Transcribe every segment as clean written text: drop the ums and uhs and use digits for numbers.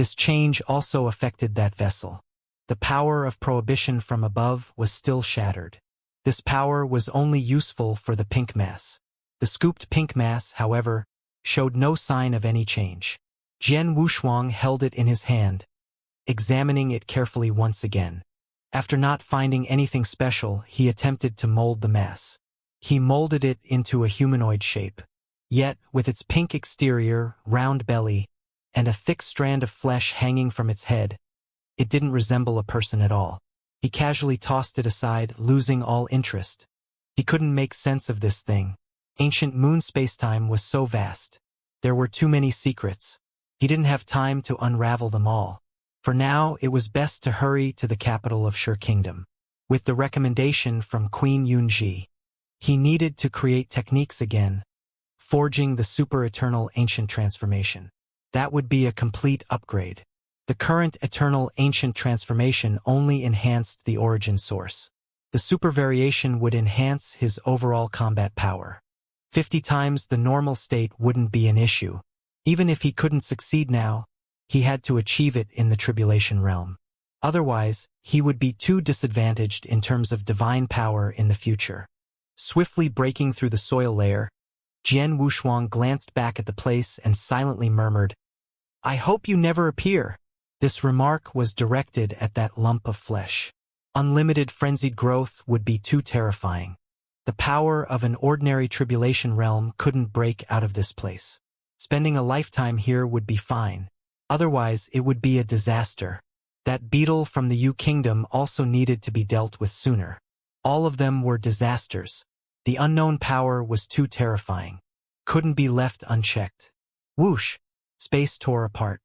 This change also affected that vessel. The power of prohibition from above was still shattered. This power was only useful for the pink mass. The scooped pink mass, however, showed no sign of any change. Jian Wushuang held it in his hand, examining it carefully once again. After not finding anything special, he attempted to mold the mass. He molded it into a humanoid shape. Yet, with its pink exterior, round belly, and a thick strand of flesh hanging from its head, it didn't resemble a person at all. He casually tossed it aside, losing all interest. He couldn't make sense of this thing. Ancient moon spacetime was so vast. There were too many secrets. He didn't have time to unravel them all. For now, it was best to hurry to the capital of Shi Kingdom. With the recommendation from Queen Yunji, he needed to create techniques again, forging the super-eternal ancient transformation. That would be a complete upgrade. The current eternal ancient transformation only enhanced the origin source. The super variation would enhance his overall combat power. 50 times the normal state wouldn't be an issue. Even if he couldn't succeed now, he had to achieve it in the tribulation realm. Otherwise, he would be too disadvantaged in terms of divine power in the future. Swiftly breaking through the soil layer, Jian Wushuang glanced back at the place and silently murmured, "I hope you never appear." This remark was directed at that lump of flesh. Unlimited frenzied growth would be too terrifying. The power of an ordinary tribulation realm couldn't break out of this place. Spending a lifetime here would be fine. Otherwise, it would be a disaster. That beetle from the Yu Kingdom also needed to be dealt with sooner. All of them were disasters. The unknown power was too terrifying. Couldn't be left unchecked. Whoosh! Space tore apart.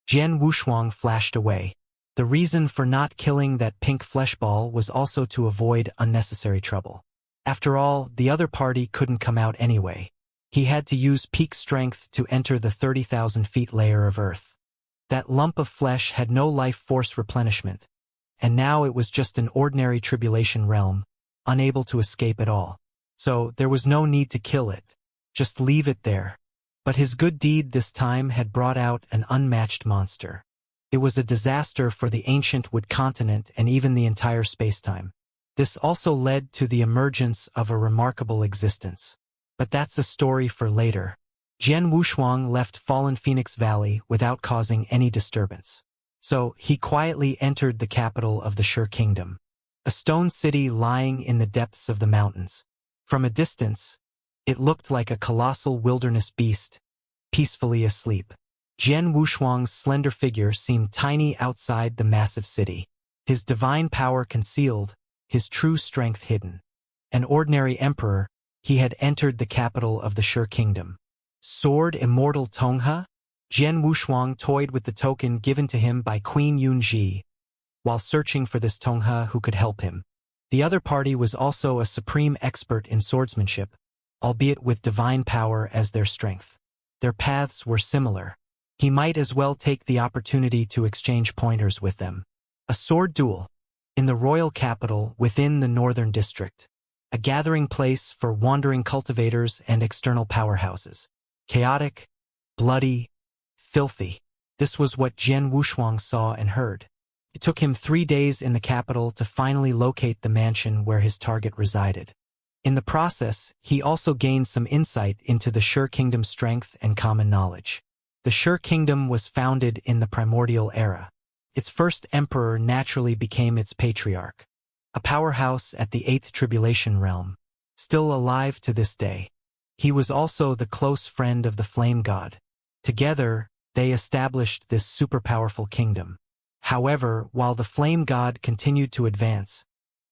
Jian Wushuang flashed away. The reason for not killing that pink fleshball was also to avoid unnecessary trouble. After all, the other party couldn't come out anyway. He had to use peak strength to enter the 30,000 feet layer of Earth. That lump of flesh had no life force replenishment, and now it was just an ordinary tribulation realm, unable to escape at all. So there was no need to kill it. Just leave it there. But his good deed this time had brought out an unmatched monster. It was a disaster for the ancient wood continent and even the entire spacetime. This also led to the emergence of a remarkable existence. But that's a story for later. Jian Wushuang left Fallen Phoenix Valley without causing any disturbance. So he quietly entered the capital of the Shi Kingdom, a stone city lying in the depths of the mountains. From a distance, it looked like a colossal wilderness beast, peacefully asleep. Jian Wushuang's slender figure seemed tiny outside the massive city. His divine power concealed, his true strength hidden. An ordinary emperor, he had entered the capital of the Shi Kingdom. Sword Immortal Tongha? Jian Wushuang toyed with the token given to him by Queen Yunji, while searching for this Tongha who could help him. The other party was also a supreme expert in swordsmanship, albeit with divine power as their strength. Their paths were similar. He might as well take the opportunity to exchange pointers with them. A sword duel in the royal capital within the northern district. A gathering place for wandering cultivators and external powerhouses. Chaotic, bloody, filthy. This was what Jian Wushuang saw and heard. It took him 3 days in the capital to finally locate the mansion where his target resided. In the process, he also gained some insight into the Shi Kingdom's strength and common knowledge. The Shi Kingdom was founded in the primordial era. Its first emperor naturally became its patriarch. A powerhouse at the 8th tribulation realm, still alive to this day. He was also the close friend of the flame god. Together, they established this super-powerful kingdom. However, while the flame god continued to advance,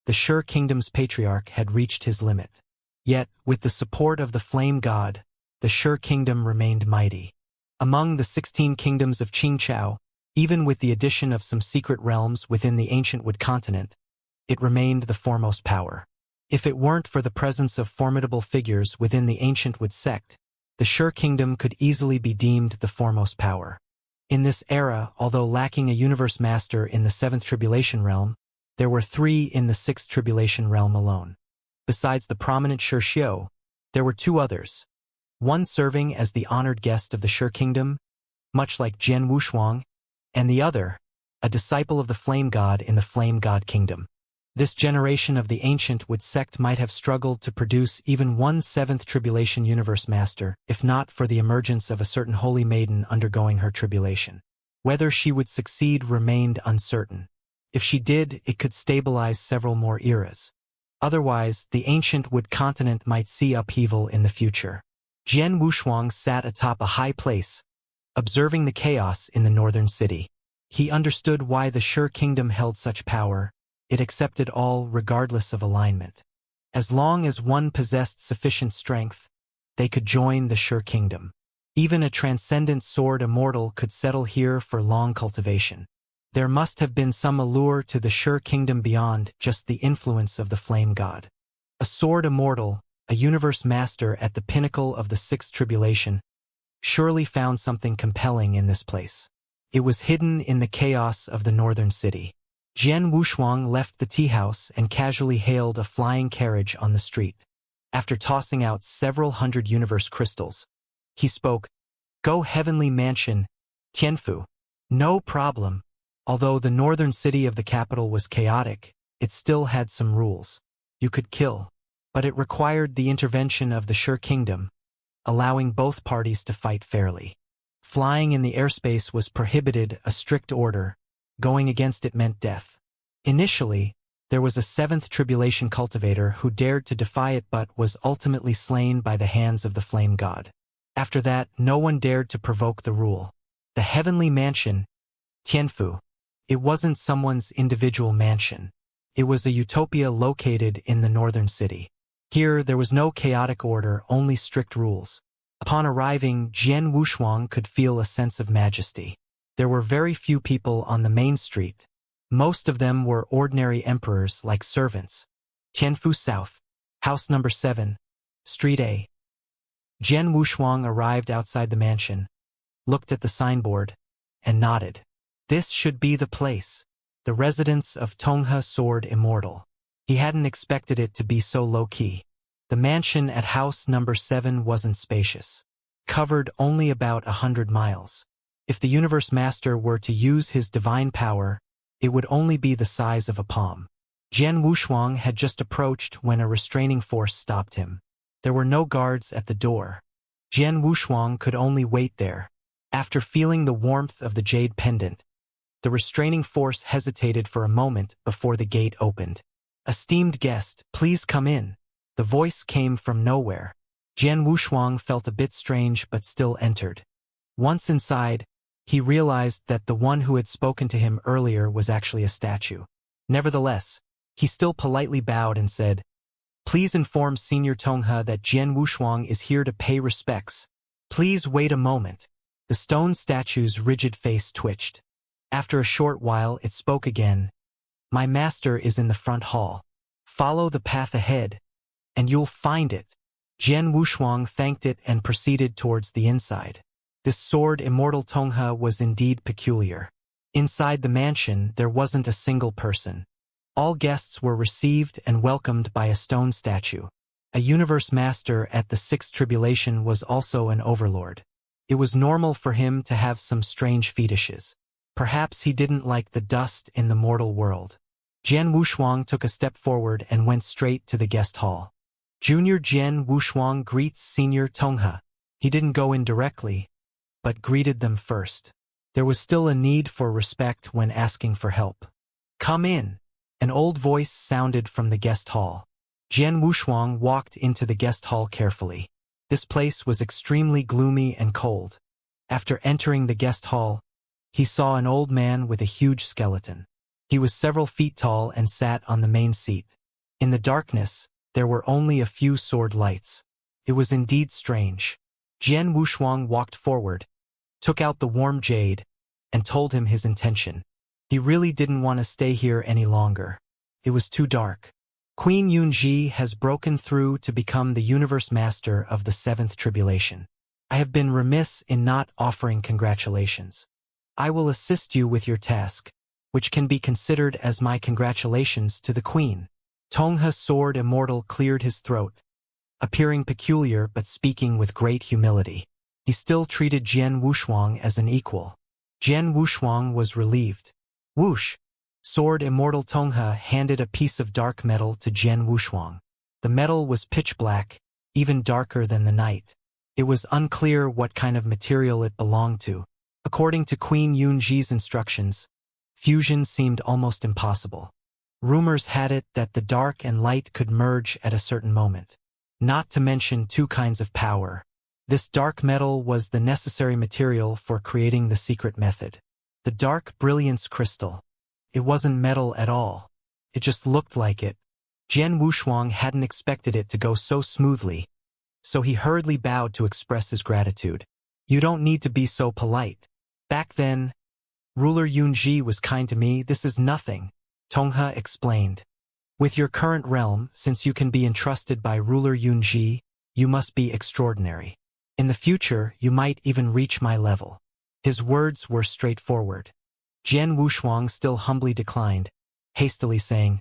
the Shi Kingdom's patriarch had reached his limit. Yet, with the support of the flame god, the Shi Kingdom remained mighty. Among the 16 kingdoms of Qingchao, even with the addition of some secret realms within the ancient wood continent, it remained the foremost power. If it weren't for the presence of formidable figures within the ancient wood sect, the Shi Kingdom could easily be deemed the foremost power. In this era, although lacking a universe master in the 7th tribulation realm, there were 3 in the 6th tribulation realm alone. Besides the prominent Xianxia, there were 2 others. One serving as the honored guest of the Shi Kingdom, much like Jian Wushuang, and the other, a disciple of the Flame God in the Flame God Kingdom. This generation of the ancient Wood sect might have struggled to produce even one seventh tribulation universe master, if not for the emergence of a certain holy maiden undergoing her tribulation. Whether she would succeed remained uncertain. If she did, it could stabilize several more eras. Otherwise, the ancient Wood continent might see upheaval in the future. Jian Wushuang sat atop a high place, observing the chaos in the northern city. He understood why the Sure Kingdom held such power. It accepted all regardless of alignment. As long as one possessed sufficient strength, they could join the Sure Kingdom. Even a transcendent sword immortal could settle here for long cultivation. There must have been some allure to the Sure Kingdom beyond just the influence of the Flame God. A sword immortal, a universe master at the pinnacle of the sixth tribulation, surely found something compelling in this place. It was hidden in the chaos of the northern city. Jian Wushuang left the tea house and casually hailed a flying carriage on the street. After tossing out several hundred universe crystals, he spoke, "Go Heavenly Mansion, Tianfu." No problem. Although the northern city of the capital was chaotic, it still had some rules. You could kill, but it required the intervention of the Sure Kingdom, allowing both parties to fight fairly. Flying in the airspace was prohibited, a strict order. Going against it meant death. Initially, there was a seventh tribulation cultivator who dared to defy it but was ultimately slain by the hands of the Flame God. After that, no one dared to provoke the rule. The Heavenly Mansion, Tianfu. It wasn't someone's individual mansion. It was a utopia located in the northern city. Here, there was no chaotic order, only strict rules. Upon arriving, Jian Wushuang could feel a sense of majesty. There were very few people on the main street. Most of them were ordinary emperors like servants. Tianfu South, house number 7, Street A. Jian Wushuang arrived outside the mansion, looked at the signboard, and nodded. This should be the place, the residence of Tonghe Sword Immortal. He hadn't expected it to be so low-key. The mansion at house number 7 wasn't spacious. Covered only about 100 miles. If the Universe Master were to use his divine power, it would only be the size of a palm. Jian Wushuang had just approached when a restraining force stopped him. There were no guards at the door. Jian Wushuang could only wait there. After feeling the warmth of the jade pendant, the restraining force hesitated for a moment before the gate opened. "Esteemed guest, please come in." The voice came from nowhere. Jian Wushuang felt a bit strange but still entered. Once inside, he realized that the one who had spoken to him earlier was actually a statue. Nevertheless, he still politely bowed and said, "Please inform Senior Tonghe that Jian Wushuang is here to pay respects. Please wait a moment." The stone statue's rigid face twitched. After a short while, it spoke again. "My master is in the front hall. Follow the path ahead, and you'll find it." Jian Wushuang thanked it and proceeded towards the inside. This sword Immortal Tonghe was indeed peculiar. Inside the mansion, there wasn't a single person. All guests were received and welcomed by a stone statue. A universe master at the sixth tribulation was also an overlord. It was normal for him to have some strange fetishes. Perhaps he didn't like the dust in the mortal world. Jian Wushuang took a step forward and went straight to the guest hall. Junior Jian Wushuang greets Senior Tonghe. He didn't go in directly, but greeted them first. There was still a need for respect when asking for help. "Come in." An old voice sounded from the guest hall. Jian Wushuang walked into the guest hall carefully. This place was extremely gloomy and cold. After entering the guest hall, he saw an old man with a huge skeleton. He was several feet tall and sat on the main seat. In the darkness, there were only a few sword lights. It was indeed strange. Jian Wushuang walked forward, took out the warm jade, and told him his intention. He really didn't want to stay here any longer. It was too dark. Queen Yunji has broken through to become the universe master of the seventh tribulation. I have been remiss in not offering congratulations. I will assist you with your task, which can be considered as my congratulations to the queen. Tonghe Sword Immortal cleared his throat, appearing peculiar but speaking with great humility. He still treated Jian Wushuang as an equal. Jian Wushuang was relieved. Whoosh! Sword Immortal Tonghe handed a piece of dark metal to Jian Wushuang. The metal was pitch black, even darker than the night. It was unclear what kind of material it belonged to. According to Queen Yunji's instructions, fusion seemed almost impossible. Rumors had it that the dark and light could merge at a certain moment. Not to mention two kinds of power. This dark metal was the necessary material for creating the secret method. The dark brilliance crystal. It wasn't metal at all. It just looked like it. Jian Wushuang hadn't expected it to go so smoothly, so he hurriedly bowed to express his gratitude. You don't need to be so polite. Back then, Ruler Yunji was kind to me. This is nothing, Tonghe explained. With your current realm, since you can be entrusted by Ruler Yunji, you must be extraordinary. In the future, you might even reach my level. His words were straightforward. Jian Wushuang still humbly declined, hastily saying,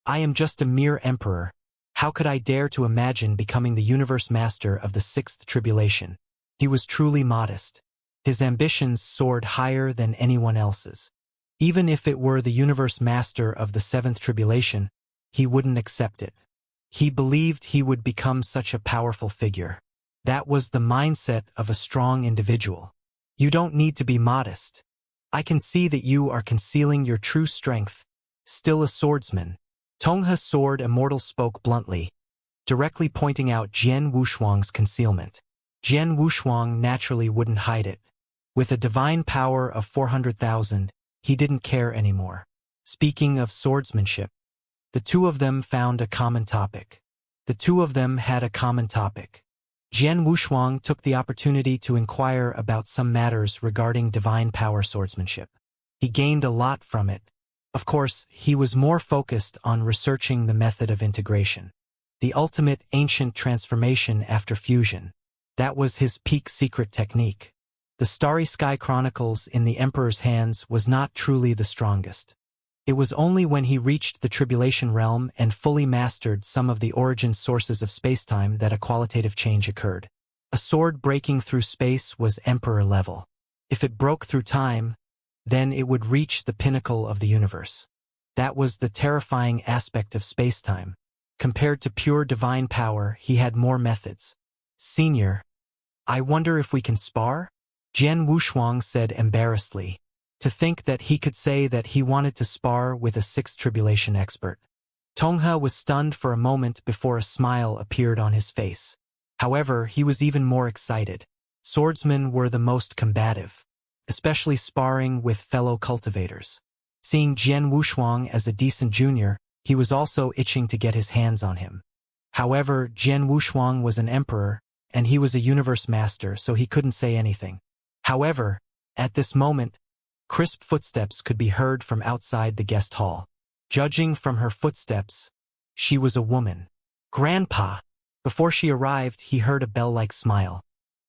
I am just a mere emperor. How could I dare to imagine becoming the universe master of the sixth tribulation? He was truly modest. His ambitions soared higher than anyone else's. Even if it were the universe master of the seventh tribulation, he wouldn't accept it. He believed he would become such a powerful figure. That was the mindset of a strong individual. You don't need to be modest. I can see that you are concealing your true strength. Still a swordsman. Tonghe Sword Immortal spoke bluntly, directly pointing out Jian Wushuang's concealment. Jian Wushuang naturally wouldn't hide it. With a divine power of 400,000, he didn't care anymore. Speaking of swordsmanship, the two of them found a common topic. The two of them had a common topic. Jian Wushuang took the opportunity to inquire about some matters regarding divine power swordsmanship. He gained a lot from it. Of course, he was more focused on researching the method of integration. The ultimate ancient transformation after fusion. That was his peak secret technique. The Starry Sky Chronicles in the Emperor's hands was not truly the strongest. It was only when he reached the Tribulation Realm and fully mastered some of the origin sources of spacetime that a qualitative change occurred. A sword breaking through space was Emperor level. If it broke through time, then it would reach the pinnacle of the universe. That was the terrifying aspect of spacetime. Compared to pure divine power, he had more methods. Senior, I wonder if we can spar? Jian Wushuang said embarrassedly. To think that he could say that he wanted to spar with a sixth tribulation expert. Tonghe was stunned for a moment before a smile appeared on his face. However, he was even more excited. Swordsmen were the most combative, especially sparring with fellow cultivators. Seeing Jian Wushuang as a decent junior, he was also itching to get his hands on him. However, Jian Wushuang was an emperor, and he was a universe master, so he couldn't say anything. However, at this moment, crisp footsteps could be heard from outside the guest hall. Judging from her footsteps, she was a woman. Grandpa! Before she arrived, he heard a bell-like smile.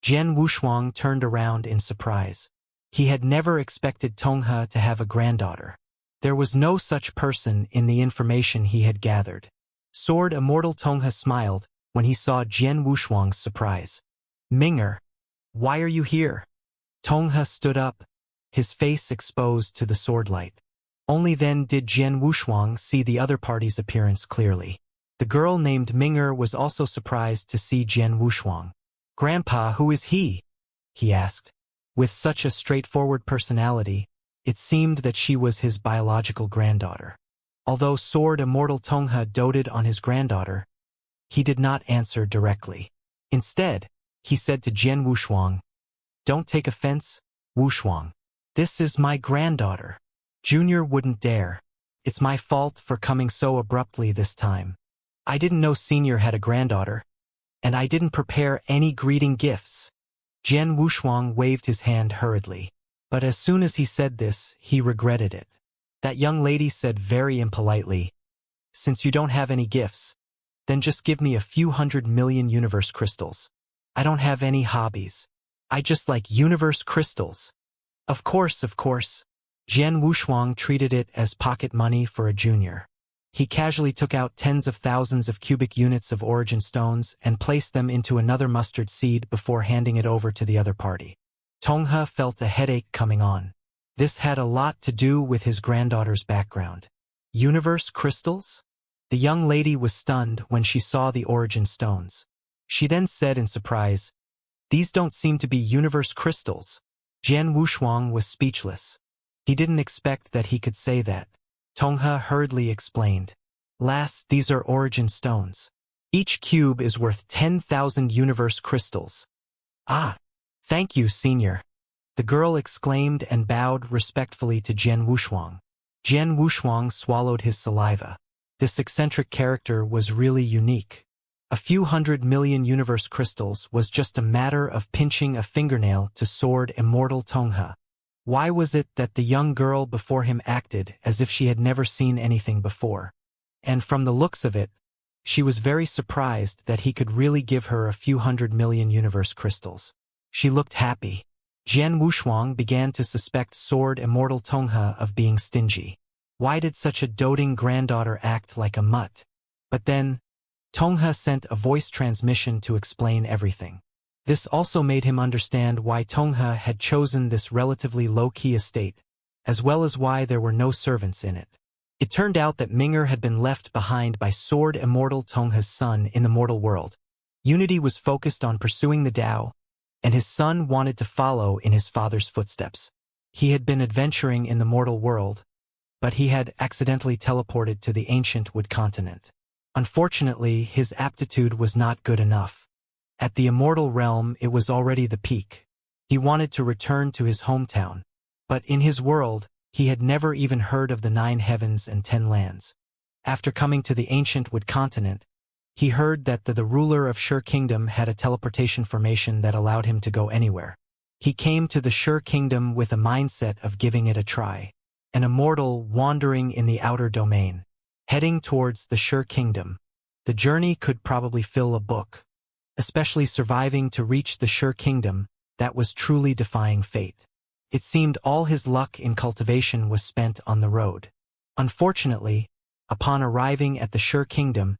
Jian Wushuang turned around in surprise. He had never expected Tonghe to have a granddaughter. There was no such person in the information he had gathered. Sword Immortal Tonghe smiled when he saw Jian Wushuang's surprise. Ming'er, why are you here? Tonghe stood up, his face exposed to the sword light. Only then did Jian Wushuang see the other party's appearance clearly. The girl named Ming'er was also surprised to see Jian Wushuang. Grandpa, who is he? He asked. With such a straightforward personality, it seemed that she was his biological granddaughter. Although Sword Immortal Tonghe doted on his granddaughter, he did not answer directly. Instead, he said to Jian Wushuang, Don't take offense, Wushuang. This is my granddaughter. Junior wouldn't dare. It's my fault for coming so abruptly this time. I didn't know Senior had a granddaughter, and I didn't prepare any greeting gifts. Jian Wushuang waved his hand hurriedly. But as soon as he said this, he regretted it. That young lady said very impolitely, Since you don't have any gifts, then just give me a few 100 million universe crystals. I don't have any hobbies. I just like universe crystals. Of course. Jian Wushuang treated it as pocket money for a junior. He casually took out tens of thousands of cubic units of origin stones and placed them into another mustard seed before handing it over to the other party. Tongha felt a headache coming on. This had a lot to do with his granddaughter's background. Universe crystals? The young lady was stunned when she saw the origin stones. She then said in surprise, "These don't seem to be universe crystals." Jian Wushuang was speechless. He didn't expect that he could say that. Tongha hurriedly explained, "Lass, these are origin stones. Each cube is worth 10,000 universe crystals." "Ah, thank you, senior," the girl exclaimed and bowed respectfully to Jian Wushuang. Jian Wushuang swallowed his saliva. This eccentric character was really unique. A few 100 million universe crystals was just a matter of pinching a fingernail to sword Immortal Tongha. Why was it that the young girl before him acted as if she had never seen anything before? And from the looks of it, she was very surprised that he could really give her a few 100 million universe crystals. She looked happy. Jian Wushuang began to suspect sword Immortal Tongha of being stingy. Why did such a doting granddaughter act like a mutt? But then, Tongha sent a voice transmission to explain everything. This also made him understand why Tongha had chosen this relatively low-key estate, as well as why there were no servants in it. It turned out that Ming'er had been left behind by sword Immortal Tongha's son in the mortal world. Unity was focused on pursuing the Tao, and his son wanted to follow in his father's footsteps. He had been adventuring in the mortal world, but he had accidentally teleported to the ancient Wood continent. Unfortunately, his aptitude was not good enough. At the immortal realm, it was already the peak. He wanted to return to his hometown, but in his world, he had never even heard of the 9 heavens and 10 lands. After coming to the ancient Wood continent, he heard that the ruler of Shur Kingdom had a teleportation formation that allowed him to go anywhere. He came to the Shur Kingdom with a mindset of giving it a try. An immortal wandering in the outer domain, heading towards the Shur Kingdom. The journey could probably fill a book. Especially surviving to reach the Shur Kingdom, that was truly defying fate. It seemed all his luck in cultivation was spent on the road. Unfortunately, upon arriving at the Shur Kingdom,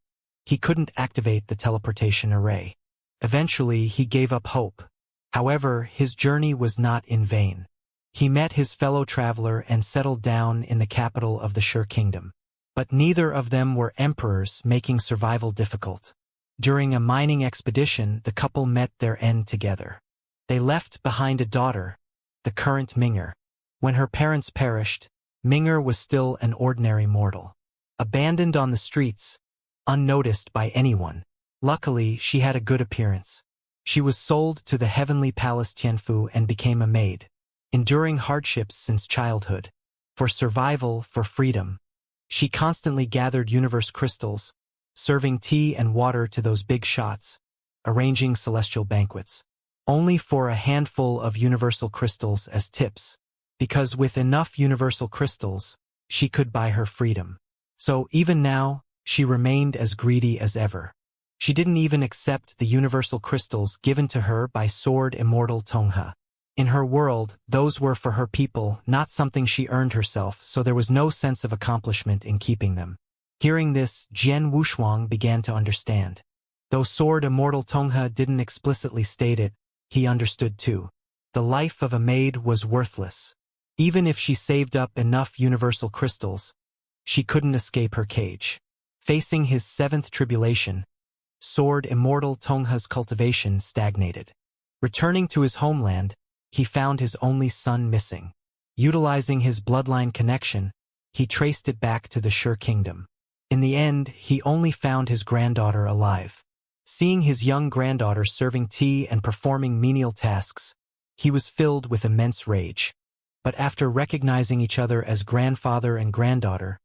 he couldn't activate the teleportation array. Eventually, he gave up hope. However, his journey was not in vain. He met his fellow traveler and settled down in the capital of the Shur Kingdom. But neither of them were emperors, making survival difficult. During a mining expedition, the couple met their end together. They left behind a daughter, the current Ming'er. When her parents perished, Ming'er was still an ordinary mortal. Abandoned on the streets, unnoticed by anyone. Luckily, she had a good appearance. She was sold to the heavenly palace Tianfu and became a maid. Enduring hardships since childhood. For survival, for freedom. She constantly gathered universe crystals, serving tea and water to those big shots, arranging celestial banquets. Only for a handful of universal crystals as tips, because with enough universal crystals, she could buy her freedom. So even now, she remained as greedy as ever. She didn't even accept the universal crystals given to her by sword Immortal Tongha. In her world, those were for her people, not something she earned herself, so there was no sense of accomplishment in keeping them. Hearing this, Jian Wushuang began to understand. Though sword Immortal Tongha didn't explicitly state it, he understood too. The life of a maid was worthless. Even if she saved up enough universal crystals, she couldn't escape her cage. Facing his 7th tribulation, sword Immortal Tongha's cultivation stagnated. Returning to his homeland, he found his only son missing. Utilizing his bloodline connection, he traced it back to the Shur Kingdom. In the end, he only found his granddaughter alive. Seeing his young granddaughter serving tea and performing menial tasks, he was filled with immense rage. But after recognizing each other as grandfather and granddaughter,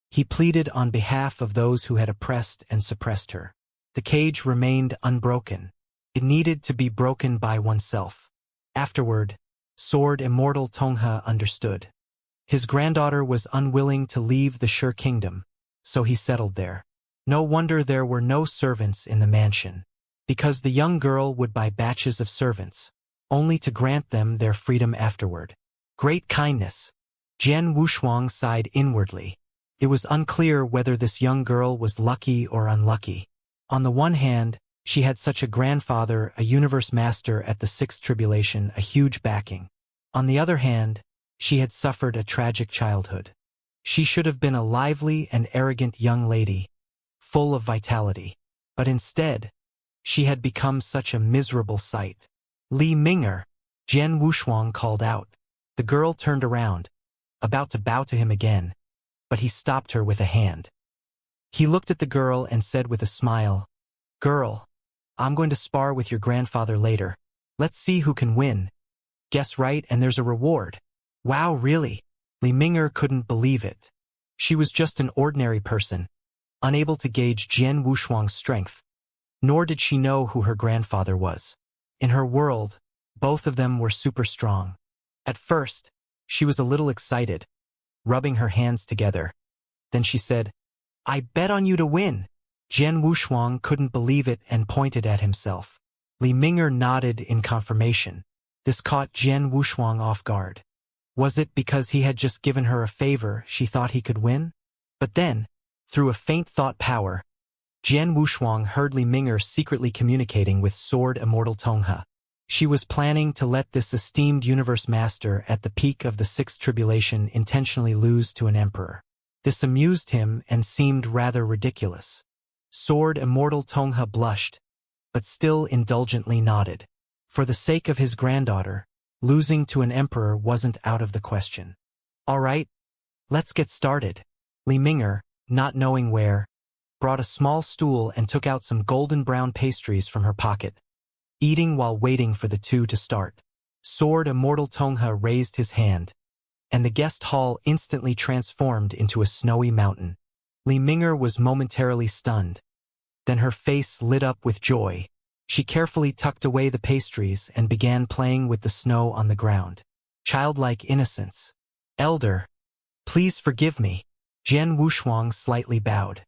he pleaded on behalf of those who had oppressed and suppressed her. The cage remained unbroken. It needed to be broken by oneself. Afterward, sword Immortal Tongha understood. His granddaughter was unwilling to leave the Shur Kingdom, so he settled there. No wonder there were no servants in the mansion, because the young girl would buy batches of servants, only to grant them their freedom afterward. Great kindness. Jian Wushuang sighed inwardly. It was unclear whether this young girl was lucky or unlucky. On the one hand, She had such a grandfather, a universe master at the sixth tribulation, a huge backing. On the other hand, she had suffered a tragic childhood. She should have been a lively and arrogant young lady, full of vitality. But instead, she had become such a miserable sight. Li Ming'er, Jian Wushuang called out. The girl turned around, about to bow to him again, but he stopped her with a hand. He looked at the girl and said with a smile, "Girl, I'm going to spar with your grandfather later. Let's see who can win. Guess right and there's a reward." Wow, really? Li Ming'er couldn't believe it. She was just an ordinary person, unable to gauge Jian Wushuang's strength. Nor did she know who her grandfather was. In her world, both of them were super strong. At first, she was a little excited, rubbing her hands together. Then she said, "I bet on you to win." Jian Wushuang couldn't believe it and pointed at himself. Li Ming'er nodded in confirmation. This caught Jian Wushuang off guard. Was it because he had just given her a favor she thought he could win? But then, through a faint thought power, Jian Wushuang heard Li Ming'er secretly communicating with Sword Immortal Tonghe. She was planning to let this esteemed universe master at the peak of the sixth tribulation intentionally lose to an emperor. This amused him and seemed rather ridiculous. Sword Immortal Tonghe blushed, but still indulgently nodded. For the sake of his granddaughter, losing to an emperor wasn't out of the question. All right, let's get started. Li Ming'er, not knowing where, brought a small stool and took out some golden brown pastries from her pocket, eating while waiting for the two to start. Sword Immortal Tonghe raised his hand, and the guest hall instantly transformed into a snowy mountain. Li Ming'er was momentarily stunned. Then her face lit up with joy. She carefully tucked away the pastries and began playing with the snow on the ground. Childlike innocence. "Elder, please forgive me." Jian Wushuang slightly bowed.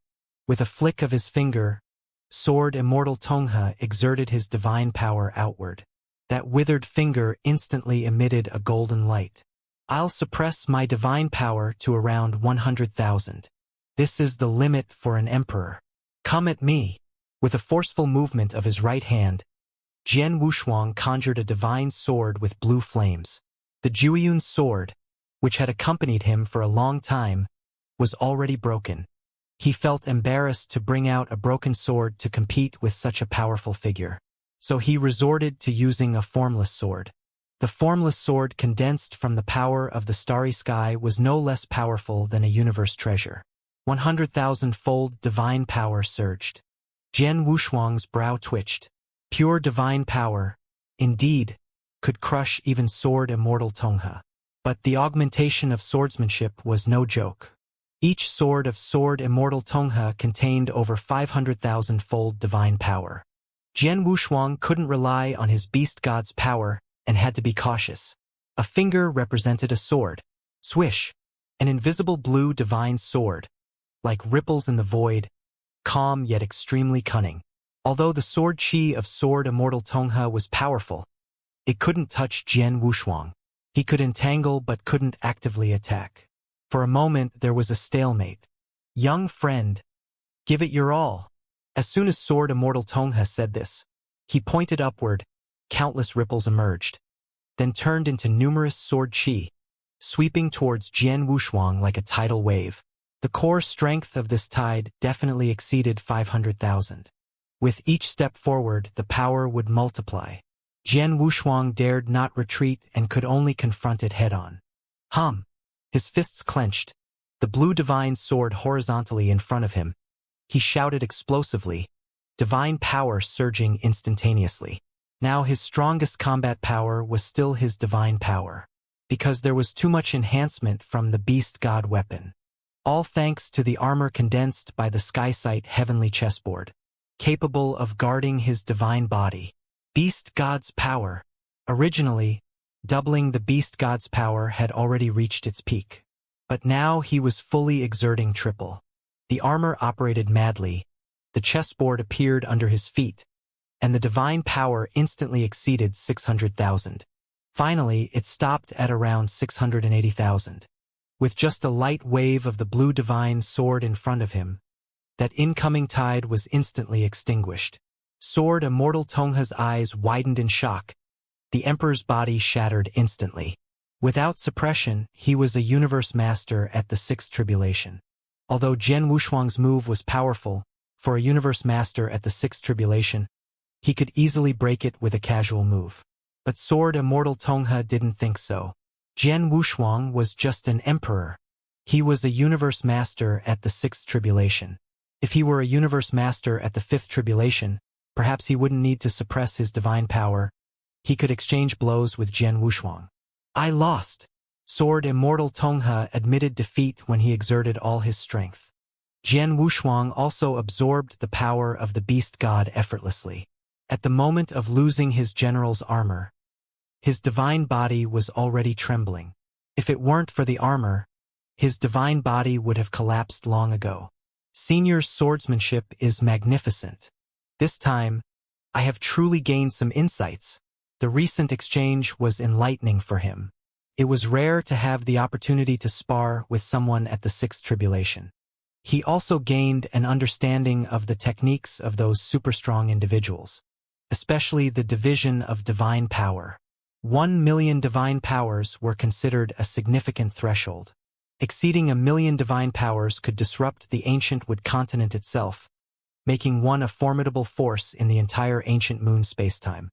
With a flick of his finger, Sword Immortal Tonghe exerted his divine power outward. That withered finger instantly emitted a golden light. "I'll suppress my divine power to around 100,000. This is the limit for an emperor. Come at me." With a forceful movement of his right hand, Jian Wushuang conjured a divine sword with blue flames. The Jueyun sword, which had accompanied him for a long time, was already broken. He felt embarrassed to bring out a broken sword to compete with such a powerful figure. So he resorted to using a formless sword. The formless sword condensed from the power of the starry sky was no less powerful than a universe treasure. 100,000-fold divine power surged. Jian Wushuang's brow twitched. Pure divine power, indeed, could crush even Sword Immortal Tonghe. But the augmentation of swordsmanship was no joke. Each sword of Sword Immortal Tonghe contained over 500,000-fold divine power. Jian Wushuang couldn't rely on his beast god's power and had to be cautious. A finger represented a sword. Swish! An invisible blue divine sword, like ripples in the void, calm yet extremely cunning. Although the sword chi of Sword Immortal Tonghe was powerful, it couldn't touch Jian Wushuang. He could entangle but couldn't actively attack. For a moment there was a stalemate. "Young friend, give it your all." As soon as Sword Immortal Tonghe said this, he pointed upward. Countless ripples emerged, then turned into numerous sword chi, sweeping towards Jian Wushuang like a tidal wave. The core strength of this tide definitely exceeded 500,000. With each step forward, the power would multiply. Jian Wushuang dared not retreat and could only confront it head-on. Hum! His fists clenched, the blue divine sword horizontally in front of him. He shouted explosively, divine power surging instantaneously. Now his strongest combat power was still his divine power, because there was too much enhancement from the beast god weapon. All thanks to the armor condensed by the Skysight heavenly chessboard, capable of guarding his divine body. Beast god's power. Originally, doubling the beast god's power had already reached its peak. But now he was fully exerting triple. The armor operated madly, the chessboard appeared under his feet, and the divine power instantly exceeded 600,000. Finally, it stopped at around 680,000. With just a light wave of the blue divine sword in front of him, that incoming tide was instantly extinguished. Sword Immortal Tongha's eyes widened in shock. The Emperor's body shattered instantly. Without suppression, he was a universe master at the Sixth Tribulation. Although Jian Wushuang's move was powerful, for a universe master at the Sixth Tribulation, he could easily break it with a casual move. But Sword Immortal Tongha didn't think so. Jian Wushuang was just an emperor. He was a universe master at the Sixth Tribulation. If he were a universe master at the Fifth Tribulation, perhaps he wouldn't need to suppress his divine power. He could exchange blows with Jian Wushuang. I lost. Sword Immortal Tongha admitted defeat when he exerted all his strength. Jian Wushuang also absorbed the power of the beast god effortlessly. At the moment of losing his general's armor, his divine body was already trembling. If it weren't for the armor, his divine body would have collapsed long ago. Senior's swordsmanship is magnificent. This time, I have truly gained some insights. The recent exchange was enlightening for him. It was rare to have the opportunity to spar with someone at the Sixth Tribulation. He also gained an understanding of the techniques of those super-strong individuals, especially the division of divine power. 1,000,000 divine powers were considered a significant threshold. Exceeding 1,000,000 divine powers could disrupt the ancient wood continent itself, making one a formidable force in the entire ancient moon spacetime.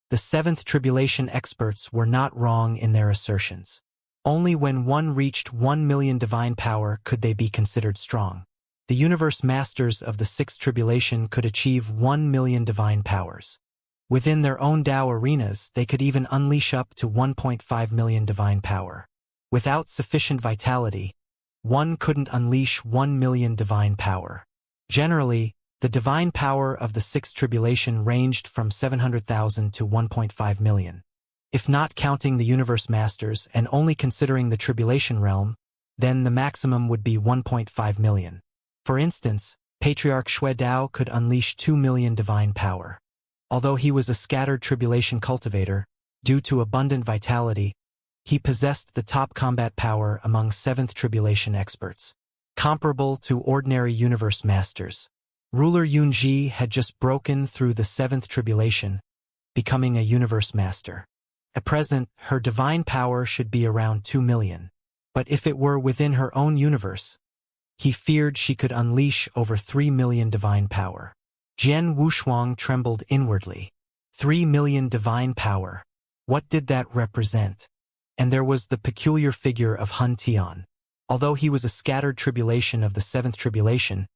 The Seventh Tribulation experts were not wrong in their assertions. Only when one reached 1,000,000 divine power could they be considered strong. The universe masters of the Sixth Tribulation could achieve 1,000,000 divine powers. Within their own Tao arenas, they could even unleash up to 1.5 million divine power. Without sufficient vitality, one couldn't unleash 1,000,000 divine power. Generally, the divine power of the Sixth Tribulation ranged from 700,000 to 1.5 million. If not counting the universe masters and only considering the Tribulation realm, then the maximum would be 1.5 million. For instance, Patriarch Shui Dao could unleash 2 million divine power. Although he was a scattered Tribulation cultivator, due to abundant vitality, he possessed the top combat power among Seventh Tribulation experts, comparable to ordinary universe masters. Ruler Yunji had just broken through the Seventh Tribulation, becoming a universe master. At present, her divine power should be around 2 million. But if it were within her own universe, he feared she could unleash over 3 million divine power. Jian Wushuang trembled inwardly. 3 million divine power. What did that represent? And there was the peculiar figure of Hun Tian. Although he was a scattered tribulation of the Seventh Tribulation,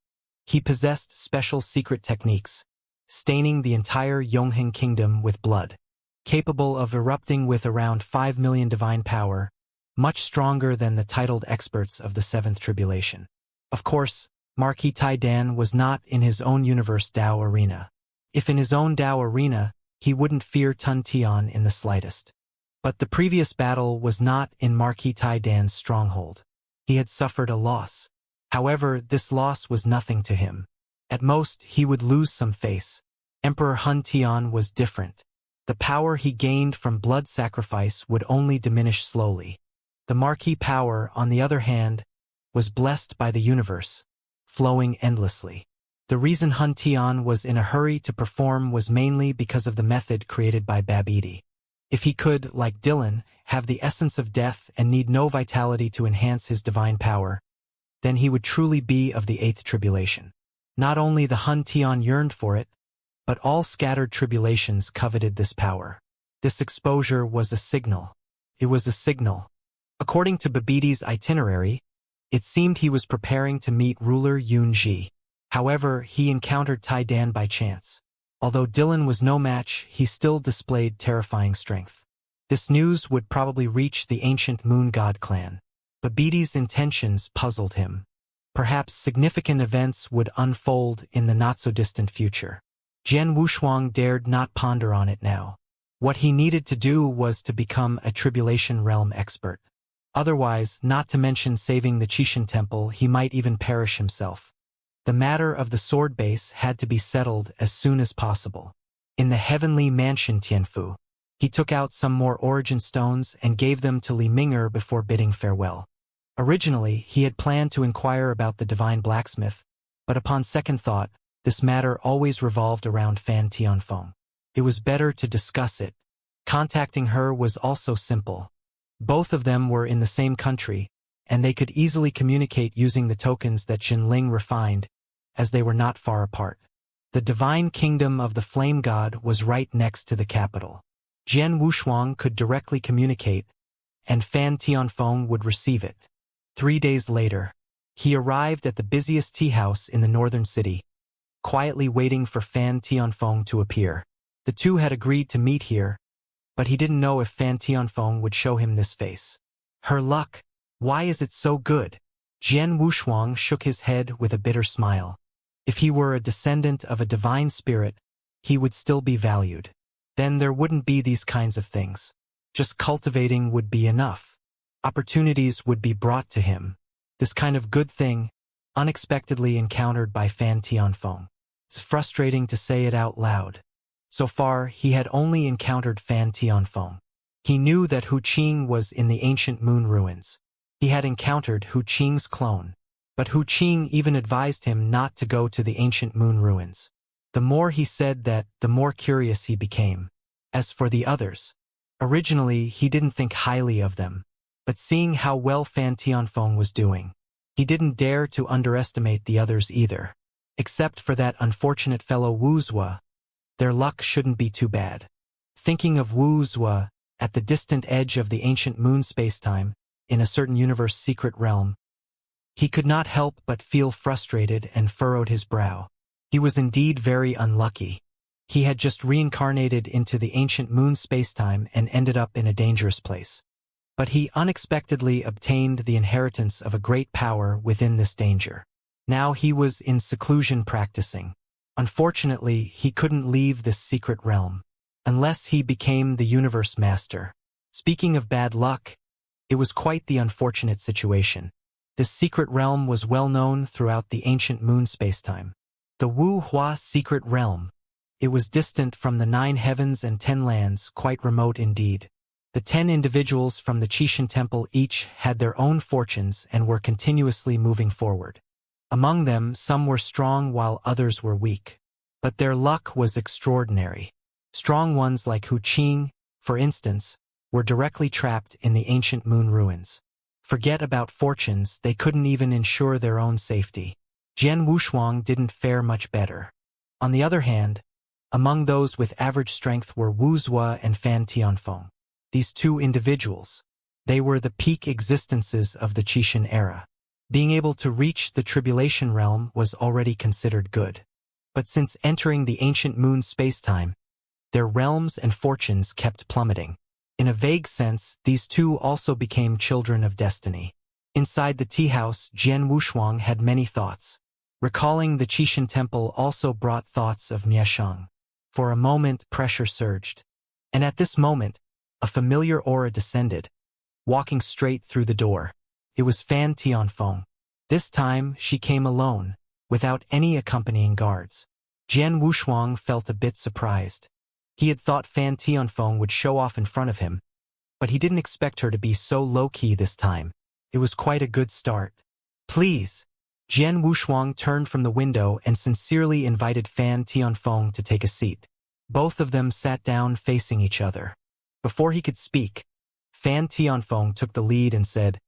he possessed special secret techniques, staining the entire Yonghan kingdom with blood, capable of erupting with around 5 million divine power, much stronger than the titled experts of the Seventh Tribulation. Of course, Marquis Taidan was not in his own universe Tao arena. If in his own Tao arena, he wouldn't fear Tun Tian in the slightest. But the previous battle was not in Marquis Taidan's stronghold. He had suffered a loss. However, this loss was nothing to him. At most, he would lose some face. Emperor Hun Tian was different. The power he gained from blood sacrifice would only diminish slowly. The Marquis power, on the other hand, was blessed by the universe, flowing endlessly. The reason Hun Tian was in a hurry to perform was mainly because of the method created by Babidi. If he could, like Dylan, have the essence of death and need no vitality to enhance his divine power, then he would truly be of the Eighth Tribulation. Not only the Hun Tian yearned for it, but all scattered tribulations coveted this power. This exposure was a signal. It was a signal. According to Babidi's itinerary, it seemed he was preparing to meet ruler Yunji. However, he encountered Taidan by chance. Although Dylan was no match, he still displayed terrifying strength. This news would probably reach the ancient moon god clan. Babidi's intentions puzzled him. Perhaps significant events would unfold in the not-so-distant future. Jian Wushuang dared not ponder on it now. What he needed to do was to become a Tribulation realm expert. Otherwise, not to mention saving the Qixin temple, he might even perish himself. The matter of the sword base had to be settled as soon as possible. In the heavenly mansion Tianfu, he took out some more origin stones and gave them to Li Ming'er before bidding farewell. Originally, he had planned to inquire about the divine blacksmith, but upon second thought, This matter always revolved around Fan Tianfeng. It was better to discuss it. Contacting her was also simple. Both of them were in the same country, and they could easily communicate using the tokens that Jinling refined, as they were not far apart. The divine kingdom of the flame god was right next to the capital. Jian Wushuang could directly communicate, and Fan Tianfeng would receive it. 3 days later, he arrived at the busiest tea house in the northern city, quietly waiting for Fan Tianfeng to appear. The two had agreed to meet here, but he didn't know if Fan Tianfeng would show him this face. Her luck. Why is it so good? Jian Wushuang shook his head with a bitter smile. If he were a descendant of a divine spirit, he would still be valued. Then there wouldn't be these kinds of things. Just cultivating would be enough. Opportunities would be brought to him. This kind of good thing, unexpectedly encountered by Fan Tianfeng. It's frustrating to say it out loud. So far, he had only encountered Fan Tianfeng. He knew that Hu Qing was in the ancient moon ruins. He had encountered Hu Qing's clone. But Hu Qing even advised him not to go to the ancient moon ruins. The more he said that, the more curious he became. As for the others, originally he didn't think highly of them. But seeing how well Fan Tianfeng was doing, he didn't dare to underestimate the others either. Except for that unfortunate fellow Wuxia, their luck shouldn't be too bad. Thinking of Wuxia, at the distant edge of the ancient moon spacetime, in a certain universe secret realm, he could not help but feel frustrated and furrowed his brow. He was indeed very unlucky. He had just reincarnated into the ancient moon spacetime and ended up in a dangerous place. But he unexpectedly obtained the inheritance of a great power within this danger. Now he was in seclusion practicing. Unfortunately, he couldn't leave this secret realm, unless he became the universe master. Speaking of bad luck, it was quite the unfortunate situation. This secret realm was well known throughout the ancient moon spacetime. The Wu Hua secret realm. It was distant from the 9 heavens and 10 lands, quite remote indeed. The 10 individuals from the Qishan temple each had their own fortunes and were continuously moving forward. Among them, some were strong while others were weak. But their luck was extraordinary. Strong ones like Hu Qing, for instance, were directly trapped in the ancient moon ruins. Forget about fortunes, they couldn't even ensure their own safety. Jian Wushuang didn't fare much better. On the other hand, among those with average strength were Wuxia and Fan Tianfeng. These two individuals, they were the peak existences of the Qishan era. Being able to reach the tribulation realm was already considered good. But since entering the ancient moon spacetime, their realms and fortunes kept plummeting. In a vague sense, these two also became children of destiny. Inside the tea house, Jian Wushuang had many thoughts. Recalling the Qishan temple also brought thoughts of Mieshang. For a moment, pressure surged. And at this moment, a familiar aura descended, walking straight through the door. It was Fan Tianfeng. This time, she came alone, without any accompanying guards. Jian Wushuang felt a bit surprised. He had thought Fan Tianfeng would show off in front of him, but he didn't expect her to be so low-key this time. It was quite a good start. Please. Jian Wushuang turned from the window and sincerely invited Fan Tianfeng to take a seat. Both of them sat down facing each other. Before he could speak, Fan Tianfeng took the lead and said,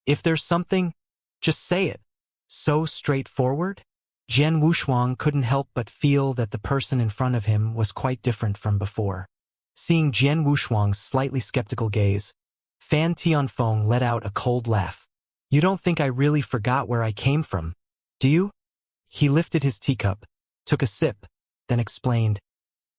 "If there's something, just say it." So straightforward? Jian Wushuang couldn't help but feel that the person in front of him was quite different from before. Seeing Jian Wushuang's slightly skeptical gaze, Fan Tianfeng let out a cold laugh. "You don't think I really forgot where I came from, do you?" He lifted his teacup, took a sip, then explained,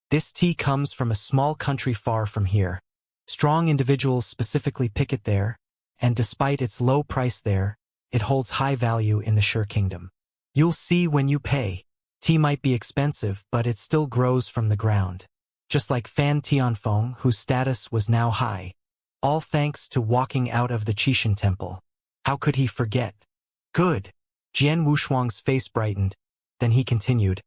"This tea comes from a small country far from here. Strong individuals specifically pick it there, and despite its low price there, it holds high value in the Sure Kingdom. You'll see when you pay. Tea might be expensive, but it still grows from the ground." Just like Fan Tianfeng, whose status was now high. All thanks to walking out of the Qishan temple. How could he forget? Good. Jian Wushuang's face brightened. Then he continued,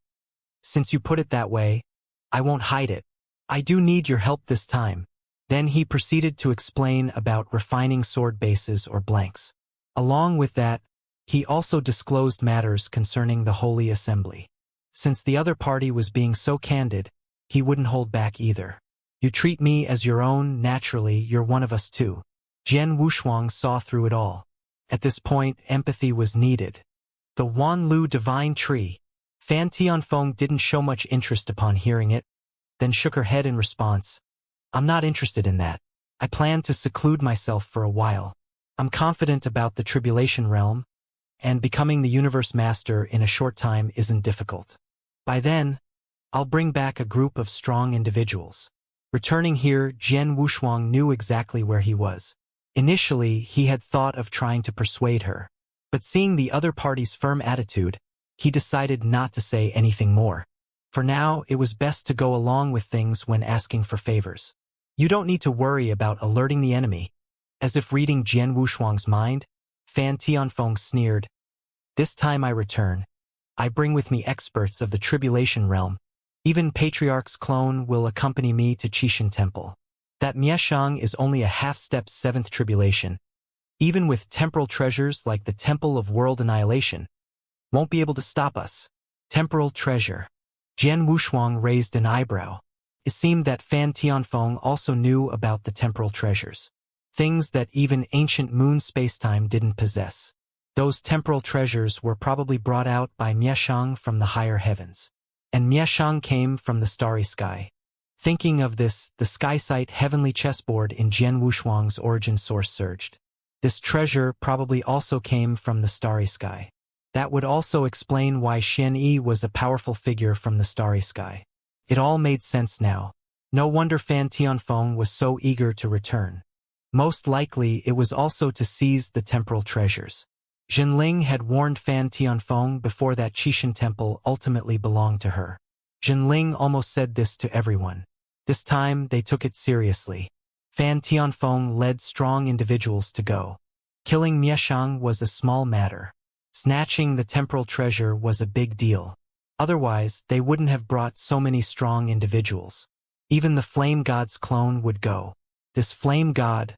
"Since you put it that way, I won't hide it. I do need your help this time." Then he proceeded to explain about refining sword bases or blanks. Along with that, he also disclosed matters concerning the Holy Assembly. Since the other party was being so candid, he wouldn't hold back either. You treat me as your own, naturally, you're one of us too. Jian Wushuang saw through it all. At this point, empathy was needed. The Wanlu divine tree. Fan Tianfeng didn't show much interest upon hearing it, then shook her head in response. I'm not interested in that. I plan to seclude myself for a while. I'm confident about the tribulation realm, and becoming the universe master in a short time isn't difficult. By then, I'll bring back a group of strong individuals. Returning here, Jian Wushuang knew exactly where he was. Initially, he had thought of trying to persuade her, but seeing the other party's firm attitude, he decided not to say anything more. For now, it was best to go along with things when asking for favors. You don't need to worry about alerting the enemy. As if reading Jian Wushuang's mind, Fan Tianfeng sneered. This time I return. I bring with me experts of the tribulation realm. Even Patriarch's clone will accompany me to Qishan Temple. That Mieshang is only a half-step seventh tribulation. Even with temporal treasures like the Temple of World Annihilation, won't be able to stop us. Temporal treasure. Jian Wushuang raised an eyebrow. It seemed that Fan Tianfeng also knew about the temporal treasures. Things that even ancient moon spacetime didn't possess. Those temporal treasures were probably brought out by Mieshang from the higher heavens. And Mieshang came from the starry sky. Thinking of this, the sky-sight heavenly chessboard in Jian Wushuang's origin source surged. This treasure probably also came from the starry sky. That would also explain why Xian Yi was a powerful figure from the starry sky. It all made sense now. No wonder Fan Tianfeng was so eager to return. Most likely it was also to seize the temporal treasures. Jinling had warned Fan Tianfeng before that Qishan temple ultimately belonged to her. Jinling almost said this to everyone. This time they took it seriously. Fan Tianfeng led strong individuals to go. Killing Mieshang was a small matter. Snatching the temporal treasure was a big deal. Otherwise, they wouldn't have brought so many strong individuals. Even the Flame God's clone would go. This Flame God,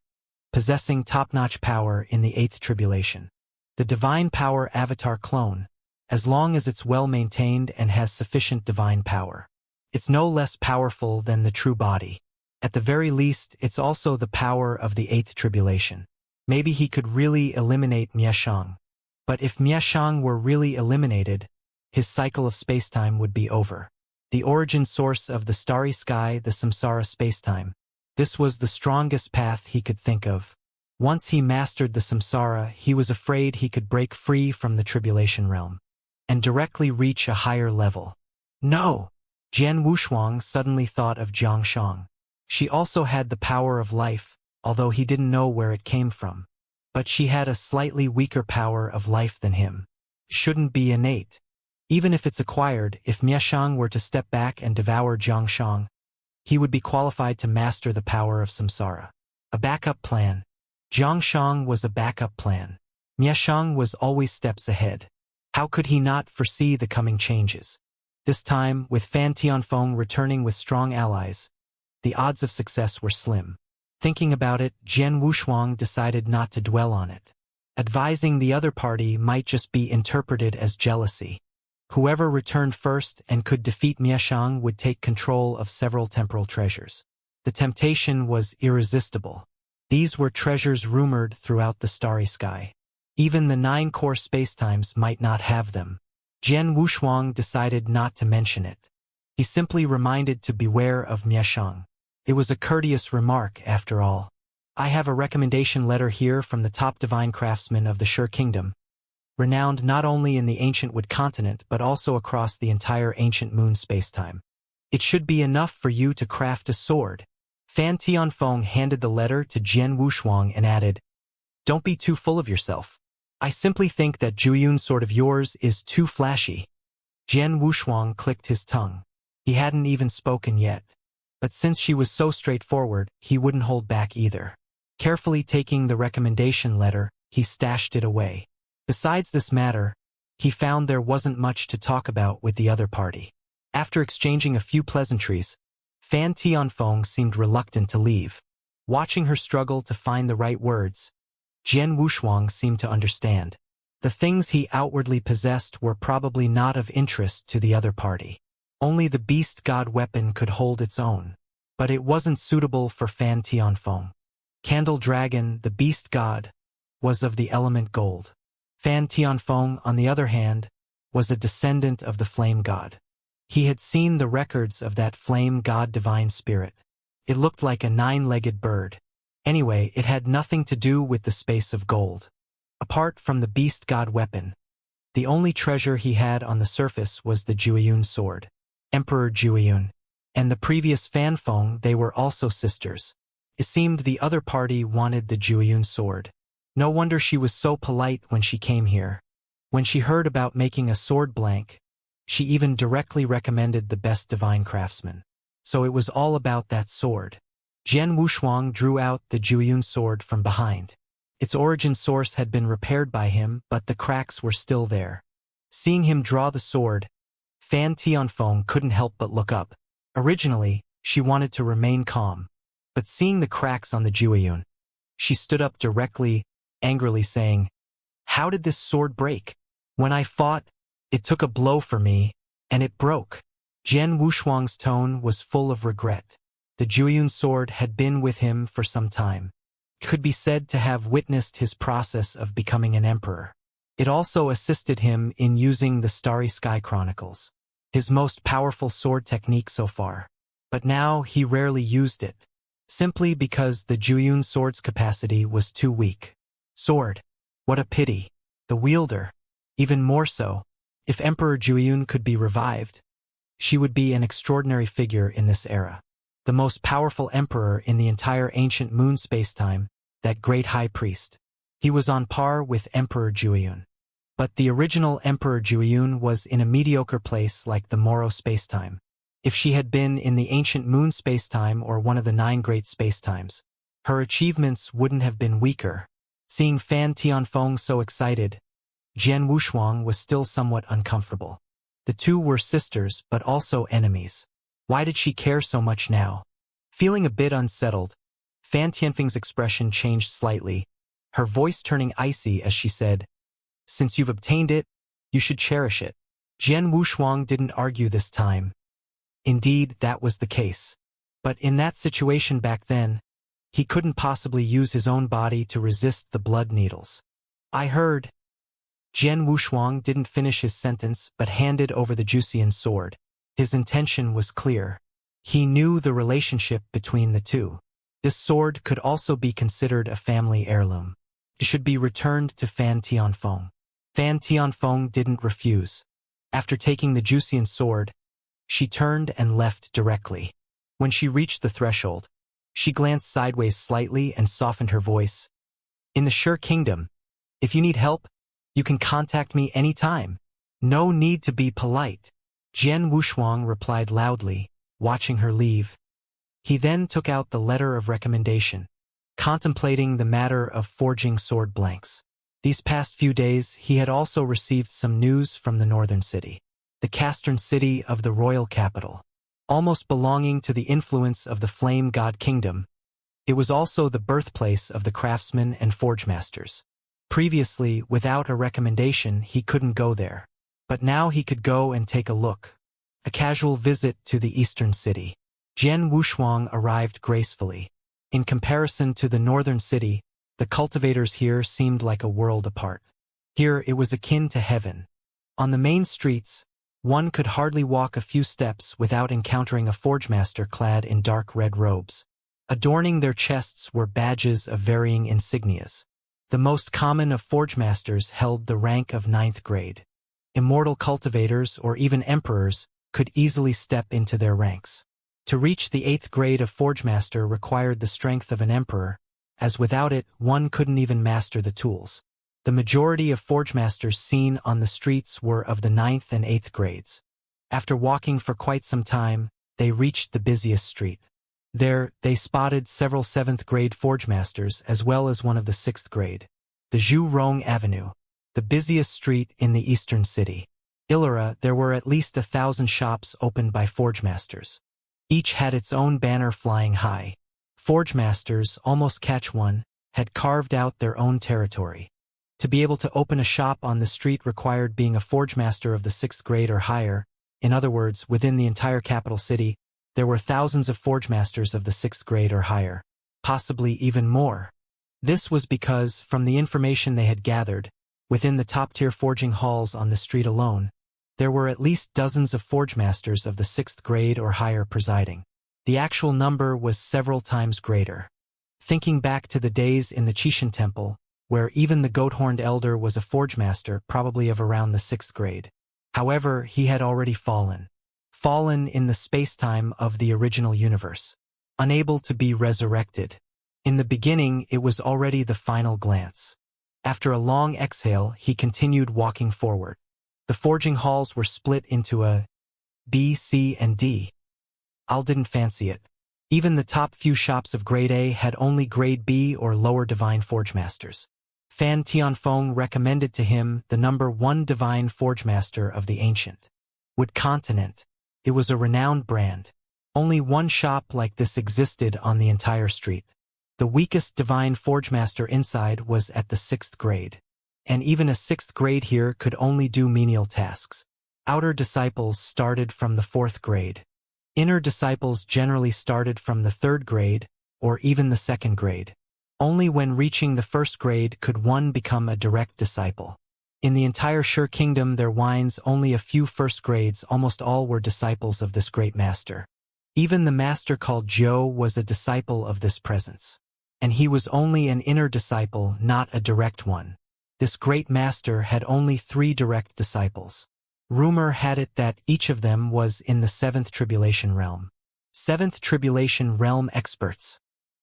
possessing top-notch power in the 8th tribulation. The divine power avatar clone, as long as it's well-maintained and has sufficient divine power. It's no less powerful than the true body. At the very least, it's also the power of the 8th tribulation. Maybe he could really eliminate Mieshang. But if Mieshang were really eliminated, his cycle of spacetime would be over. The origin source of the starry sky, the samsara spacetime. This was the strongest path he could think of. Once he mastered the samsara, he was afraid he could break free from the tribulation realm and directly reach a higher level. No! Jian Wushuang suddenly thought of Xianxia. She also had the power of life, although he didn't know where it came from. But she had a slightly weaker power of life than him. Shouldn't be innate. Even if it's acquired, if Mieshang were to step back and devour Xianxia, he would be qualified to master the power of samsara. A backup plan. Xianxia was a backup plan. Mieshang was always steps ahead. How could he not foresee the coming changes? This time, with Fan Tianfeng returning with strong allies, the odds of success were slim. Thinking about it, Jian Wushuang decided not to dwell on it. Advising the other party might just be interpreted as jealousy. Whoever returned first and could defeat Mieshang would take control of several temporal treasures. The temptation was irresistible. These were treasures rumored throughout the starry sky. Even the 9 core spacetimes might not have them. Jian Wushuang decided not to mention it. He simply reminded to beware of Mieshang. It was a courteous remark, after all. I have a recommendation letter here from the top divine craftsman of the Sure Kingdom, renowned not only in the ancient Wood continent but also across the entire ancient moon spacetime. It should be enough for you to craft a sword. Fan Tianfeng handed the letter to Jian Wushuang and added, Don't be too full of yourself. I simply think that Juyun sword of yours is too flashy. Jian Wushuang clicked his tongue. He hadn't even spoken yet. But since she was so straightforward, he wouldn't hold back either. Carefully taking the recommendation letter, he stashed it away. Besides this matter, he found there wasn't much to talk about with the other party. After exchanging a few pleasantries, Fan Tianfeng seemed reluctant to leave. Watching her struggle to find the right words, Jian Wushuang seemed to understand. The things he outwardly possessed were probably not of interest to the other party. Only the beast god weapon could hold its own. But it wasn't suitable for Fan Tianfeng. Candle Dragon, the beast god, was of the element gold. Fan Tianfeng, on the other hand, was a descendant of the flame god. He had seen the records of that flame god divine spirit. It looked like a 9-legged bird. Anyway, it had nothing to do with the space of gold. Apart from the beast god weapon, the only treasure he had on the surface was the Jueyun sword. Emperor Jueyun. And the previous Fanfeng, they were also sisters. It seemed the other party wanted the Jueyun sword. No wonder she was so polite when she came here. When she heard about making a sword blank, she even directly recommended the best divine craftsman. So it was all about that sword. Jian Wushuang drew out the Jueyun sword from behind. Its origin source had been repaired by him, but the cracks were still there. Seeing him draw the sword, Fan Tianfeng couldn't help but look up. Originally, she wanted to remain calm, but seeing the cracks on the Jueyun, she stood up directly, angrily saying, "How did this sword break? When I fought, it took a blow for me, and it broke." Jian Wushuang's tone was full of regret. The Jueyun sword had been with him for some time. It could be said to have witnessed his process of becoming an emperor. It also assisted him in using the Starry Sky Chronicles, his most powerful sword technique so far. But now he rarely used it, simply because the Jueyun sword's capacity was too weak. Sword. What a pity. The wielder. Even more so. If Emperor Jueyun could be revived, she would be an extraordinary figure in this era. The most powerful emperor in the entire ancient moon spacetime, that great high priest. He was on par with Emperor Jueyun. But the original Emperor Jueyun was in a mediocre place like the Moro spacetime. If she had been in the ancient moon spacetime or one of the 9 great spacetimes, her achievements wouldn't have been weaker. Seeing Fan Tianfeng so excited, Jian Wushuang was still somewhat uncomfortable. The two were sisters but also enemies. Why did she care so much now? Feeling a bit unsettled, Fan Tianfeng's expression changed slightly, her voice turning icy as she said, "Since you've obtained it, you should cherish it." Jian Wushuang didn't argue this time. Indeed, that was the case. But in that situation back then, he couldn't possibly use his own body to resist the blood needles. "I heard." Jian Wushuang didn't finish his sentence but handed over the Jueyun sword. His intention was clear. He knew the relationship between the two. This sword could also be considered a family heirloom. It should be returned to Fan Tianfeng. Fan Tianfeng didn't refuse. After taking the Jueyun sword, she turned and left directly. When she reached the threshold, she glanced sideways slightly and softened her voice. "In the Sure Kingdom, if you need help, you can contact me anytime. No need to be polite." Jian Wushuang replied loudly, watching her leave. He then took out the letter of recommendation, contemplating the matter of forging sword blanks. These past few days, he had also received some news from the northern city, the Castern city of the royal capital. Almost belonging to the influence of the Flame God Kingdom, it was also the birthplace of the craftsmen and forge masters. Previously, without a recommendation, he couldn't go there. But now he could go and take a look. A casual visit to the eastern city. Jian Wushuang arrived gracefully. In comparison to the northern city, the cultivators here seemed like a world apart. Here it was akin to heaven. On the main streets, one could hardly walk a few steps without encountering a forgemaster clad in dark red robes. Adorning their chests were badges of varying insignias. The most common of forgemasters held the rank of 9th grade. Immortal cultivators or even emperors could easily step into their ranks. To reach the 8th grade of forgemaster required the strength of an emperor, as without it one couldn't even master the tools. The majority of forgemasters seen on the streets were of the 9th and 8th grades. After walking for quite some time, they reached the busiest street. There, they spotted several 7th grade forgemasters as well as one of the 6th grade. The Zhu Rong Avenue, the busiest street in the eastern city. Illyra, there were at least 1,000 shops opened by forgemasters. Each had its own banner flying high. Forgemasters, almost catch one, had carved out their own territory. To be able to open a shop on the street required being a forge master of the 6th grade or higher. In other words, within the entire capital city, there were thousands of forge masters of the 6th grade or higher, possibly even more. This was because, from the information they had gathered, within the top-tier forging halls on the street alone, there were at least dozens of forge masters of the 6th grade or higher presiding. The actual number was several times greater. Thinking back to the days in the Qixin Temple, where even the goat-horned elder was a forge master, probably of around the 6th grade. However, he had already fallen in the space-time of the original universe, unable to be resurrected. In the beginning, it was already the final glance. After a long exhale, he continued walking forward. The forging halls were split into a B, C, and D. Al didn't fancy it. Even the top few shops of Grade A had only Grade B or lower divine forge masters. Fan Tianfeng recommended to him the number 1 divine forge master of the ancient Wood continent. It was a renowned brand. Only one shop like this existed on the entire street. The weakest divine forge master inside was at the 6th grade. And even a 6th grade here could only do menial tasks. Outer disciples started from the 4th grade. Inner disciples generally started from the 3rd grade, or even the 2nd grade. Only when reaching the 1st grade could one become a direct disciple. In the entire Shi Kingdom there wines only a few 1st grades, almost all were disciples of this great master. Even the master called Zhou was a disciple of this presence. And he was only an inner disciple, not a direct one. This great master had only 3 direct disciples. Rumor had it that each of them was in the 7th Tribulation Realm. 7th Tribulation Realm experts.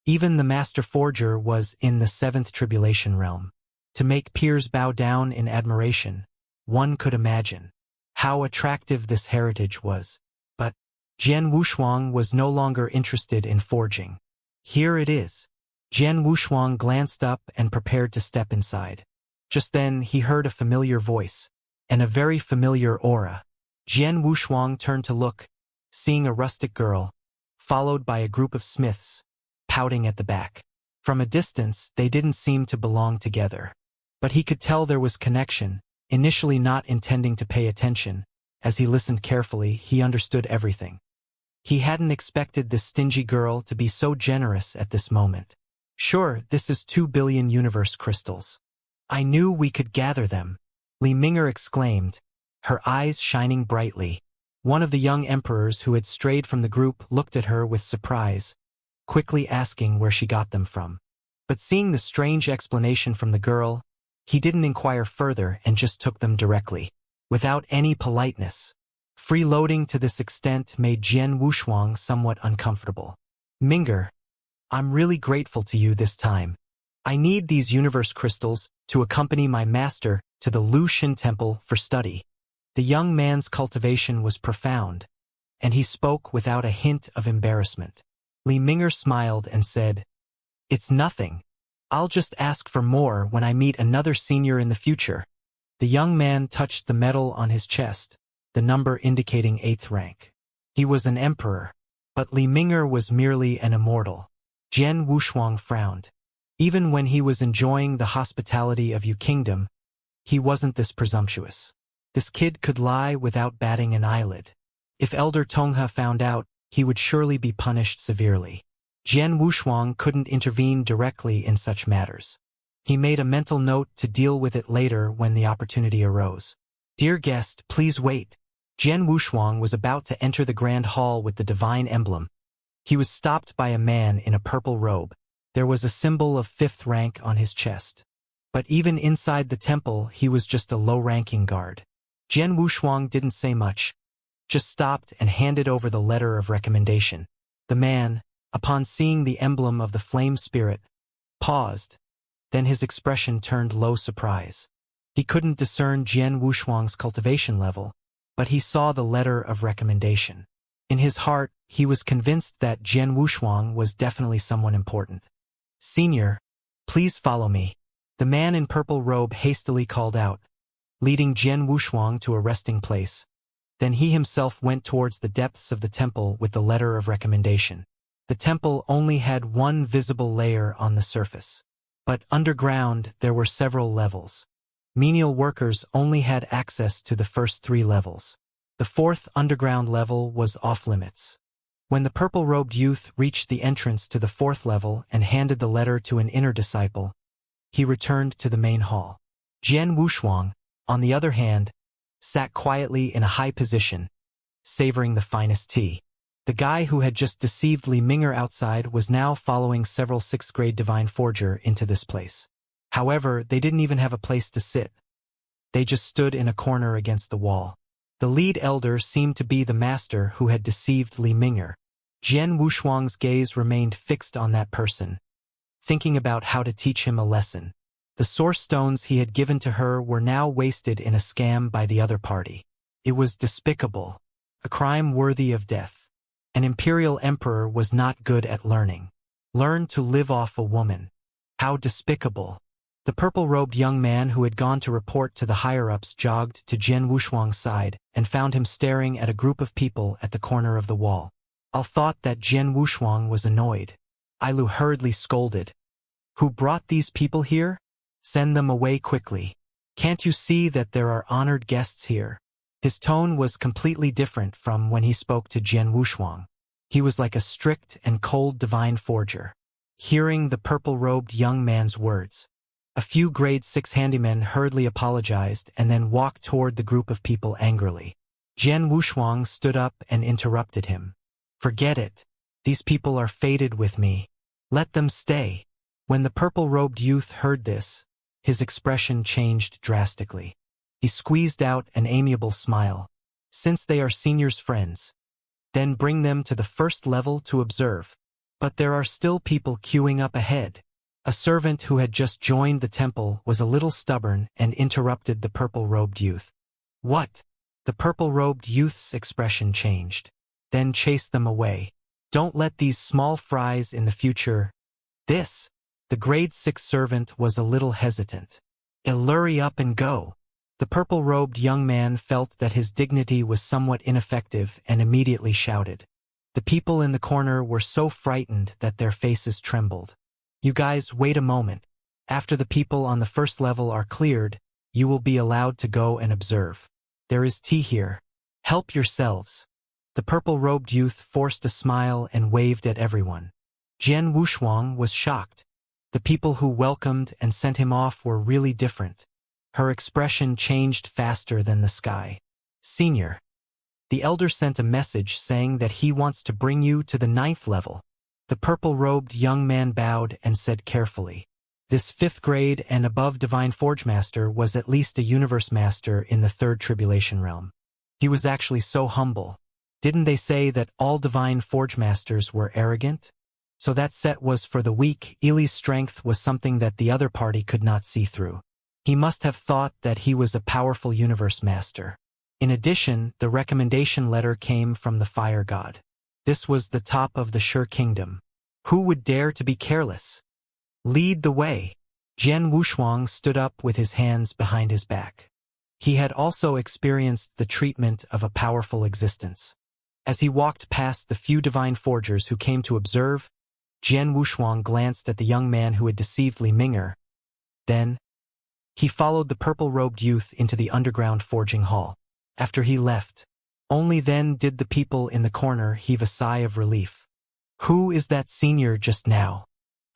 Even the Master Forger was in the 7th Tribulation Realm. To make peers bow down in admiration, one could imagine how attractive this heritage was. But Jian Wushuang was no longer interested in forging. Here it is. Jian Wushuang glanced up and prepared to step inside. Just then he heard a familiar voice, and a very familiar aura. Jian Wushuang turned to look, seeing a rustic girl, followed by a group of smiths, pouting at the back. From a distance, they didn't seem to belong together. But he could tell there was connection. Initially not intending to pay attention, as he listened carefully, he understood everything. He hadn't expected this stingy girl to be so generous at this moment. Sure, this is 2 billion universe crystals. I knew we could gather them, Li Ming'er exclaimed, her eyes shining brightly. One of the young emperors who had strayed from the group looked at her with surprise, quickly asking where she got them from. But seeing the strange explanation from the girl, he didn't inquire further and just took them directly, without any politeness. Freeloading to this extent made Jian Wushuang somewhat uncomfortable. Ming'er, I'm really grateful to you this time. I need these universe crystals to accompany my master to the Lu Xun Temple for study. The young man's cultivation was profound, and he spoke without a hint of embarrassment. Li Ming'er smiled and said, "It's nothing. I'll just ask for more when I meet another senior in the future." The young man touched the medal on his chest, the number indicating 8th rank. He was an emperor, but Li Ming'er was merely an immortal. Jian Wushuang frowned. Even when he was enjoying the hospitality of Yu Kingdom, he wasn't this presumptuous. This kid could lie without batting an eyelid. If Elder Tonghe found out, he would surely be punished severely. Jian Wushuang couldn't intervene directly in such matters. He made a mental note to deal with it later when the opportunity arose. "Dear guest, please wait." Jian Wushuang was about to enter the grand hall with the divine emblem. He was stopped by a man in a purple robe. There was a symbol of 5th rank on his chest. But even inside the temple, he was just a low-ranking guard. Jian Wushuang didn't say much, just stopped and handed over the letter of recommendation. The man, upon seeing the emblem of the flame spirit, paused. Then his expression turned low surprise. He couldn't discern Jian Wushuang's cultivation level, but he saw the letter of recommendation. In his heart, he was convinced that Jian Wushuang was definitely someone important. "Senior, please follow me." The man in purple robe hastily called out, leading Jian Wushuang to a resting place. Then he himself went towards the depths of the temple with the letter of recommendation. The temple only had one visible layer on the surface. But underground, there were several levels. Menial workers only had access to the first 3 levels. The 4th underground level was off-limits. When the purple-robed youth reached the entrance to the 4th level and handed the letter to an inner disciple, he returned to the main hall. Jian Wushuang, on the other hand, sat quietly in a high position, savoring the finest tea. The guy who had just deceived Li Ming'er outside was now following several 6th-grade divine forger into this place. However, they didn't even have a place to sit. They just stood in a corner against the wall. The lead elder seemed to be the master who had deceived Li Ming'er. Jian Wushuang's gaze remained fixed on that person, thinking about how to teach him a lesson. The source stones he had given to her were now wasted in a scam by the other party. It was despicable, a crime worthy of death. An imperial emperor was not good at learning. Learn to live off a woman. How despicable. The purple-robed young man who had gone to report to the higher-ups jogged to Jian Wushuang's side and found him staring at a group of people at the corner of the wall. I thought that Jian Wushuang was annoyed. Ailu hurriedly scolded. Who brought these people here? Send them away quickly. Can't you see that there are honored guests here? His tone was completely different from when he spoke to Jian Wushuang. He was like a strict and cold divine forger. Hearing the purple-robed young man's words, a few grade 6 handymen hurriedly apologized and then walked toward the group of people angrily. Jian Wushuang stood up and interrupted him. Forget it. These people are fated with me. Let them stay. When the purple-robed youth heard this, his expression changed drastically. He squeezed out an amiable smile. Since they are seniors' friends, then bring them to the 1st level to observe. But there are still people queuing up ahead. A servant who had just joined the temple was a little stubborn and interrupted the purple-robed youth. What? The purple-robed youth's expression changed. Then chase them away. Don't let these small fries in the future. The grade 6 servant was a little hesitant. Hurry up and go. The purple-robed young man felt that his dignity was somewhat ineffective and immediately shouted. The people in the corner were so frightened that their faces trembled. You guys, wait a moment. After the people on the 1st level are cleared, you will be allowed to go and observe. There is tea here. Help yourselves. The purple-robed youth forced a smile and waved at everyone. Jian Wushuang was shocked. The people who welcomed and sent him off were really different. Her expression changed faster than the sky. Senior. The elder sent a message saying that he wants to bring you to the 9th level. The purple-robed young man bowed and said carefully. This 5th grade and above divine forge master was at least a universe master in the 3rd tribulation realm. He was actually so humble. Didn't they say that all divine forge masters were arrogant? So that set was for the weak. Ili's strength was something that the other party could not see through. He must have thought that he was a powerful universe master. In addition, the recommendation letter came from the fire god. This was the top of the Sure Kingdom. Who would dare to be careless? Lead the way. Jian Wushuang stood up with his hands behind his back. He had also experienced the treatment of a powerful existence. As he walked past the few divine forgers who came to observe, Jian Wushuang glanced at the young man who had deceived Li Ming'er. Then, he followed the purple-robed youth into the underground forging hall. After he left, only then did the people in the corner heave a sigh of relief. Who is that senior just now?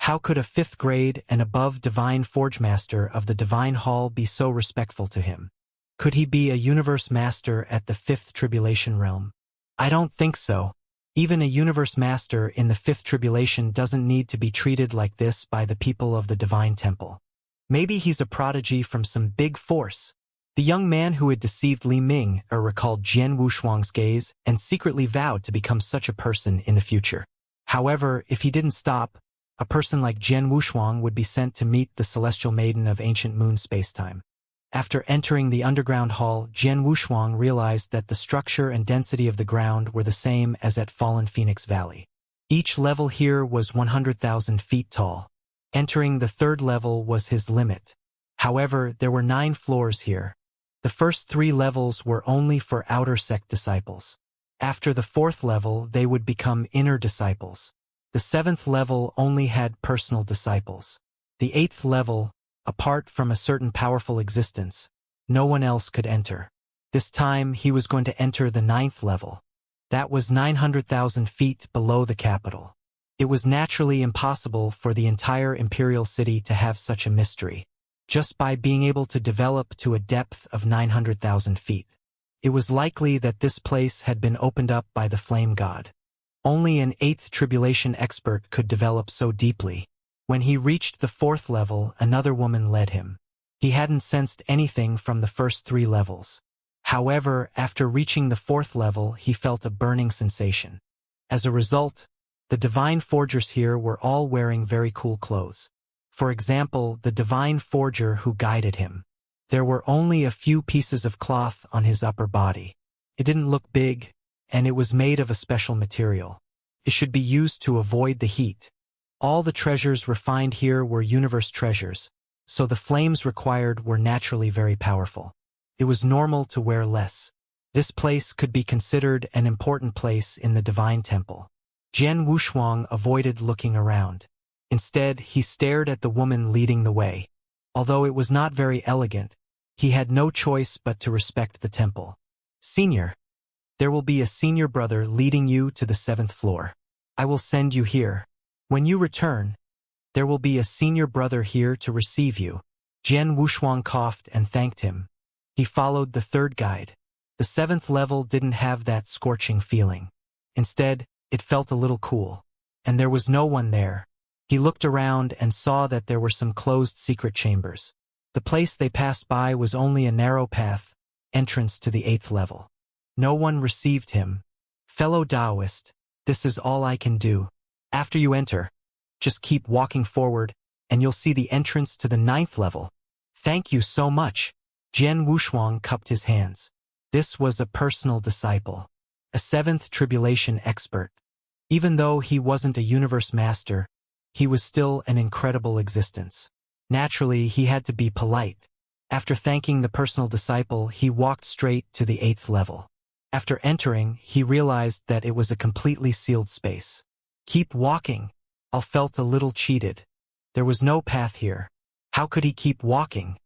How could a 5th grade and above divine forge master of the divine hall be so respectful to him? Could he be a universe master at the 5th tribulation realm? I don't think so. Even a universe master in the 5th tribulation doesn't need to be treated like this by the people of the divine temple. Maybe he's a prodigy from some big force. The young man who had deceived Li Ming'er recalled Jian Wushuang's gaze and secretly vowed to become such a person in the future. However, if he didn't stop, a person like Jian Wushuang would be sent to meet the celestial maiden of ancient moon spacetime. After entering the underground hall, Jian Wushuang realized that the structure and density of the ground were the same as at Fallen Phoenix Valley. Each level here was 100,000 feet tall. Entering the 3rd level was his limit. However, there were 9 floors here. The first 3 levels were only for outer sect disciples. After the 4th level, they would become inner disciples. The 7th level only had personal disciples. The 8th level, apart from a certain powerful existence, no one else could enter. This time he was going to enter the 9th level. That was 900,000 feet below the capital. It was naturally impossible for the entire imperial city to have such a mystery, just by being able to develop to a depth of 900,000 feet. It was likely that this place had been opened up by the flame god. Only an 8th tribulation expert could develop so deeply. When he reached the 4th level, another woman led him. He hadn't sensed anything from the first 3 levels. However, after reaching the 4th level, he felt a burning sensation. As a result, the divine forgers here were all wearing very cool clothes. For example, the divine forger who guided him. There were only a few pieces of cloth on his upper body. It didn't look big, and it was made of a special material. It should be used to avoid the heat. All the treasures refined here were universe treasures, so the flames required were naturally very powerful. It was normal to wear less. This place could be considered an important place in the divine temple. Jian Wushuang avoided looking around. Instead, he stared at the woman leading the way. Although it was not very elegant, he had no choice but to respect the temple. Senior, there will be a senior brother leading you to the 7th floor. I will send you here. When you return, there will be a senior brother here to receive you. Jian Wushuang coughed and thanked him. He followed the 3rd guide. The 7th level didn't have that scorching feeling. Instead, it felt a little cool. And there was no one there. He looked around and saw that there were some closed secret chambers. The place they passed by was only a narrow path, entrance to the 8th level. No one received him. Fellow Taoist, this is all I can do. After you enter, just keep walking forward, and you'll see the entrance to the 9th level. Thank you so much. Jian Wushuang cupped his hands. This was a personal disciple, a 7th tribulation expert. Even though he wasn't a universe master, he was still an incredible existence. Naturally, he had to be polite. After thanking the personal disciple, he walked straight to the 8th level. After entering, he realized that it was a completely sealed space. Keep walking. I felt a little cheated. There was no path here. How could he keep walking?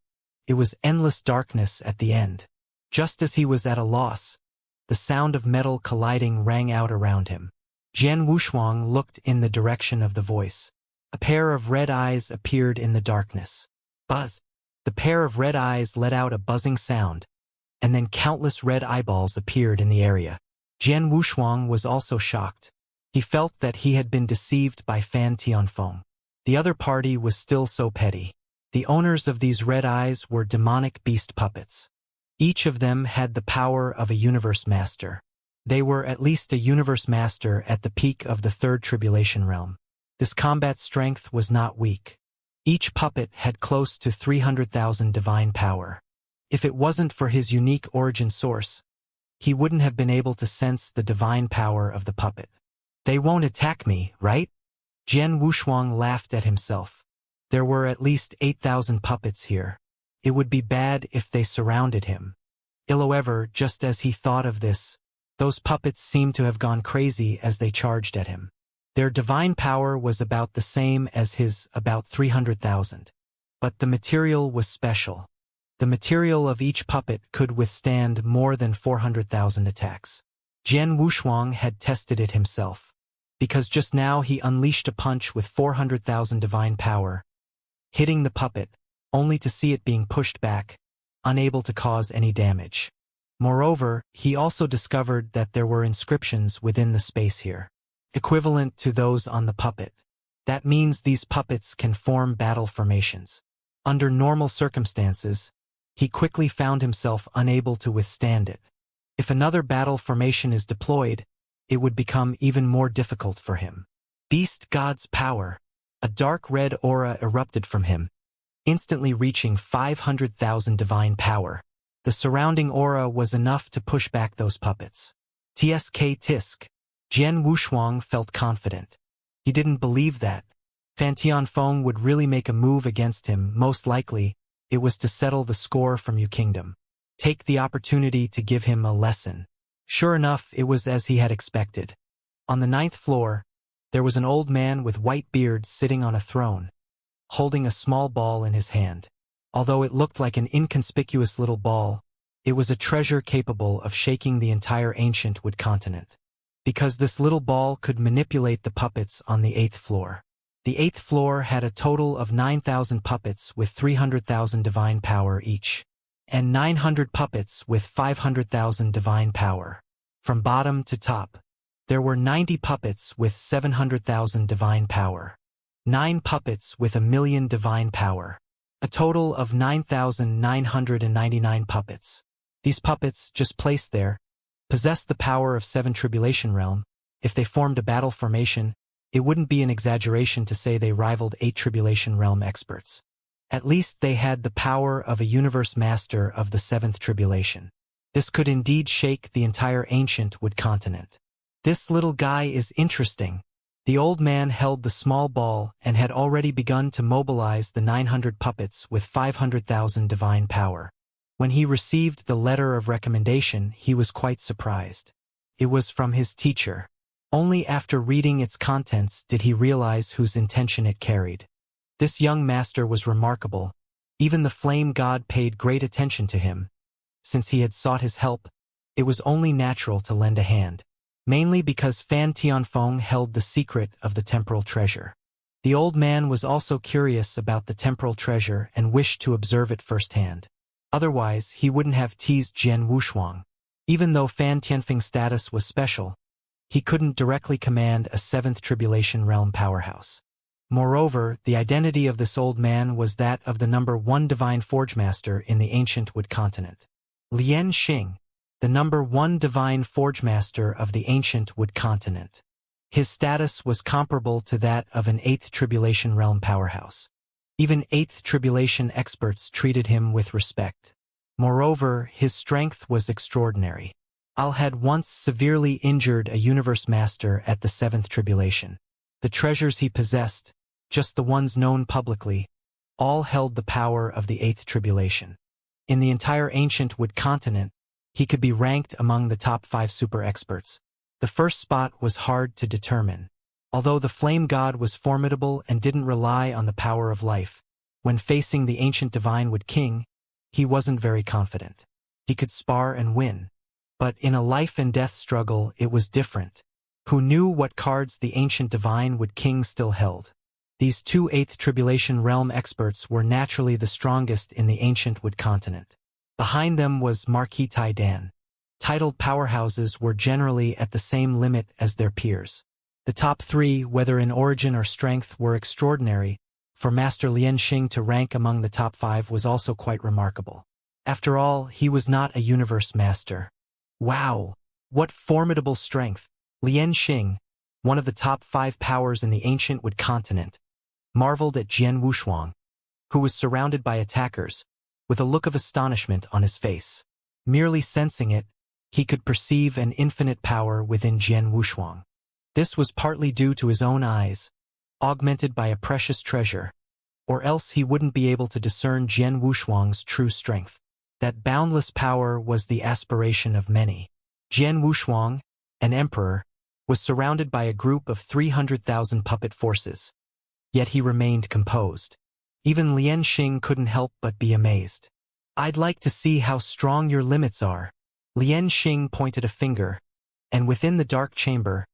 It was endless darkness at the end. Just as he was at a loss, the sound of metal colliding rang out around him. Jian Wushuang looked in the direction of the voice. A pair of red eyes appeared in the darkness. Buzz! The pair of red eyes let out a buzzing sound, and then countless red eyeballs appeared in the area. Jian Wushuang was also shocked. He felt that he had been deceived by Fan Tianfeng. The other party was still so petty. The owners of these red eyes were demonic beast puppets. Each of them had the power of a universe master. They were at least a universe master at the peak of the 3rd tribulation realm. This combat strength was not weak. Each puppet had close to 300,000 divine power. If it wasn't for his unique origin source, he wouldn't have been able to sense the divine power of the puppet. They won't attack me, right? Jian Wushuang laughed at himself. There were at least 8,000 puppets here. It would be bad if they surrounded him. However, just as he thought of this, those puppets seemed to have gone crazy as they charged at him. Their divine power was about the same as his, about 300,000. But the material was special. The material of each puppet could withstand more than 400,000 attacks. Jian Wushuang had tested it himself, because just now he unleashed a punch with 400,000 divine power, hitting the puppet, only to see it being pushed back, unable to cause any damage. Moreover, he also discovered that there were inscriptions within the space here, equivalent to those on the puppet. That means these puppets can form battle formations. Under normal circumstances, he quickly found himself unable to withstand it. If another battle formation is deployed, it would become even more difficult for him. Beast God's power. A dark red aura erupted from him, instantly reaching 500,000 divine power. The surrounding aura was enough to push back those puppets. TSK Tisk. Jian Wushuang felt confident. He didn't believe that Fan Tianfeng would really make a move against him. Most likely, it was to settle the score from Yu Kingdom. Take the opportunity to give him a lesson. Sure enough, it was as he had expected. On the 9th floor, there was an old man with white beard sitting on a throne. holding a small ball in his hand. Although it looked like an inconspicuous little ball, it was a treasure capable of shaking the entire ancient wood continent. Because this little ball could manipulate the puppets on the 8th floor. The 8th floor had a total of 9,000 puppets with 300,000 divine power each, and 900 puppets with 500,000 divine power. From bottom to top, there were 90 puppets with 700,000 divine power, 9 puppets with 1,000,000 divine power, a total of 9,999 puppets. These puppets, just placed there, possessed the power of 7 Tribulation Realm. If they formed a battle formation, it wouldn't be an exaggeration to say they rivaled 8 Tribulation Realm experts. At least they had the power of a universe master of the 7th Tribulation. This could indeed shake the entire ancient wood continent. This little guy is interesting. The old man held the small ball and had already begun to mobilize the 900 puppets with 500,000 divine power. When he received the letter of recommendation, he was quite surprised. It was from his teacher. Only after reading its contents did he realize whose intention it carried. This young master was remarkable. Even the flame god paid great attention to him. Since he had sought his help, it was only natural to lend a hand. Mainly because Fan Tianfeng held the secret of the temporal treasure. The old man was also curious about the temporal treasure and wished to observe it firsthand. Otherwise, he wouldn't have teased Jian Wushuang. Even though Fan Tianfeng's status was special, he couldn't directly command a 7th Tribulation Realm powerhouse. Moreover, the identity of this old man was that of the number 1 divine forgemaster in the ancient wood continent. Lian Xing, the number 1 divine forgemaster of the ancient wood continent. His status was comparable to that of an 8th Tribulation Realm powerhouse. Even 8th Tribulation experts treated him with respect. Moreover, his strength was extraordinary. Al had once severely injured a universe master at the 7th Tribulation. The treasures he possessed, just the ones known publicly, all held the power of the 8th Tribulation. In the entire ancient wood continent, he could be ranked among the top 5 super experts. The first spot was hard to determine. Although the flame god was formidable and didn't rely on the power of life, when facing the ancient divine wood king, he wasn't very confident. He could spar and win. But in a life and death struggle, it was different. Who knew what cards the ancient divine wood king still held? These 2 8th Tribulation Realm experts were naturally the strongest in the ancient wood continent. Behind them was Marquis Tai Dan. Titled powerhouses were generally at the same limit as their peers. The top 3, whether in origin or strength, were extraordinary. For Master Lian Xing to rank among the top 5 was also quite remarkable. After all, he was not a universe master. Wow! What formidable strength! Lian Xing, one of the top 5 powers in the ancient wood continent, marveled at Jian Wushuang, who was surrounded by attackers, with a look of astonishment on his face. Merely sensing it, he could perceive an infinite power within Jian Wushuang. This was partly due to his own eyes, augmented by a precious treasure, or else he wouldn't be able to discern Jian Wushuang's true strength. That boundless power was the aspiration of many. Jian Wushuang, an emperor, was surrounded by a group of 300,000 puppet forces. Yet he remained composed. Even Lian Xing couldn't help but be amazed. "I'd like to see how strong your limits are." Lian Xing pointed a finger, and within the dark chamber,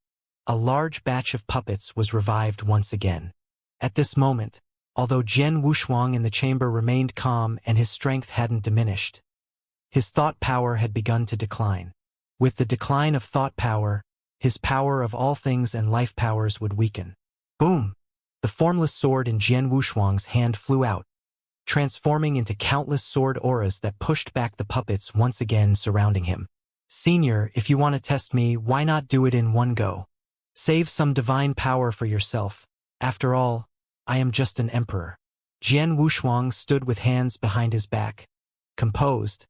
a large batch of puppets was revived once again. At this moment, although Jian Wushuang in the chamber remained calm and his strength hadn't diminished, his thought power had begun to decline. With the decline of thought power, his power of all things and life powers would weaken. Boom! The formless sword in Jian Wushuang's hand flew out, transforming into countless sword auras that pushed back the puppets once again surrounding him. "Senior, if you want to test me, why not do it in one go? Save some divine power for yourself. After all, I am just an emperor." Jian Wushuang stood with hands behind his back, composed,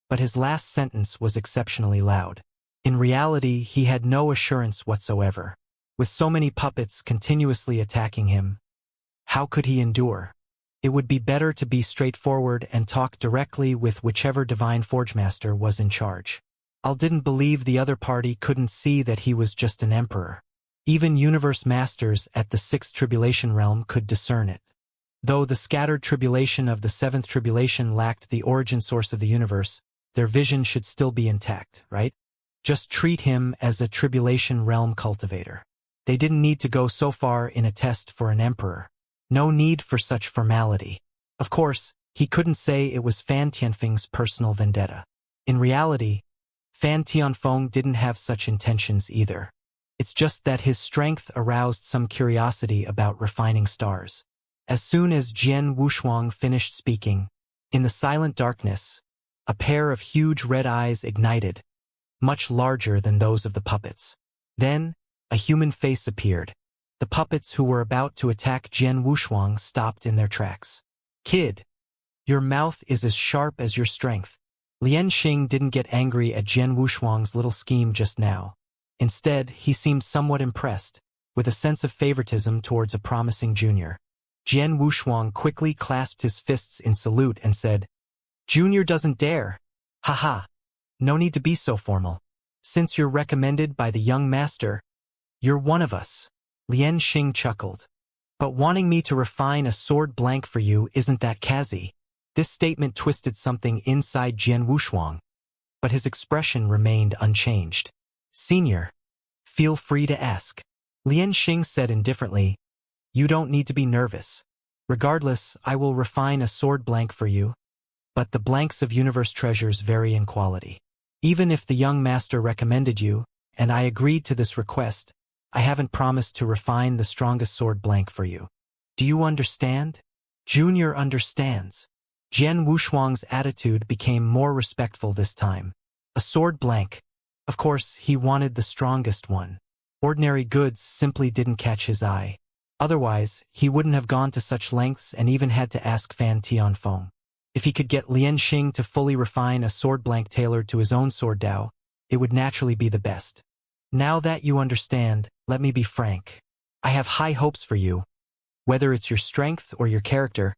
but his last sentence was exceptionally loud. In reality, he had no assurance whatsoever. With so many puppets continuously attacking him, how could he endure? It would be better to be straightforward and talk directly with whichever divine forgemaster was in charge. Al didn't believe the other party couldn't see that he was just an emperor. Even universe masters at the 6th Tribulation Realm could discern it. Though the scattered tribulation of the seventh tribulation lacked the origin source of the universe, their vision should still be intact, right? Just treat him as a tribulation realm cultivator. They didn't need to go so far in a test for an emperor. No need for such formality. Of course, he couldn't say it was Fan Tianfeng's personal vendetta. In reality, Fan Tianfeng didn't have such intentions either. It's just that his strength aroused some curiosity about refining stars. As soon as Jian Wushuang finished speaking, in the silent darkness, a pair of huge red eyes ignited, much larger than those of the puppets. Then, a human face appeared. The puppets who were about to attack Jian Wushuang stopped in their tracks. "Kid, your mouth is as sharp as your strength." Lian Xing didn't get angry at Jian Wushuang's little scheme just now. Instead, he seemed somewhat impressed, with a sense of favoritism towards a promising junior. Jian Wushuang quickly clasped his fists in salute and said, "Junior doesn't dare. Haha. No need to be so formal. Since you're recommended by the young master, you're one of us." Lian Xing chuckled. "But wanting me to refine a sword blank for you isn't that crazy." This statement twisted something inside Jian Wushuang, but his expression remained unchanged. "Senior, feel free to ask." Lian Xing said indifferently, "You don't need to be nervous. Regardless, I will refine a sword blank for you. But the blanks of universe treasures vary in quality. Even if the young master recommended you, and I agreed to this request, I haven't promised to refine the strongest sword blank for you. Do you understand?" Junior understands. Jian Wushuang's attitude became more respectful this time. A sword blank. Of course, he wanted the strongest one. Ordinary goods simply didn't catch his eye. Otherwise, he wouldn't have gone to such lengths and even had to ask Fan Tianfeng. If he could get Lian Xing to fully refine a sword blank tailored to his own sword Dao, it would naturally be the best. Now that you understand, let me be frank. I have high hopes for you. Whether it's your strength or your character,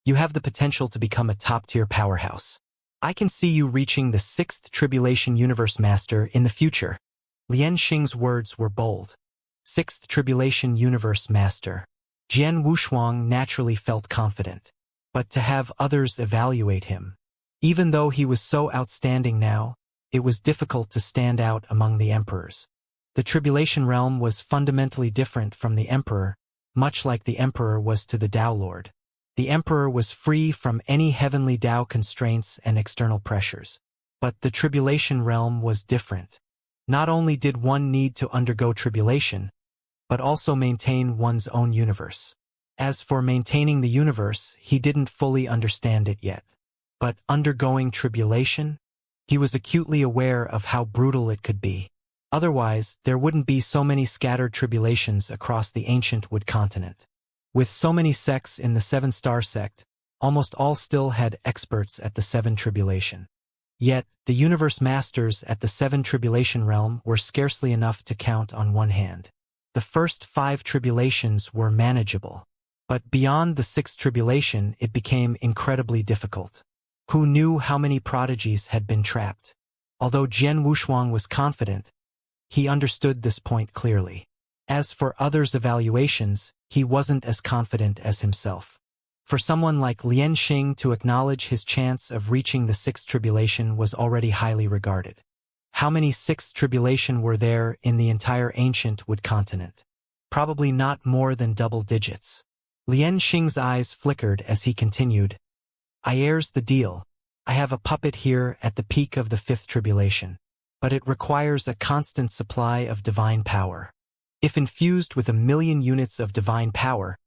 you have the potential to become a top-tier powerhouse. I can see you reaching the 6th Tribulation Universe Master in the future. Lian Xing's words were bold. 6th Tribulation Universe Master. Jian Wushuang naturally felt confident. But to have others evaluate him. Even though he was so outstanding now, it was difficult to stand out among the emperors. The Tribulation Realm was fundamentally different from the Emperor, much like the Emperor was to the Tao Lord. The Emperor was free from any heavenly Tao constraints and external pressures. But the Tribulation Realm was different. Not only did one need to undergo tribulation, but also maintain one's own universe. As for maintaining the universe, he didn't fully understand it yet. But undergoing tribulation? He was acutely aware of how brutal it could be. Otherwise, there wouldn't be so many scattered tribulations across the ancient Wood continent. With so many sects in the Seven-Star sect, almost all still had experts at the Seven Tribulation. Yet, the universe masters at the Seven Tribulation realm were scarcely enough to count on one hand. The first 5 tribulations were manageable. But beyond the 6th tribulation, it became incredibly difficult. Who knew how many prodigies had been trapped? Although Jian Wushuang was confident, he understood this point clearly. As for others' evaluations, he wasn't as confident as himself. For someone like Lian Xing to acknowledge his chance of reaching the 6th tribulation was already highly regarded. How many 6th tribulation were there in the entire ancient Wood continent? Probably not more than double digits. Lian Xing's eyes flickered as he continued. "I airs the deal. I have a puppet here at the peak of the 5th tribulation. But it requires a constant supply of divine power. If infused with 1,000,000 units of divine power,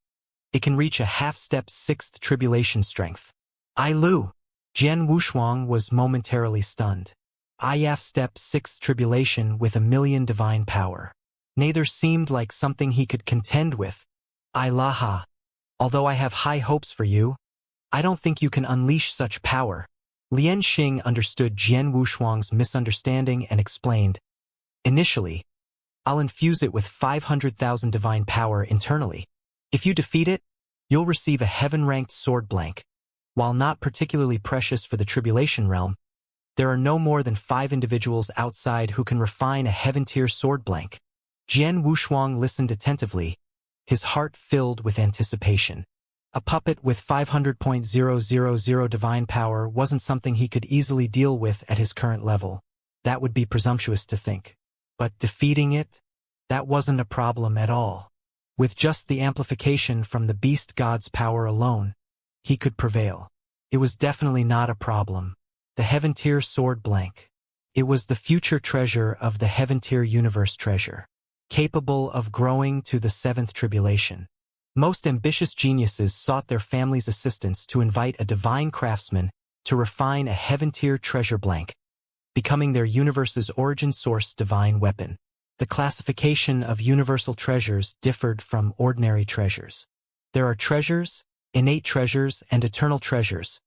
it can reach a half-step 6th tribulation strength." "I Lu." Jian Wushuang was momentarily stunned. "I half-step 6th tribulation with 1,000,000 divine power." Neither seemed like something he could contend with. "I Laha. Although I have high hopes for you, I don't think you can unleash such power." Lian Xing understood Jian Wushuang's misunderstanding and explained, "Initially, I'll infuse it with 500,000 divine power internally. If you defeat it, you'll receive a heaven-ranked sword blank. While not particularly precious for the Tribulation Realm, there are no more than 5 individuals outside who can refine a heaven-tier sword blank." Jian Wushuang listened attentively, his heart filled with anticipation. A puppet with 500.000 divine power wasn't something he could easily deal with at his current level. That would be presumptuous to think. But defeating it? That wasn't a problem at all. With just the amplification from the beast god's power alone, he could prevail. It was definitely not a problem. The Heaven Tier sword blank. It was the future treasure of the Heaven Tier universe treasure, capable of growing to the 7th tribulation. Most ambitious geniuses sought their family's assistance to invite a divine craftsman to refine a Heaven Tier treasure blank, becoming their universe's origin source divine weapon. The classification of universal treasures differed from ordinary treasures. There are treasures, innate treasures, and eternal treasures.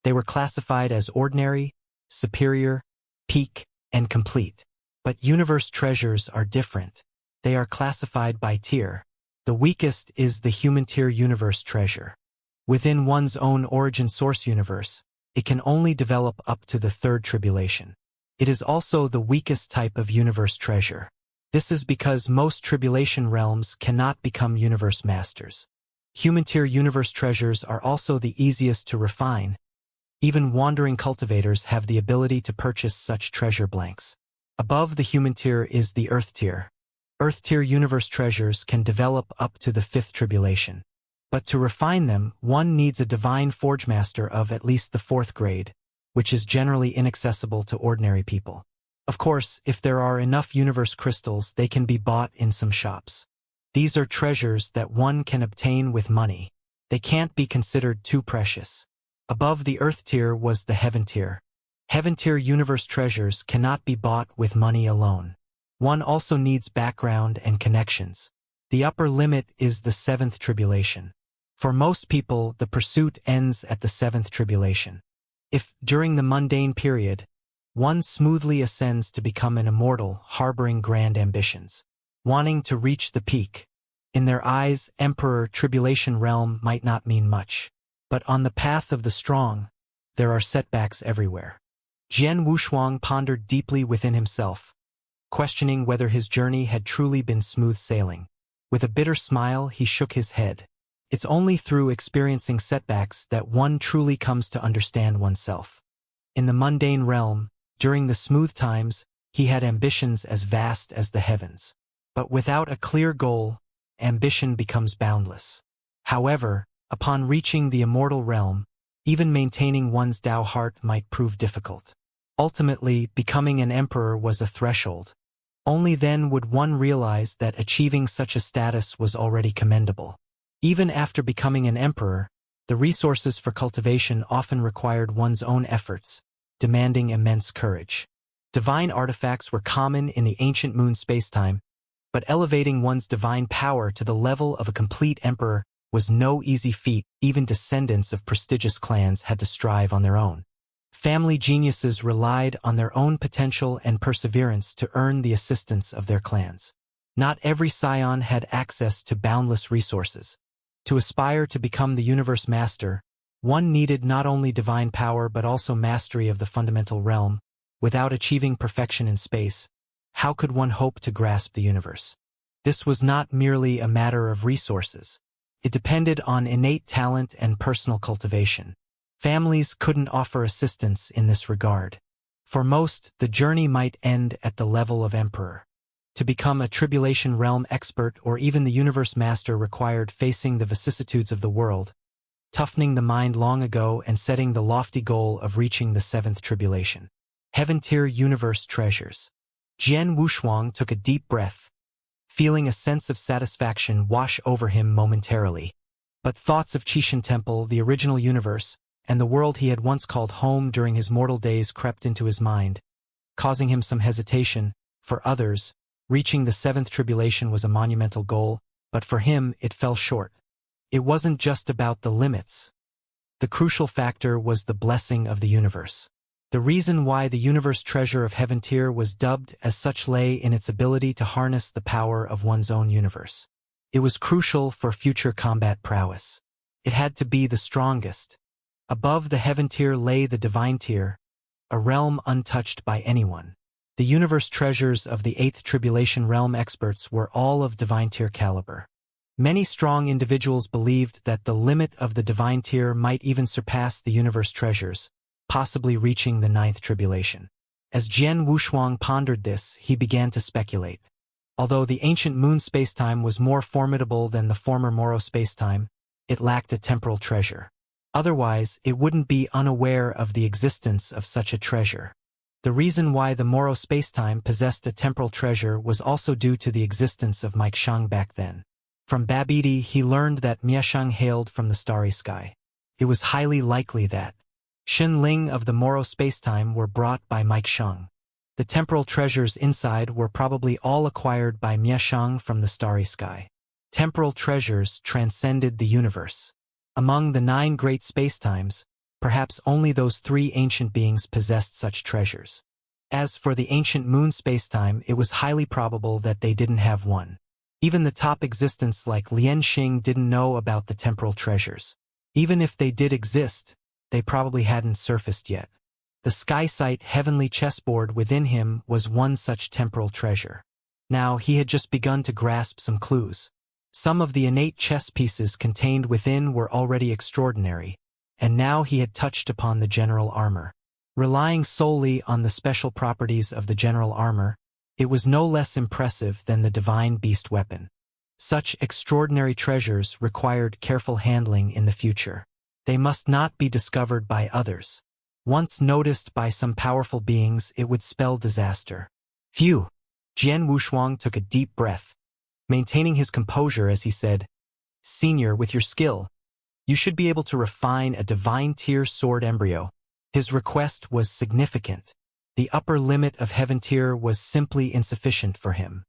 They were classified as ordinary, superior, peak, and complete. But universe treasures are different. They are classified by tier. The weakest is the human tier universe treasure. Within one's own origin source universe, it can only develop up to the 3rd tribulation. It is also the weakest type of universe treasure. This is because most tribulation realms cannot become universe masters. Human tier universe treasures are also the easiest to refine. Even wandering cultivators have the ability to purchase such treasure blanks. Above the human tier is the earth tier. Earth tier universe treasures can develop up to the 5th tribulation. But to refine them, one needs a divine forge master of at least the 4th grade, which is generally inaccessible to ordinary people. Of course, if there are enough universe crystals, they can be bought in some shops. These are treasures that one can obtain with money. They can't be considered too precious. Above the earth tier was the heaven tier. Heaven tier universe treasures cannot be bought with money alone. One also needs background and connections. The upper limit is the 7th tribulation. For most people, the pursuit ends at the 7th tribulation. If, during the mundane period, one smoothly ascends to become an immortal, harboring grand ambitions, wanting to reach the peak, in their eyes, emperor tribulation realm might not mean much. But on the path of the strong, there are setbacks everywhere. Jian Wushuang pondered deeply within himself, questioning whether his journey had truly been smooth sailing. With a bitter smile, he shook his head. It's only through experiencing setbacks that one truly comes to understand oneself. In the mundane realm, during the smooth times, he had ambitions as vast as the heavens. But without a clear goal, ambition becomes boundless. However, upon reaching the immortal realm, even maintaining one's Tao heart might prove difficult. Ultimately, becoming an emperor was a threshold. Only then would one realize that achieving such a status was already commendable. Even after becoming an emperor, the resources for cultivation often required one's own efforts, demanding immense courage. Divine artifacts were common in the ancient moon spacetime, but elevating one's divine power to the level of a complete emperor was no easy feat. Even descendants of prestigious clans had to strive on their own. Family geniuses relied on their own potential and perseverance to earn the assistance of their clans. Not every scion had access to boundless resources. To aspire to become the universe master, one needed not only divine power but also mastery of the fundamental realm. Without achieving perfection in space, how could one hope to grasp the universe? This was not merely a matter of resources. It depended on innate talent and personal cultivation. Families couldn't offer assistance in this regard. For most, the journey might end at the level of emperor. To become a tribulation realm expert or even the universe master required facing the vicissitudes of the world, toughening the mind long ago and setting the lofty goal of reaching the 7th tribulation. Heaven tier universe treasures. Jian Wushuang took a deep breath, feeling a sense of satisfaction wash over him momentarily. But thoughts of Qishan Temple, the original universe, and the world he had once called home during his mortal days crept into his mind, causing him some hesitation. For others, reaching the 7th tribulation was a monumental goal, but for him it fell short. It wasn't just about the limits. The crucial factor was the blessing of the universe. The reason why the universe treasure of Heaven Tier was dubbed as such lay in its ability to harness the power of one's own universe. It was crucial for future combat prowess. It had to be the strongest. Above the Heaven Tier lay the Divine Tier, a realm untouched by anyone. The universe treasures of the 8th tribulation realm experts were all of Divine Tier caliber. Many strong individuals believed that the limit of the divine tier might even surpass the universe treasures, possibly reaching the ninth tribulation. As Jian Wushuang pondered this, he began to speculate. Although the ancient moon spacetime was more formidable than the former Moro spacetime, it lacked a temporal treasure. Otherwise, it wouldn't be unaware of the existence of such a treasure. The reason why the Moro spacetime possessed a temporal treasure was also due to the existence of Miexang back then. From Babidi, he learned that Miexang hailed from the starry sky. It was highly likely that Xinling of the Moro spacetime were brought by Miexang. The temporal treasures inside were probably all acquired by Miexang from the starry sky. Temporal treasures transcended the universe. Among the 9 great spacetimes, perhaps only those 3 ancient beings possessed such treasures. As for the ancient moon spacetime, it was highly probable that they didn't have one. Even the top existence like Lianxing didn't know about the temporal treasures. Even if they did exist, they probably hadn't surfaced yet. The sky-sight heavenly chessboard within him was one such temporal treasure. Now he had just begun to grasp some clues. Some of the innate chess pieces contained within were already extraordinary, and now he had touched upon the general armor. Relying solely on the special properties of the general armor, it was no less impressive than the divine beast weapon. Such extraordinary treasures required careful handling in the future. They must not be discovered by others. Once noticed by some powerful beings, it would spell disaster. Phew! Jian Wushuang took a deep breath, maintaining his composure as he said, "Senior, with your skill, you should be able to refine a divine-tier sword embryo." His request was significant. The upper limit of heaven tier was simply insufficient for him.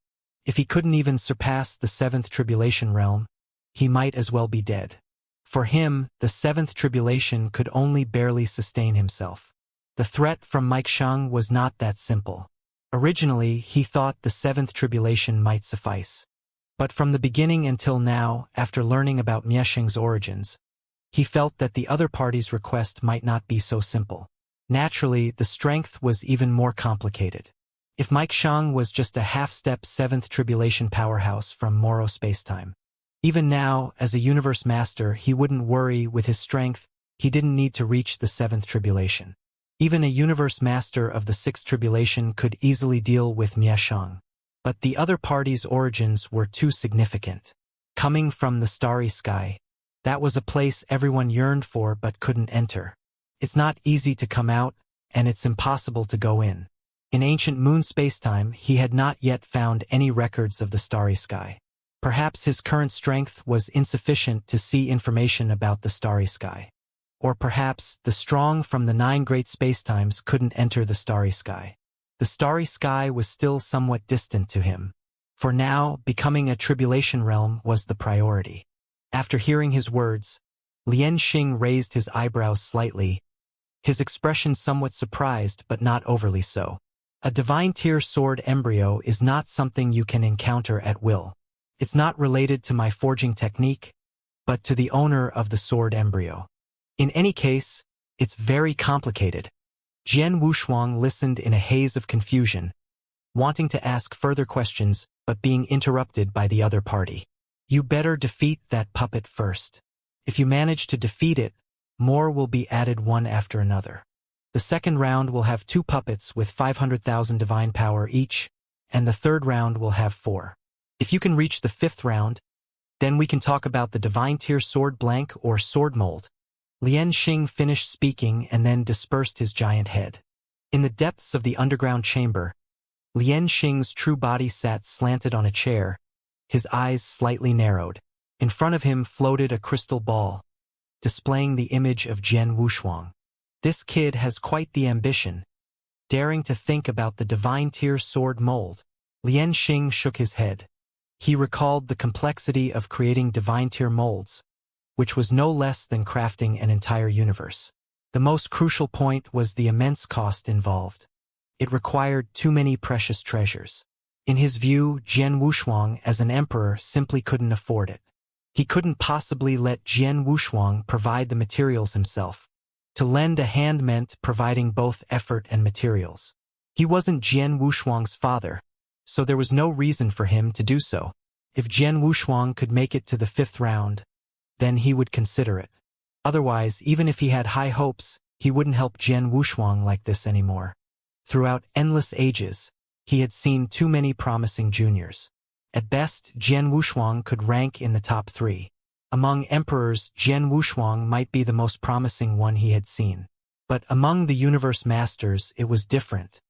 If he couldn't even surpass the 7th tribulation realm, he might as well be dead. For him, the 7th tribulation could only barely sustain himself. The threat from Miexang was not that simple. Originally, he thought the 7th tribulation might suffice. But from the beginning until now, after learning about Miexang's origins, he felt that the other party's request might not be so simple. Naturally, the strength was even more complicated. If Miexang was just a half-step 7th tribulation powerhouse from Moro spacetime, even now, as a universe master, he wouldn't worry with his strength. He didn't need to reach the 7th tribulation. Even a universe master of the 6th tribulation could easily deal with Miexang. But the other party's origins were too significant. Coming from the starry sky, that was a place everyone yearned for but couldn't enter. It's not easy to come out, and it's impossible to go in. In ancient moon spacetime, he had not yet found any records of the starry sky. Perhaps his current strength was insufficient to see information about the starry sky. Or perhaps the strong from the 9 great spacetimes couldn't enter the starry sky. The starry sky was still somewhat distant to him. For now, becoming a tribulation realm was the priority. After hearing his words, Lianxing raised his eyebrows slightly, his expression somewhat surprised but not overly so. A divine-tier sword embryo is not something you can encounter at will. It's not related to my forging technique, but to the owner of the sword embryo. In any case, it's very complicated. Jian Wushuang listened in a haze of confusion, wanting to ask further questions but being interrupted by the other party. You better defeat that puppet first. If you manage to defeat it, more will be added one after another. The second round will have 2 puppets with 500,000 divine power each, and the third round will have 4. If you can reach the 5th round, then we can talk about the divine-tier sword blank or sword mold. Lianxing finished speaking and then dispersed his giant head. In the depths of the underground chamber, Lianxing's true body sat slanted on a chair, his eyes slightly narrowed. In front of him floated a crystal ball, displaying the image of Jian Wushuang. This kid has quite the ambition, daring to think about the divine-tier sword mold. Lianxing shook his head. He recalled the complexity of creating divine-tier molds, which was no less than crafting an entire universe. The most crucial point was the immense cost involved. It required too many precious treasures. In his view, Jian Wushuang as an emperor simply couldn't afford it. He couldn't possibly let Jian Wushuang provide the materials himself. To lend a hand meant providing both effort and materials. He wasn't Jian Wushuang's father, so there was no reason for him to do so. If Jian Wushuang could make it to the 5th round, then he would consider it. Otherwise, even if he had high hopes, he wouldn't help Jian Wushuang like this anymore. Throughout endless ages, he had seen too many promising juniors. At best, Jian Wushuang could rank in the top 3. Among emperors, Jian Wushuang might be the most promising one he had seen. But among the universe masters, it was different.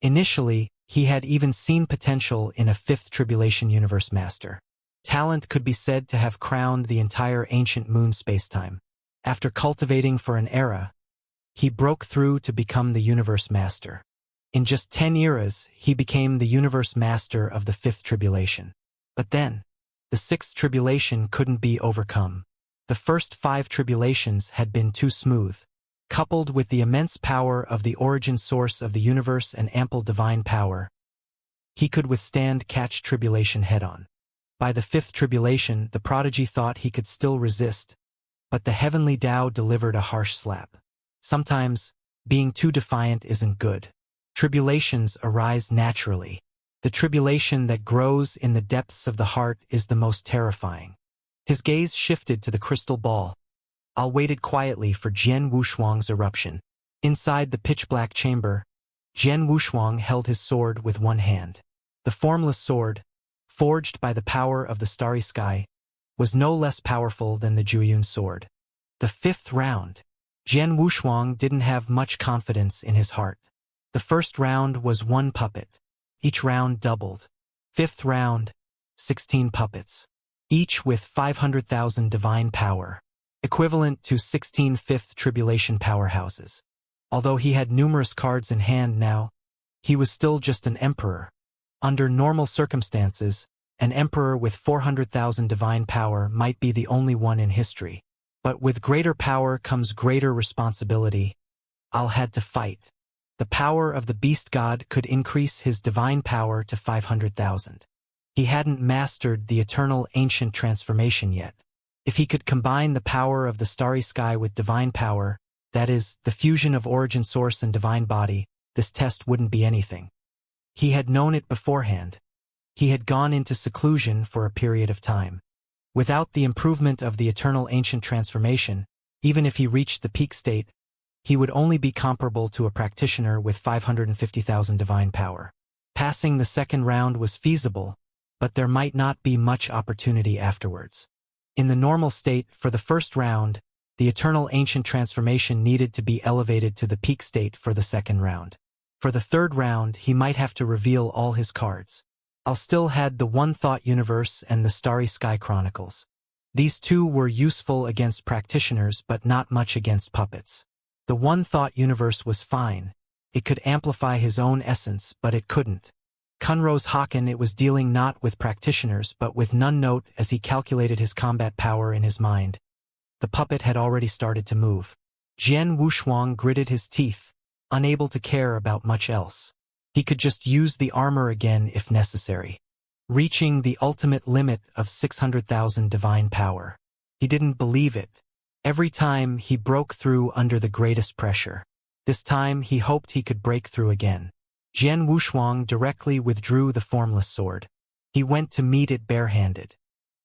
Initially, he had even seen potential in a 5th Tribulation universe master. Talent could be said to have crowned the entire ancient moon spacetime. After cultivating for an era, he broke through to become the universe master. In just 10 eras, he became the universe master of the 5th Tribulation. But then, the 6th Tribulation couldn't be overcome. The first 5 tribulations had been too smooth. Coupled with the immense power of the origin source of the universe and ample divine power, he could withstand catch tribulation head-on. By the 5th Tribulation, the prodigy thought he could still resist, but the heavenly Tao delivered a harsh slap. Sometimes, being too defiant isn't good. Tribulations arise naturally. The tribulation that grows in the depths of the heart is the most terrifying. His gaze shifted to the crystal ball. I waited quietly for Jian Wushuang's eruption. Inside the pitch-black chamber, Jian Wushuang held his sword with one hand. The formless sword, forged by the power of the starry sky, was no less powerful than the Juyun sword. The 5th round. Jian Wushuang didn't have much confidence in his heart. The first round was 1 puppet. Each round doubled. 5th round, 16 puppets. Each with 500,000 divine power, equivalent to 16 5th Tribulation powerhouses. Although he had numerous cards in hand now, he was still just an emperor. Under normal circumstances, an emperor with 400,000 divine power might be the only one in history. But with greater power comes greater responsibility. I'll had to fight. The power of the beast god could increase his divine power to 500,000. He hadn't mastered the eternal ancient transformation yet. If he could combine the power of the starry sky with divine power, that is, the fusion of origin source and divine body, this test wouldn't be anything. He had known it beforehand. He had gone into seclusion for a period of time. Without the improvement of the eternal ancient transformation, even if he reached the peak state, he would only be comparable to a practitioner with 550,000 divine power. Passing the 2nd round was feasible, but there might not be much opportunity afterwards. In the normal state, for the 1st round, the eternal ancient transformation needed to be elevated to the peak state for the 2nd round. For the 3rd round, he might have to reveal all his cards. I'll still had the One Thought Universe and the Starry Sky Chronicles. These two were useful against practitioners but not much against puppets. The One Thought Universe was fine. It could amplify his own essence, but it couldn't. Kunro's Haken, it was dealing not with practitioners but with none note as he calculated his combat power in his mind. The puppet had already started to move. Jian Wushuang gritted his teeth, unable to care about much else. He could just use the armor again if necessary. Reaching the ultimate limit of 600,000 divine power. He didn't believe it. Every time he broke through under the greatest pressure. This time he hoped he could break through again. Jian Wushuang directly withdrew the formless sword. He went to meet it barehanded.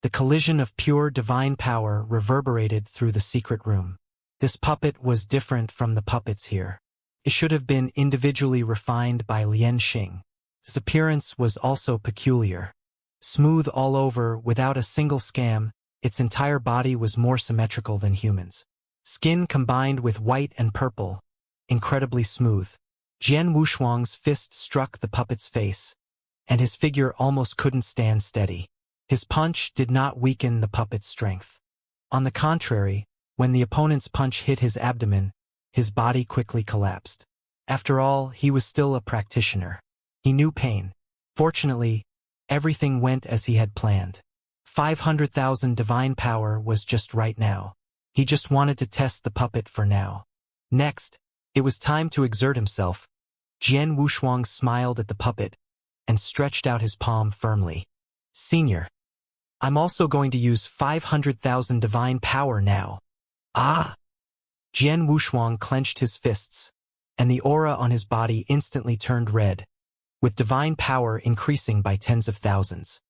The collision of pure divine power reverberated through the secret room. This puppet was different from the puppets here. It should have been individually refined by Lian Xing. His appearance was also peculiar. Smooth all over, without a single scam, its entire body was more symmetrical than humans. Skin combined with white and purple, incredibly smooth. Jian Wushuang's fist struck the puppet's face, and his figure almost couldn't stand steady. His punch did not weaken the puppet's strength. On the contrary, when the opponent's punch hit his abdomen, his body quickly collapsed. After all, he was still a practitioner. He knew pain. Fortunately, everything went as he had planned. 500,000 divine power was just right now. He just wanted to test the puppet for now. Next, it was time to exert himself. Jian Wushuang smiled at the puppet and stretched out his palm firmly. Senior, I'm also going to use 500,000 divine power now. Ah! Jian Wushuang clenched his fists, and the aura on his body instantly turned red, with divine power increasing by tens of thousands.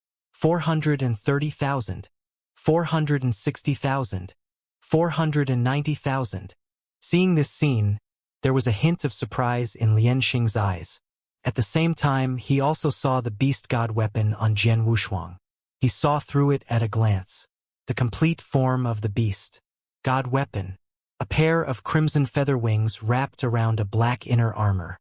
430,000, 460,000, 490,000. Seeing this scene, there was a hint of surprise in Lianxing's eyes. At the same time, he also saw the beast god weapon on Jian Wushuang. He saw through it at a glance. The complete form of the beast god weapon. A pair of crimson feather wings wrapped around a black inner armor.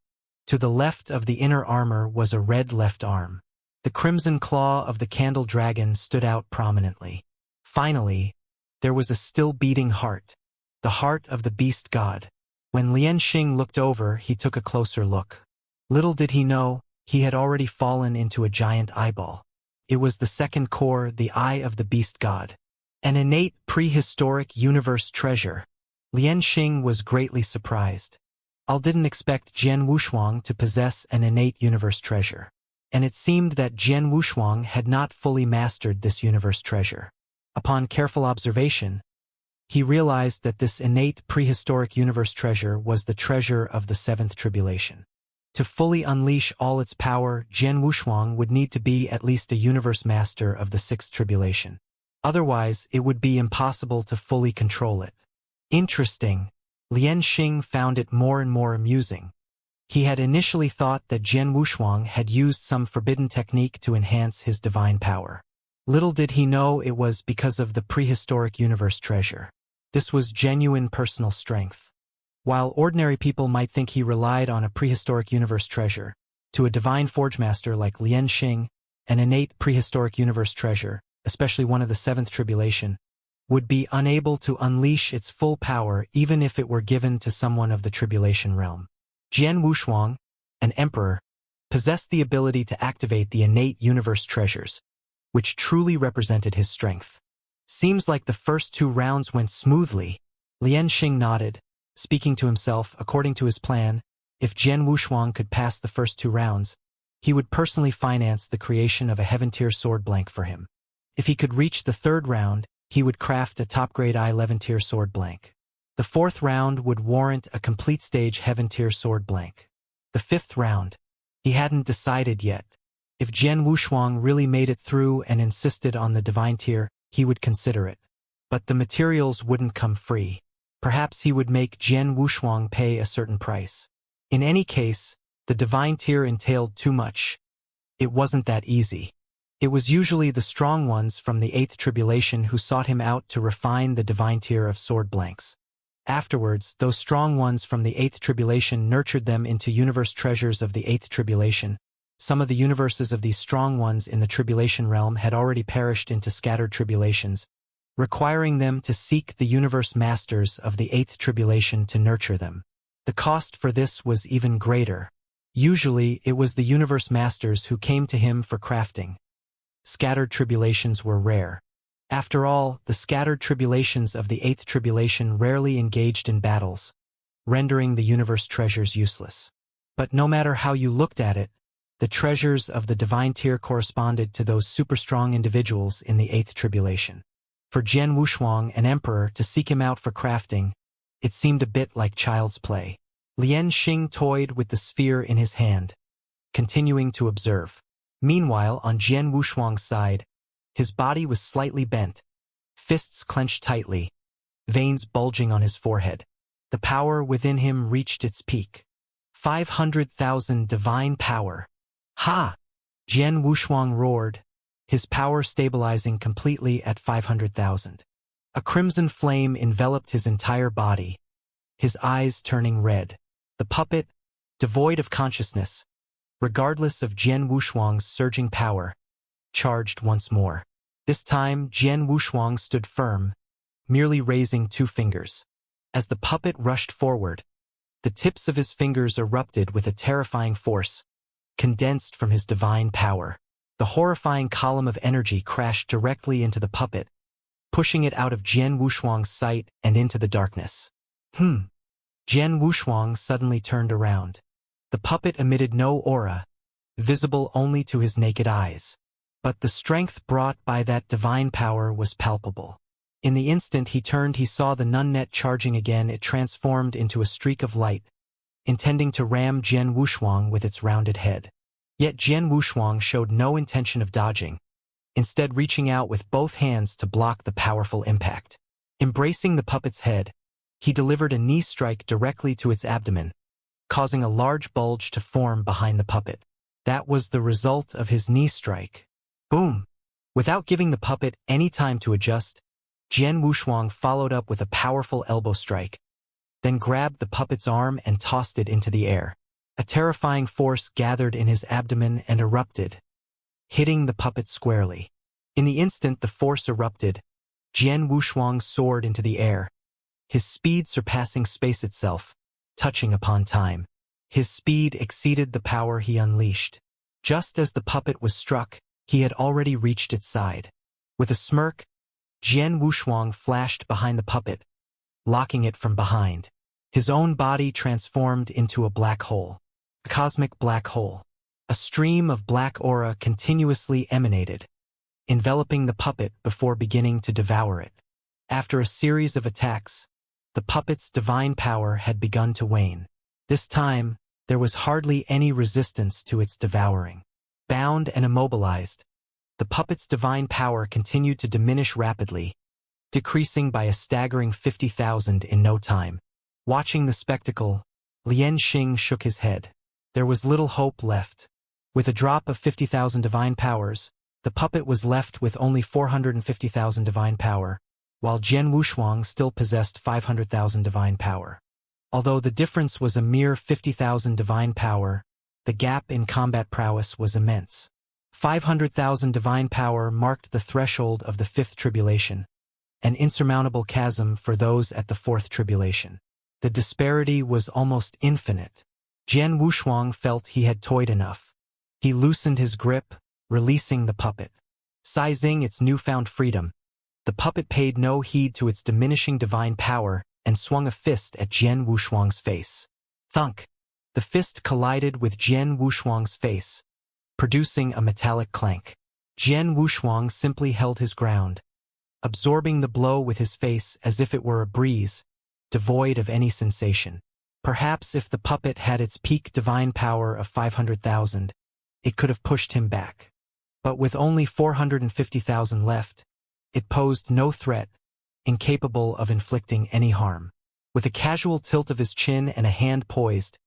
To the left of the inner armor was a red left arm. The crimson claw of the candle dragon stood out prominently. Finally, there was a still beating heart. The heart of the beast god. When Lianxing looked over, he took a closer look. Little did he know, he had already fallen into a giant eyeball. It was the second core, the eye of the beast god. An innate prehistoric universe treasure. Lianxing was greatly surprised. I didn't expect Jian Wushuang to possess an innate universe treasure. And it seemed that Jian Wushuang had not fully mastered this universe treasure. Upon careful observation, he realized that this innate prehistoric universe treasure was the treasure of the seventh tribulation. To fully unleash all its power, Jian Wushuang would need to be at least a universe master of the sixth tribulation. Otherwise, it would be impossible to fully control it. Interesting. Lianxing found it more and more amusing. He had initially thought that Jian Wushuang had used some forbidden technique to enhance his divine power. Little did he know it was because of the prehistoric universe treasure. This was genuine personal strength. While ordinary people might think he relied on a prehistoric universe treasure, to a divine forgemaster like Lianxing, an innate prehistoric universe treasure, especially one of the seventh tribulation, would be unable to unleash its full power even if it were given to someone of the tribulation realm. Jian Wushuang, an emperor, possessed the ability to activate the innate universe treasures, which truly represented his strength. Seems like the first two rounds went smoothly. Lianxing nodded, speaking to himself. According to his plan, if Jian Wushuang could pass the first two rounds, he would personally finance the creation of a heaven-tier sword blank for him. If he could reach the third round, he would craft a top-grade I-11-tier sword blank. The fourth round would warrant a complete stage heaven-tier sword blank. The fifth round, he hadn't decided yet. If Jian Wushuang really made it through and insisted on the divine tier, he would consider it. But the materials wouldn't come free. Perhaps he would make Jian Wushuang pay a certain price. In any case, the divine tier entailed too much. It wasn't that easy. It was usually the strong ones from the eighth tribulation who sought him out to refine the divine tier of sword blanks. Afterwards, those strong ones from the eighth tribulation nurtured them into universe treasures of the eighth tribulation. Some of the universes of these strong ones in the tribulation realm had already perished into scattered tribulations, requiring them to seek the universe masters of the eighth tribulation to nurture them. The cost for this was even greater. Usually, it was the universe masters who came to him for crafting. Scattered tribulations were rare. After all, the scattered tribulations of the eighth tribulation rarely engaged in battles, rendering the universe treasures useless. But no matter how you looked at it, the treasures of the divine tier corresponded to those super-strong individuals in the eighth tribulation. For Jian Wushuang, an emperor, to seek him out for crafting, it seemed a bit like child's play. Lianxing toyed with the sphere in his hand, continuing to observe. Meanwhile, on Jian Wushuang's side, his body was slightly bent, fists clenched tightly, veins bulging on his forehead. The power within him reached its peak. 500,000 divine power. Ha! Jian Wushuang roared, his power stabilizing completely at 500,000. A crimson flame enveloped his entire body, his eyes turning red. The puppet, devoid of consciousness, regardless of Jian Wushuang's surging power, charged once more. This time, Jian Wushuang stood firm, merely raising two fingers. As the puppet rushed forward, the tips of his fingers erupted with a terrifying force, condensed from his divine power. The horrifying column of energy crashed directly into the puppet, pushing it out of Jian Wushuang's sight and into the darkness. Jian Wushuang suddenly turned around. The puppet emitted no aura, visible only to his naked eyes. But the strength brought by that divine power was palpable. In the instant he turned, he saw the nun net charging again. It transformed into a streak of light, intending to ram Jian Wushuang with its rounded head. Yet Jian Wushuang showed no intention of dodging. instead reaching out with both hands to block the powerful impact. Embracing the puppet's head, he delivered a knee strike directly to its abdomen, causing a large bulge to form behind the puppet. That was the result of his knee strike. Boom! Without giving the puppet any time to adjust, Jian Wushuang followed up with a powerful elbow strike, then grabbed the puppet's arm and tossed it into the air. A terrifying force gathered in his abdomen and erupted, hitting the puppet squarely. In the instant the force erupted, Jian Wushuang soared into the air, his speed surpassing space itself, touching upon time. His speed exceeded the power he unleashed. Just as the puppet was struck, he had already reached its side. With a smirk, Jian Wushuang flashed behind the puppet, locking it from behind. His own body transformed into a black hole. A cosmic black hole. A stream of black aura continuously emanated, enveloping the puppet before beginning to devour it. After a series of attacks, the puppet's divine power had begun to wane. This time, there was hardly any resistance to its devouring. Bound and immobilized, the puppet's divine power continued to diminish rapidly, decreasing by a staggering 50,000 in no time. Watching the spectacle, Lian Xing shook his head. There was little hope left. With a drop of 50,000 divine powers, the puppet was left with only 450,000 divine power, while Jian Wushuang still possessed 500,000 divine power. Although the difference was a mere 50,000 divine power, the gap in combat prowess was immense. 500,000 divine power marked the threshold of the fifth tribulation, an insurmountable chasm for those at the fourth tribulation. The disparity was almost infinite. Jian Wushuang felt he had toyed enough. He loosened his grip, releasing the puppet. Seizing its newfound freedom, the puppet paid no heed to its diminishing divine power and swung a fist at Jian Wushuang's face. Thunk! The fist collided with Jian Wushuang's face, producing a metallic clank. Jian Wushuang simply held his ground, absorbing the blow with his face as if it were a breeze, devoid of any sensation. Perhaps if the puppet had its peak divine power of 500,000, it could have pushed him back. But with only 450,000 left, it posed no threat, incapable of inflicting any harm. With a casual tilt of his chin and a hand poised,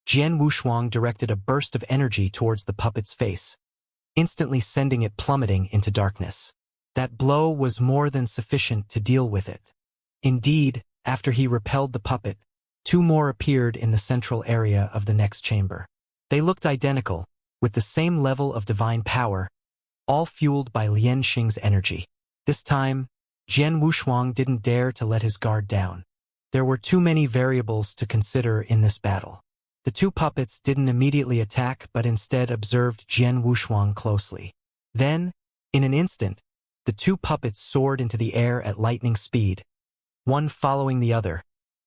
Jian Wushuang directed a burst of energy towards the puppet's face, instantly sending it plummeting into darkness. That blow was more than sufficient to deal with it. Indeed, after he repelled the puppet, two more appeared in the central area of the next chamber. They looked identical, with the same level of divine power, all fueled by Lian Xing's energy. This time, Jian Wushuang didn't dare to let his guard down. There were too many variables to consider in this battle. The two puppets didn't immediately attack but instead observed Jian Wushuang closely. Then, in an instant, the two puppets soared into the air at lightning speed, one following the other,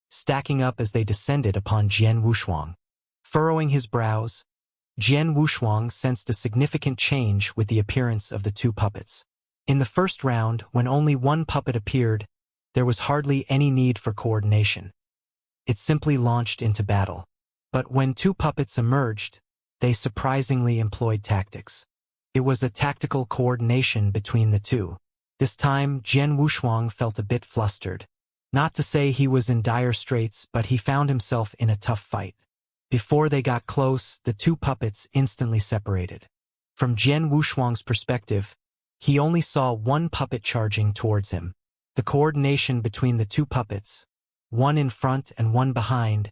stacking up as they descended upon Jian Wushuang. Furrowing his brows, Jian Wushuang sensed a significant change with the appearance of the two puppets. In the first round, when only one puppet appeared, there was hardly any need for coordination. It simply launched into battle. But when two puppets emerged, they surprisingly employed tactics. It was a tactical coordination between the two. This time, Jian Wushuang felt a bit flustered. Not to say he was in dire straits, but he found himself in a tough fight. Before they got close, the two puppets instantly separated. From Jian Wushuang's perspective, he only saw one puppet charging towards him. The coordination between the two puppets, one in front and one behind,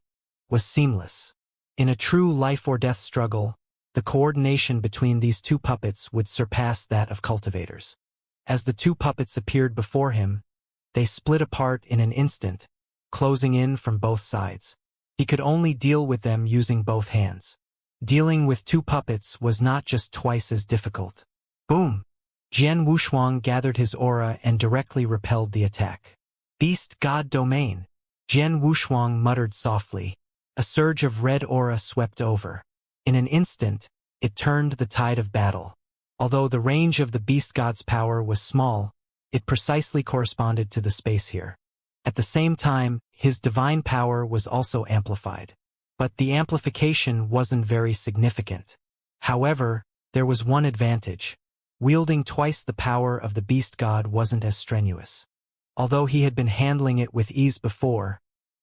was seamless. In a true life-or-death struggle, the coordination between these two puppets would surpass that of cultivators. As the two puppets appeared before him, they split apart in an instant, closing in from both sides. He could only deal with them using both hands. Dealing with two puppets was not just twice as difficult. Boom! Jian Wushuang gathered his aura and directly repelled the attack. Beast God Domain! Jian Wushuang muttered softly. A surge of red aura swept over. In an instant, it turned the tide of battle. Although the range of the beast god's power was small, it precisely corresponded to the space here. At the same time, his divine power was also amplified. But the amplification wasn't very significant. However, there was one advantage. Wielding twice the power of the beast god wasn't as strenuous. Although he had been handling it with ease before,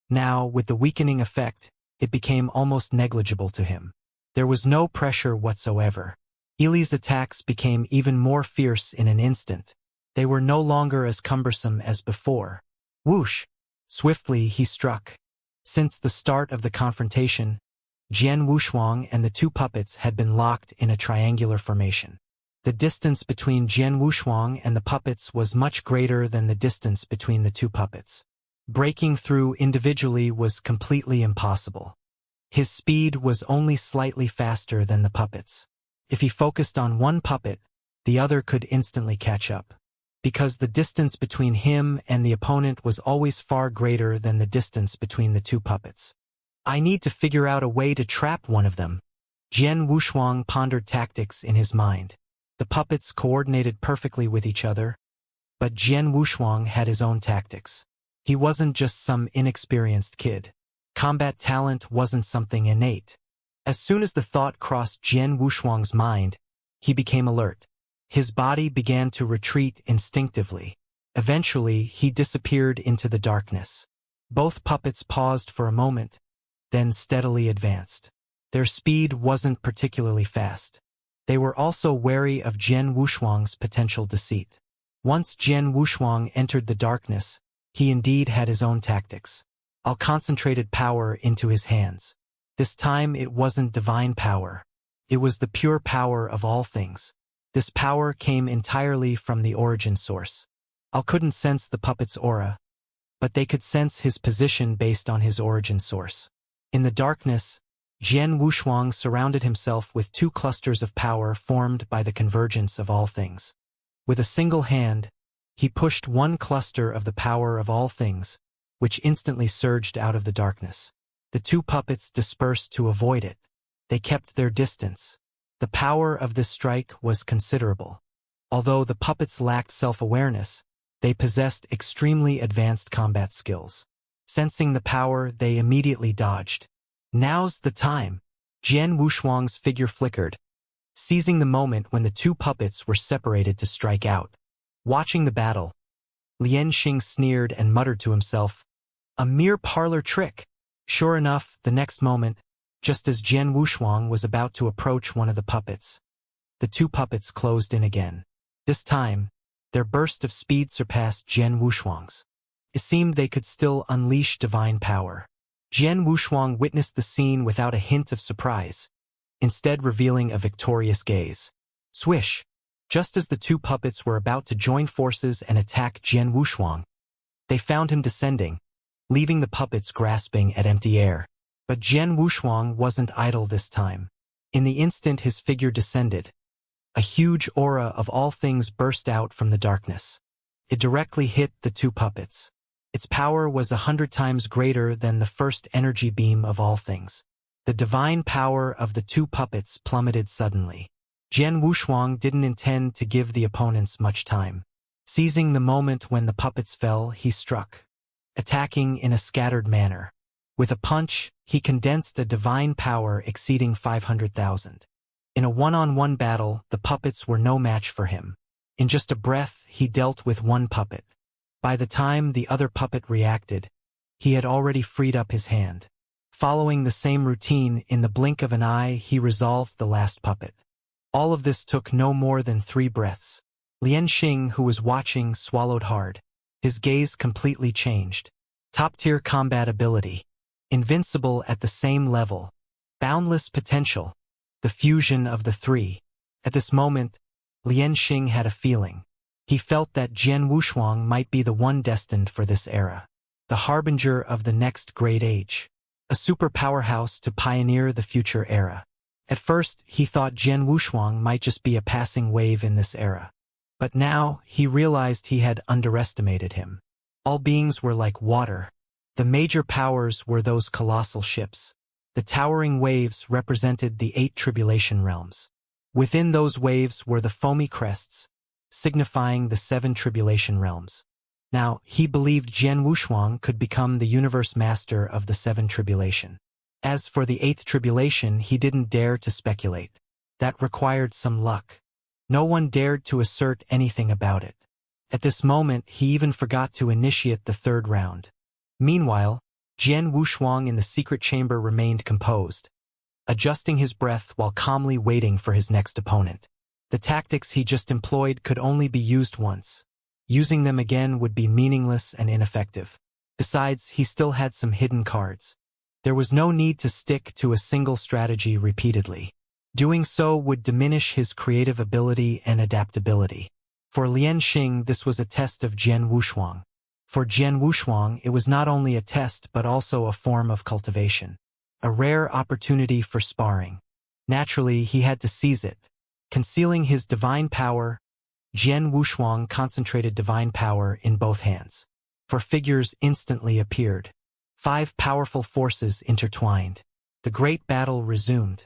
now, with the weakening effect, it became almost negligible to him. There was no pressure whatsoever. Ili's attacks became even more fierce in an instant. They were no longer as cumbersome as before. Whoosh! Swiftly he struck. Since the start of the confrontation, Jian Wushuang and the two puppets had been locked in a triangular formation. The distance between Jian Wushuang and the puppets was much greater than the distance between the two puppets. Breaking through individually was completely impossible. His speed was only slightly faster than the puppets. If he focused on one puppet, the other could instantly catch up. Because the distance between him and the opponent was always far greater than the distance between the two puppets. I need to figure out a way to trap one of them. Jian Wushuang pondered tactics in his mind. The puppets coordinated perfectly with each other, but Jian Wushuang had his own tactics. He wasn't just some inexperienced kid. Combat talent wasn't something innate. As soon as the thought crossed Jian Wushuang's mind, he became alert. His body began to retreat instinctively. Eventually, he disappeared into the darkness. Both puppets paused for a moment, then steadily advanced. Their speed wasn't particularly fast. They were also wary of Jian Wushuang's potential deceit. Once Jian Wushuang entered the darkness, he indeed had his own tactics. All concentrated power into his hands. This time it wasn't divine power. It was the pure power of all things. This power came entirely from the origin source. Al couldn't sense the puppet's aura, but they could sense his position based on his origin source. In the darkness, Jian Wushuang surrounded himself with two clusters of power formed by the convergence of all things. With a single hand, he pushed one cluster of the power of all things, which instantly surged out of the darkness. The two puppets dispersed to avoid it. They kept their distance. The power of this strike was considerable. Although the puppets lacked self-awareness, they possessed extremely advanced combat skills. Sensing the power, they immediately dodged. Now's the time. Jian Wushuang's figure flickered, seizing the moment when the two puppets were separated to strike out. Watching the battle, Lianxing sneered and muttered to himself, "A mere parlor trick." Sure enough, the next moment, just as Jian Wushuang was about to approach one of the puppets, the two puppets closed in again. This time, their burst of speed surpassed Jian Wushuang's. It seemed they could still unleash divine power. Jian Wushuang witnessed the scene without a hint of surprise, instead revealing a victorious gaze. Swish! Just as the two puppets were about to join forces and attack Jian Wushuang, they found him descending, leaving the puppets grasping at empty air. But Jian Wushuang wasn't idle this time. In the instant his figure descended, a huge aura of all things burst out from the darkness. It directly hit the two puppets. Its power was 100 times greater than the first energy beam of all things. The divine power of the two puppets plummeted suddenly. Jian Wushuang didn't intend to give the opponents much time. Seizing the moment when the puppets fell, he struck, attacking in a scattered manner. With a punch, he condensed a divine power exceeding 500,000. In a one-on-one battle, the puppets were no match for him. In just a breath, he dealt with one puppet. By the time the other puppet reacted, he had already freed up his hand. Following the same routine, in the blink of an eye, he resolved the last puppet. All of this took no more than 3 breaths. Lianxing, who was watching, swallowed hard. His gaze completely changed. Top-tier combat ability. Invincible at the same level. Boundless potential. The fusion of the three. At this moment, Lianxing had a feeling. He felt that Jian Wushuang might be the one destined for this era. The harbinger of the next great age. A super powerhouse to pioneer the future era. At first, he thought Jian Wushuang might just be a passing wave in this era. But now, he realized he had underestimated him. All beings were like water. The major powers were those colossal ships. The towering waves represented the 8 tribulation realms. Within those waves were the foamy crests, signifying the 7 tribulation realms. Now, he believed Jian Wushuang could become the universe master of the 7 tribulation. As for the 8th tribulation, he didn't dare to speculate. That required some luck. No one dared to assert anything about it. At this moment, he even forgot to initiate the third round. Meanwhile, Jian Wushuang in the secret chamber remained composed, adjusting his breath while calmly waiting for his next opponent. The tactics he just employed could only be used once. Using them again would be meaningless and ineffective. Besides, he still had some hidden cards. There was no need to stick to a single strategy repeatedly. Doing so would diminish his creative ability and adaptability. For Lian Xing, this was a test of Jian Wushuang. For Jian Wushuang, it was not only a test but also a form of cultivation. A rare opportunity for sparring. Naturally, he had to seize it. Concealing his divine power, Jian Wushuang concentrated divine power in both hands. For figures instantly appeared. 5 powerful forces intertwined. The great battle resumed.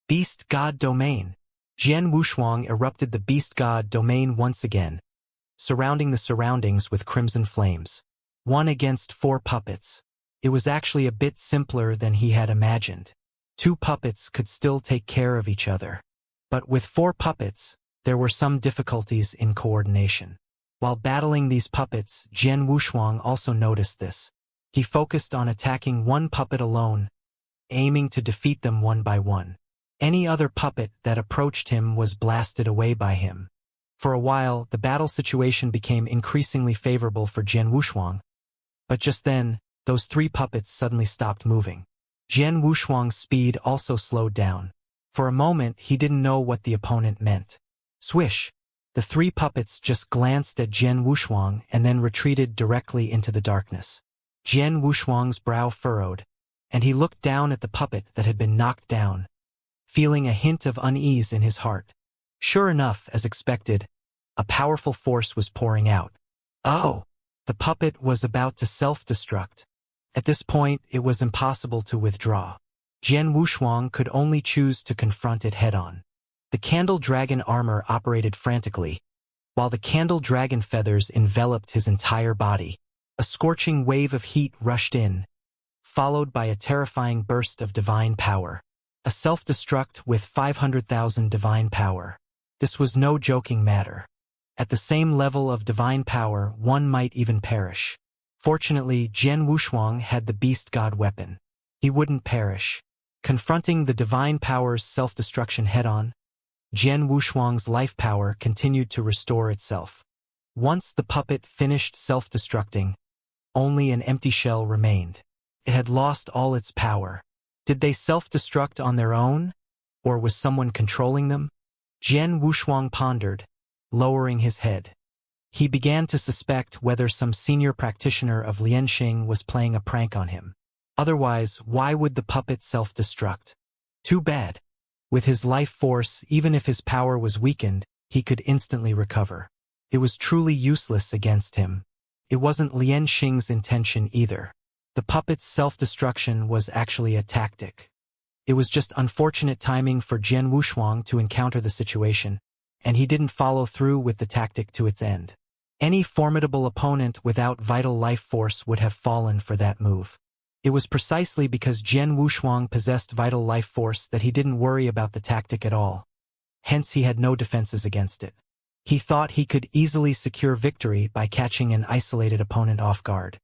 Beast God Domain. Jian Wushuang erupted the Beast God Domain once again, surrounding the surroundings with crimson flames. 1 against 4 puppets. It was actually a bit simpler than he had imagined. 2 puppets could still take care of each other. But with 4 puppets, there were some difficulties in coordination. While battling these puppets, Jian Wushuang also noticed this. He focused on attacking 1 puppet alone, aiming to defeat them one by one. Any other puppet that approached him was blasted away by him. For a while, the battle situation became increasingly favorable for Jian Wushuang. But just then, those 3 puppets suddenly stopped moving. Jian Wushuang's speed also slowed down. For a moment, he didn't know what the opponent meant. Swish! The 3 puppets just glanced at Jian Wushuang and then retreated directly into the darkness. Jian Wushuang's brow furrowed, and he looked down at the puppet that had been knocked down, feeling a hint of unease in his heart. Sure enough, as expected, a powerful force was pouring out. Oh! The puppet was about to self-destruct. At this point, it was impossible to withdraw. Jian Wushuang could only choose to confront it head-on. The candle dragon armor operated frantically, while the candle dragon feathers enveloped his entire body. A scorching wave of heat rushed in, followed by a terrifying burst of divine power. A self-destruct with 500,000 divine power. This was no joking matter. At the same level of divine power, one might even perish. Fortunately, Jian Wushuang had the beast god weapon. He wouldn't perish. Confronting the divine power's self-destruction head-on, Jian Wushuang's life power continued to restore itself. Once the puppet finished self-destructing, only an empty shell remained. It had lost all its power. Did they self-destruct on their own? Or was someone controlling them? Jian Wushuang pondered, lowering his head. He began to suspect whether some senior practitioner of Lianxing was playing a prank on him. Otherwise, why would the puppet self-destruct? Too bad. With his life force, even if his power was weakened, he could instantly recover. It was truly useless against him. It wasn't Lianxing's intention either. The puppet's self-destruction was actually a tactic. It was just unfortunate timing for Jian Wushuang to encounter the situation, and he didn't follow through with the tactic to its end. Any formidable opponent without vital life force would have fallen for that move. It was precisely because Jian Wushuang possessed vital life force that he didn't worry about the tactic at all. Hence he had no defenses against it. He thought he could easily secure victory by catching an isolated opponent off guard.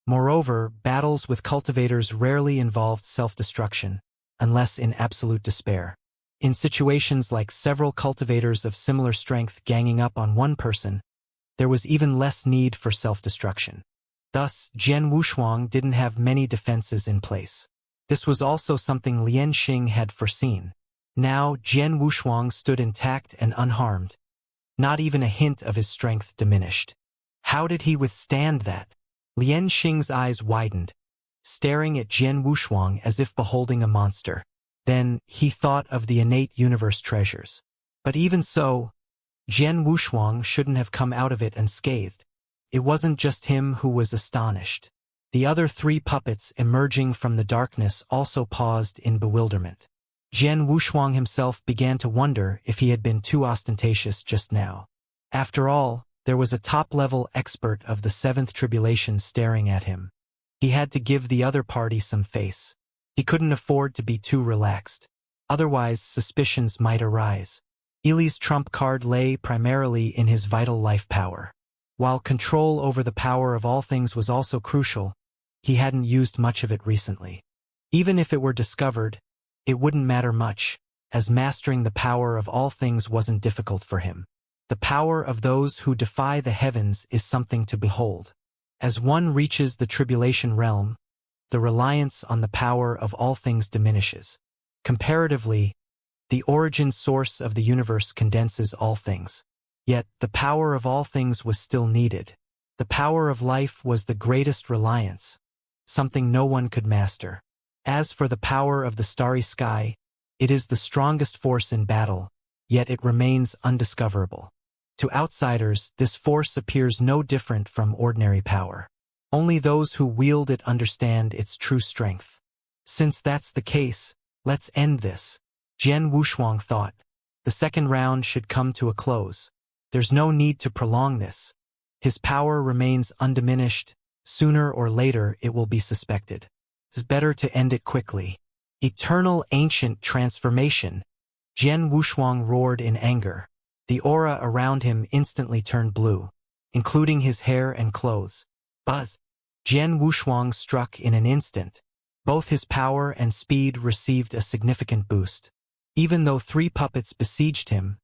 Moreover, battles with cultivators rarely involved self-destruction, unless in absolute despair. In situations like several cultivators of similar strength ganging up on one person, there was even less need for self-destruction. Thus, Jian Wushuang didn't have many defenses in place. This was also something Lianxing had foreseen. Now, Jian Wushuang stood intact and unharmed. Not even a hint of his strength diminished. How did he withstand that? Lianxing's eyes widened, staring at Jian Wushuang as if beholding a monster. Then, he thought of the innate universe treasures. But even so, Jian Wushuang shouldn't have come out of it unscathed. It wasn't just him who was astonished. The other 3 puppets emerging from the darkness also paused in bewilderment. Jian Wushuang himself began to wonder if he had been too ostentatious just now. After all, there was a top-level expert of the 7th tribulation staring at him. He had to give the other party some face. He couldn't afford to be too relaxed. Otherwise, suspicions might arise. Ili's trump card lay primarily in his vital life power. While control over the power of all things was also crucial, he hadn't used much of it recently. Even if it were discovered, it wouldn't matter much, as mastering the power of all things wasn't difficult for him. The power of those who defy the heavens is something to behold. As one reaches the tribulation realm, the reliance on the power of all things diminishes. Comparatively, the origin source of the universe condenses all things. Yet, the power of all things was still needed. The power of life was the greatest reliance, something no one could master. As for the power of the starry sky, it is the strongest force in battle, yet it remains undiscoverable. To outsiders, this force appears no different from ordinary power. Only those who wield it understand its true strength. Since that's the case, let's end this. Jian Wushuang thought. The second round should come to a close. There's no need to prolong this. His power remains undiminished. Sooner or later it will be suspected. It's better to end it quickly. Eternal ancient transformation. Jian Wushuang roared in anger. The aura around him instantly turned blue, including his hair and clothes. Buzz! Jian Wushuang struck in an instant. Both his power and speed received a significant boost. Even though 3 puppets besieged him,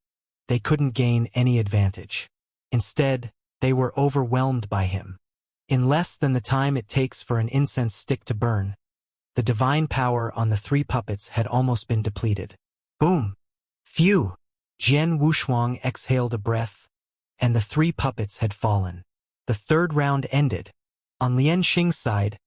they couldn't gain any advantage. Instead, they were overwhelmed by him. In less than the time it takes for an incense stick to burn, the divine power on the 3 puppets had almost been depleted. Boom! Phew! Jian Wushuang exhaled a breath, and the 3 puppets had fallen. The third round ended. On Lian Xing's side,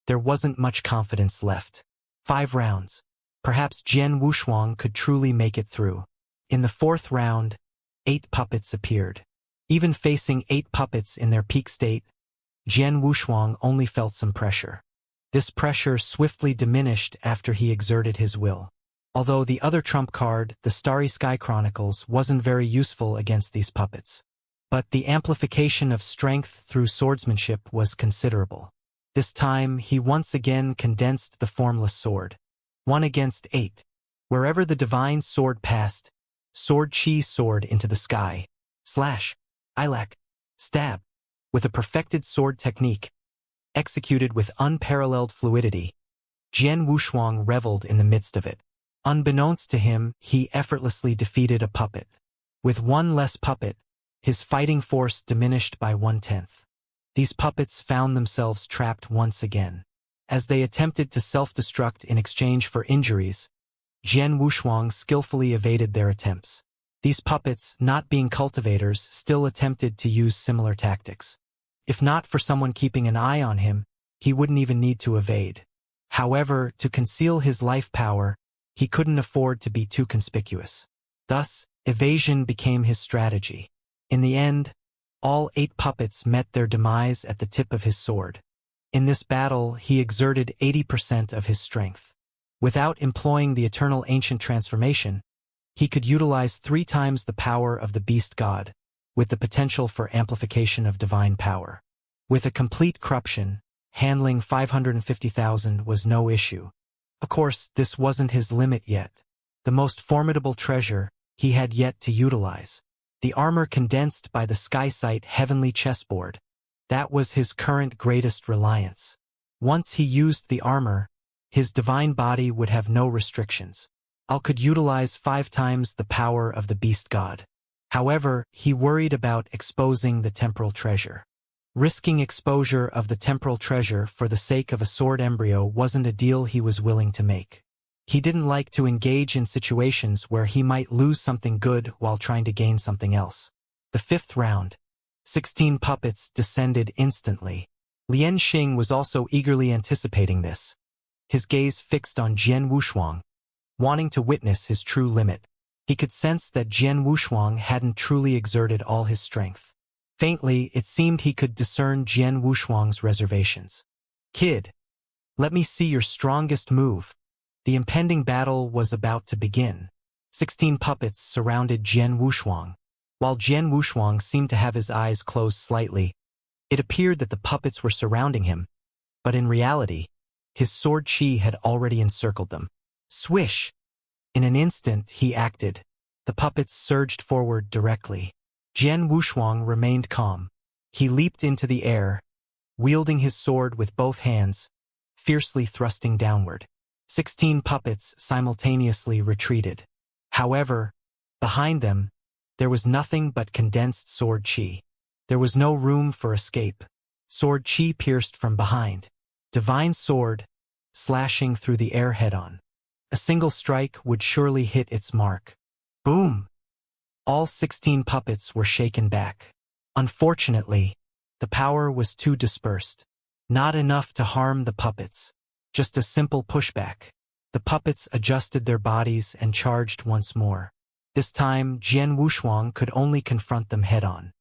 there wasn't much confidence left. 5 rounds. Perhaps Jian Wushuang could truly make it through. In the 4th round, 8 puppets appeared. Even facing 8 puppets in their peak state, Jian Wushuang only felt some pressure. This pressure swiftly diminished after he exerted his will. Although the other trump card, the Starry Sky Chronicles, wasn't very useful against these puppets. But the amplification of strength through swordsmanship was considerable. This time, he once again condensed the formless sword. 1 against 8. Wherever the divine sword passed, sword chi soared into the sky. Slash. Ilac. Stab. With a perfected sword technique, executed with unparalleled fluidity, Jian Wushuang reveled in the midst of it. Unbeknownst to him, he effortlessly defeated a puppet. With 1 less puppet, his fighting force diminished by 1/10. These puppets found themselves trapped once again. As they attempted to self-destruct in exchange for injuries, Jian Wushuang skillfully evaded their attempts. These puppets, not being cultivators, still attempted to use similar tactics. If not for someone keeping an eye on him, he wouldn't even need to evade. However, to conceal his life power, he couldn't afford to be too conspicuous. Thus, evasion became his strategy. In the end, all 8 puppets met their demise at the tip of his sword. In this battle, he exerted 80% of his strength. Without employing the eternal ancient transformation, he could utilize 3 times the power of the beast god, with the potential for amplification of divine power. With a complete corruption, handling 550,000 was no issue. Of course, this wasn't his limit yet. The most formidable treasure he had yet to utilize. The armor condensed by the Skysight heavenly chessboard. That was his current greatest reliance. Once he used the armor, his divine body would have no restrictions. Al could utilize 5 times the power of the beast god. However, he worried about exposing the temporal treasure. Risking exposure of the temporal treasure for the sake of a sword embryo wasn't a deal he was willing to make. He didn't like to engage in situations where he might lose something good while trying to gain something else. The 5th round. 16 puppets descended instantly. Lian Xing was also eagerly anticipating this. His gaze fixed on Jian Wushuang, wanting to witness his true limit. He could sense that Jian Wushuang hadn't truly exerted all his strength. Faintly, it seemed he could discern Jian Wushuang's reservations. Kid, let me see your strongest move. The impending battle was about to begin. 16 puppets surrounded Jian Wushuang. While Jian Wushuang seemed to have his eyes closed slightly, it appeared that the puppets were surrounding him, but in reality, his sword chi had already encircled them. Swish! In an instant, he acted. The puppets surged forward directly. Jian Wushuang remained calm. He leaped into the air, wielding his sword with both hands, fiercely thrusting downward. 16 puppets simultaneously retreated. However, behind them, there was nothing but condensed sword chi. There was no room for escape. Sword chi pierced from behind. Divine sword, slashing through the air head-on. A single strike would surely hit its mark. Boom! All 16 puppets were shaken back. Unfortunately, the power was too dispersed. Not enough to harm the puppets. Just a simple pushback. The puppets adjusted their bodies and charged once more. This time, Jian Wushuang could only confront them head-on.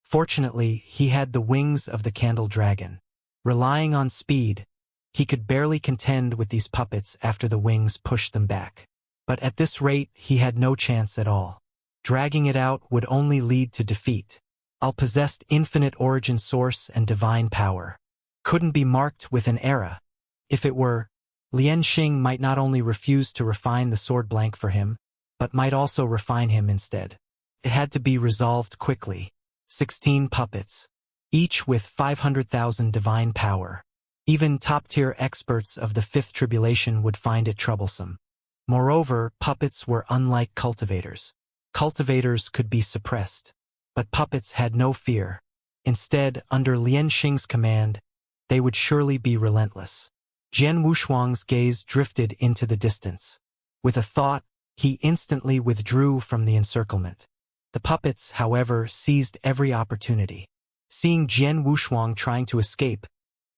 Fortunately, he had the wings of the candle dragon. Relying on speed, he could barely contend with these puppets after the wings pushed them back. But at this rate, he had no chance at all. Dragging it out would only lead to defeat. I'll possessed infinite origin source and divine power. Couldn't be marked with an era. If it were, Lian Xing might not only refuse to refine the sword blank for him, but might also refine him instead. It had to be resolved quickly. 16 puppets, each with 500,000 divine power. Even top-tier experts of the Fifth Tribulation would find it troublesome. Moreover, puppets were unlike cultivators. Cultivators could be suppressed, but puppets had no fear. Instead, under Lian Xing's command, they would surely be relentless. Jian Wushuang's gaze drifted into the distance. With a thought, he instantly withdrew from the encirclement. The puppets, however, seized every opportunity. Seeing Jian Wushuang trying to escape,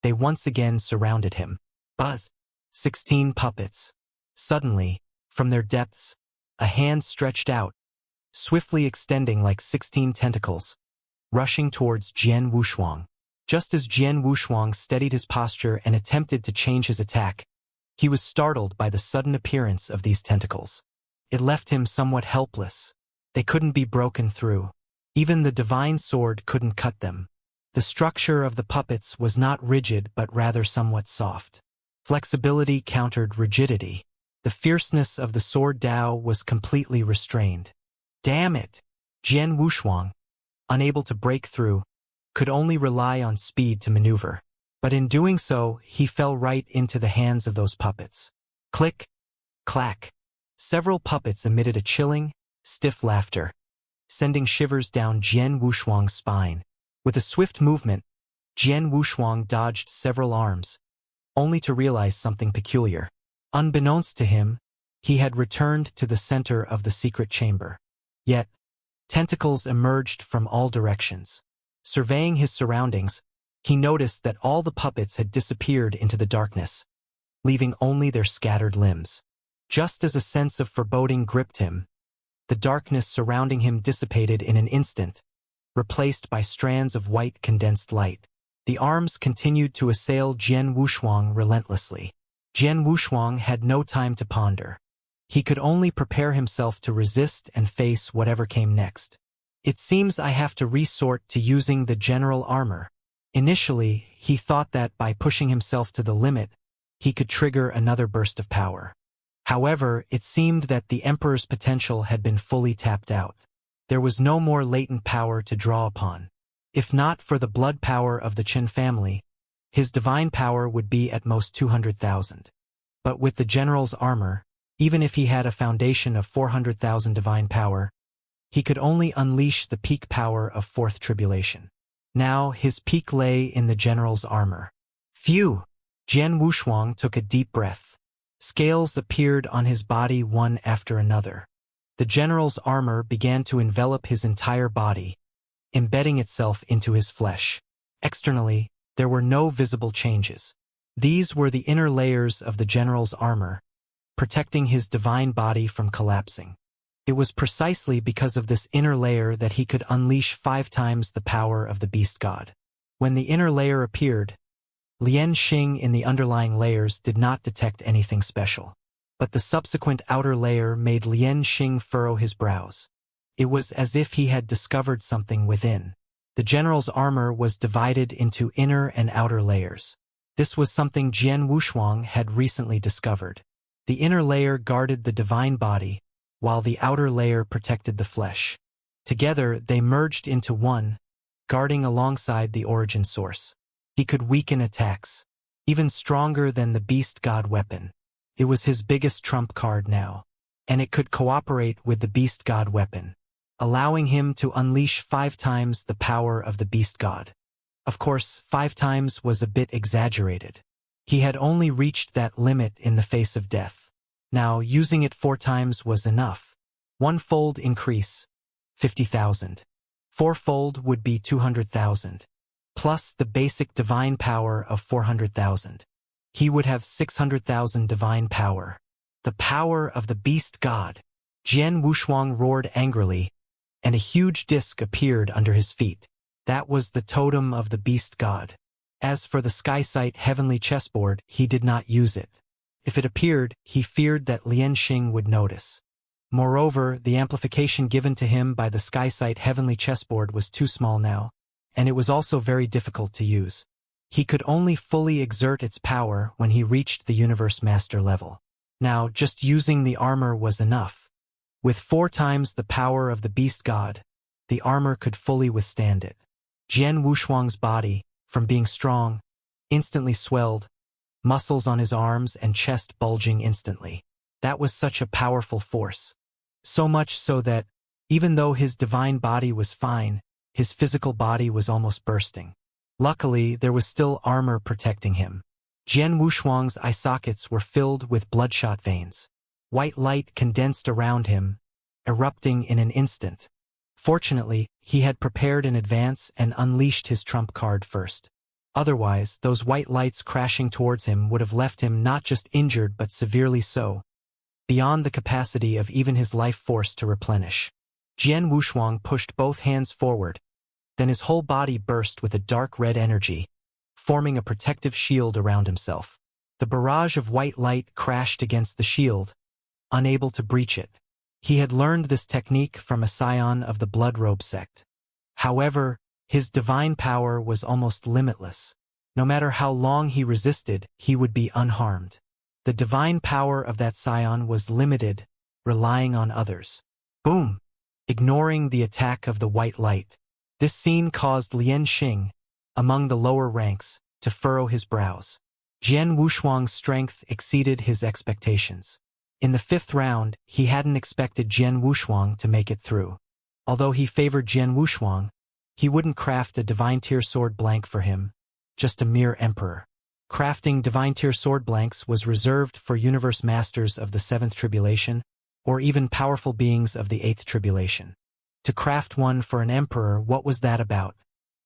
they once again surrounded him. Buzz! 16 puppets. Suddenly, from their depths, a hand stretched out, swiftly extending like 16 tentacles, rushing towards Jian Wushuang. Just as Jian Wushuang steadied his posture and attempted to change his attack, he was startled by the sudden appearance of these tentacles. It left him somewhat helpless. They couldn't be broken through. Even the divine sword couldn't cut them. The structure of the puppets was not rigid but rather somewhat soft. Flexibility countered rigidity. The fierceness of the sword Dao was completely restrained. Damn it! Jian Wushuang, unable to break through, could only rely on speed to maneuver. But in doing so, he fell right into the hands of those puppets. Click! Clack! Several puppets emitted a chilling, stiff laughter, sending shivers down Jian Wushuang's spine. With a swift movement, Jian Wushuang dodged several arms, only to realize something peculiar. Unbeknownst to him, he had returned to the center of the secret chamber. Yet, tentacles emerged from all directions. Surveying his surroundings, he noticed that all the puppets had disappeared into the darkness, leaving only their scattered limbs. Just as a sense of foreboding gripped him, the darkness surrounding him dissipated in an instant, replaced by strands of white condensed light. The arms continued to assail Jian Wushuang relentlessly. Jian Wushuang had no time to ponder. He could only prepare himself to resist and face whatever came next. It seems I have to resort to using the general armor. Initially, he thought that by pushing himself to the limit, he could trigger another burst of power. However, it seemed that the Emperor's potential had been fully tapped out. There was no more latent power to draw upon. If not for the blood power of the Qin family, his divine power would be at most 200,000. But with the general's armor, even if he had a foundation of 400,000 divine power, he could only unleash the peak power of Fourth Tribulation. Now his peak lay in the general's armor. Phew! Jian Wushuang took a deep breath. Scales appeared on his body one after another. The general's armor began to envelop his entire body, embedding itself into his flesh. Externally, there were no visible changes. These were the inner layers of the general's armor, protecting his divine body from collapsing. It was precisely because of this inner layer that he could unleash 5 times the power of the beast god. When the inner layer appeared, Lian Xing in the underlying layers did not detect anything special. But the subsequent outer layer made Lian Xing furrow his brows. It was as if he had discovered something within. The general's armor was divided into inner and outer layers. This was something Jian Wushuang had recently discovered. The inner layer guarded the divine body, while the outer layer protected the flesh. Together, they merged into one, guarding alongside the origin source. He could weaken attacks, even stronger than the beast god weapon. It was his biggest trump card now, and it could cooperate with the beast god weapon, allowing him to unleash 5 times the power of the beast god. Of course, 5 times was a bit exaggerated. He had only reached that limit in the face of death. Now, using it 4 times was enough. 1-fold increase, 50,000. 4-fold would be 200,000. Plus the basic divine power of 400,000. He would have 600,000 divine power. The power of the beast god. Jian Wushuang roared angrily, and a huge disc appeared under his feet. That was the totem of the beast god. As for the Sky-Sight heavenly chessboard, he did not use it. If it appeared, he feared that Lianxing would notice. Moreover, the amplification given to him by the Sky-Sight heavenly chessboard was too small now, and it was also very difficult to use. He could only fully exert its power when he reached the Universe Master level. Now, just using the armor was enough. With 4 times the power of the beast god, the armor could fully withstand it. Jian Wushuang's body, from being strong, instantly swelled, muscles on his arms and chest bulging instantly. That was such a powerful force. So much so that, even though his divine body was fine, his physical body was almost bursting. Luckily, there was still armor protecting him. Jian Wushuang's eye sockets were filled with bloodshot veins. White light condensed around him, erupting in an instant. Fortunately, he had prepared in advance and unleashed his trump card first. Otherwise, those white lights crashing towards him would have left him not just injured but severely so, beyond the capacity of even his life force to replenish. Jian Wushuang pushed both hands forward, then his whole body burst with a dark red energy, forming a protective shield around himself. The barrage of white light crashed against the shield, unable to breach it. He had learned this technique from a scion of the Blood Robe sect. However, his divine power was almost limitless. No matter how long he resisted, he would be unharmed. The divine power of that scion was limited, relying on others. Boom! Ignoring the attack of the white light. This scene caused Lianxing, among the lower ranks, to furrow his brows. Jian Wushuang's strength exceeded his expectations. In the 5th round, he hadn't expected Jian Wushuang to make it through. Although he favored Jian Wushuang, he wouldn't craft a divine tier sword blank for him, just a mere emperor. Crafting divine tier sword blanks was reserved for universe masters of the 7th tribulation, or even powerful beings of the 8th tribulation. To craft one for an emperor, what was that about?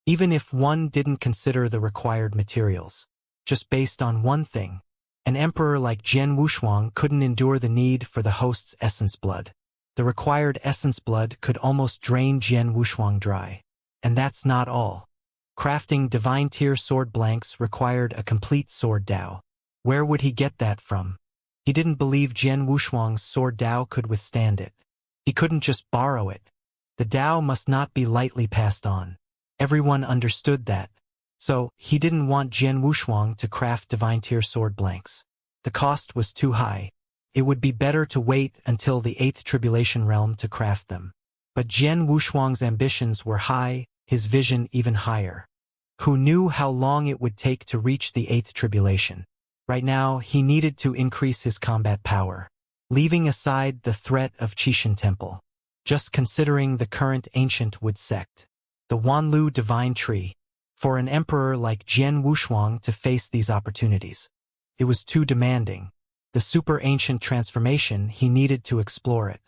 Even if one didn't consider the required materials, just based on one thing, an emperor like Jian Wushuang couldn't endure the need for the host's essence blood. The required essence blood could almost drain Jian Wushuang dry. And that's not all. Crafting divine tier sword blanks required a complete sword Dao. Where would he get that from? He didn't believe Jian Wushuang's sword Dao could withstand it. He couldn't just borrow it. The Dao must not be lightly passed on. Everyone understood that. So, he didn't want Jian Wushuang to craft divine tier sword blanks. The cost was too high. It would be better to wait until the 8th tribulation realm to craft them. But Jian Wushuang's ambitions were high, his vision even higher. Who knew how long it would take to reach the 8th tribulation? Right now, he needed to increase his combat power, leaving aside the threat of Qixin Temple. Just considering the current ancient wood sect, the Wanlu Divine Tree, for an emperor like Jian Wushuang to face these opportunities. It was too demanding. The super ancient transformation, he needed to explore it.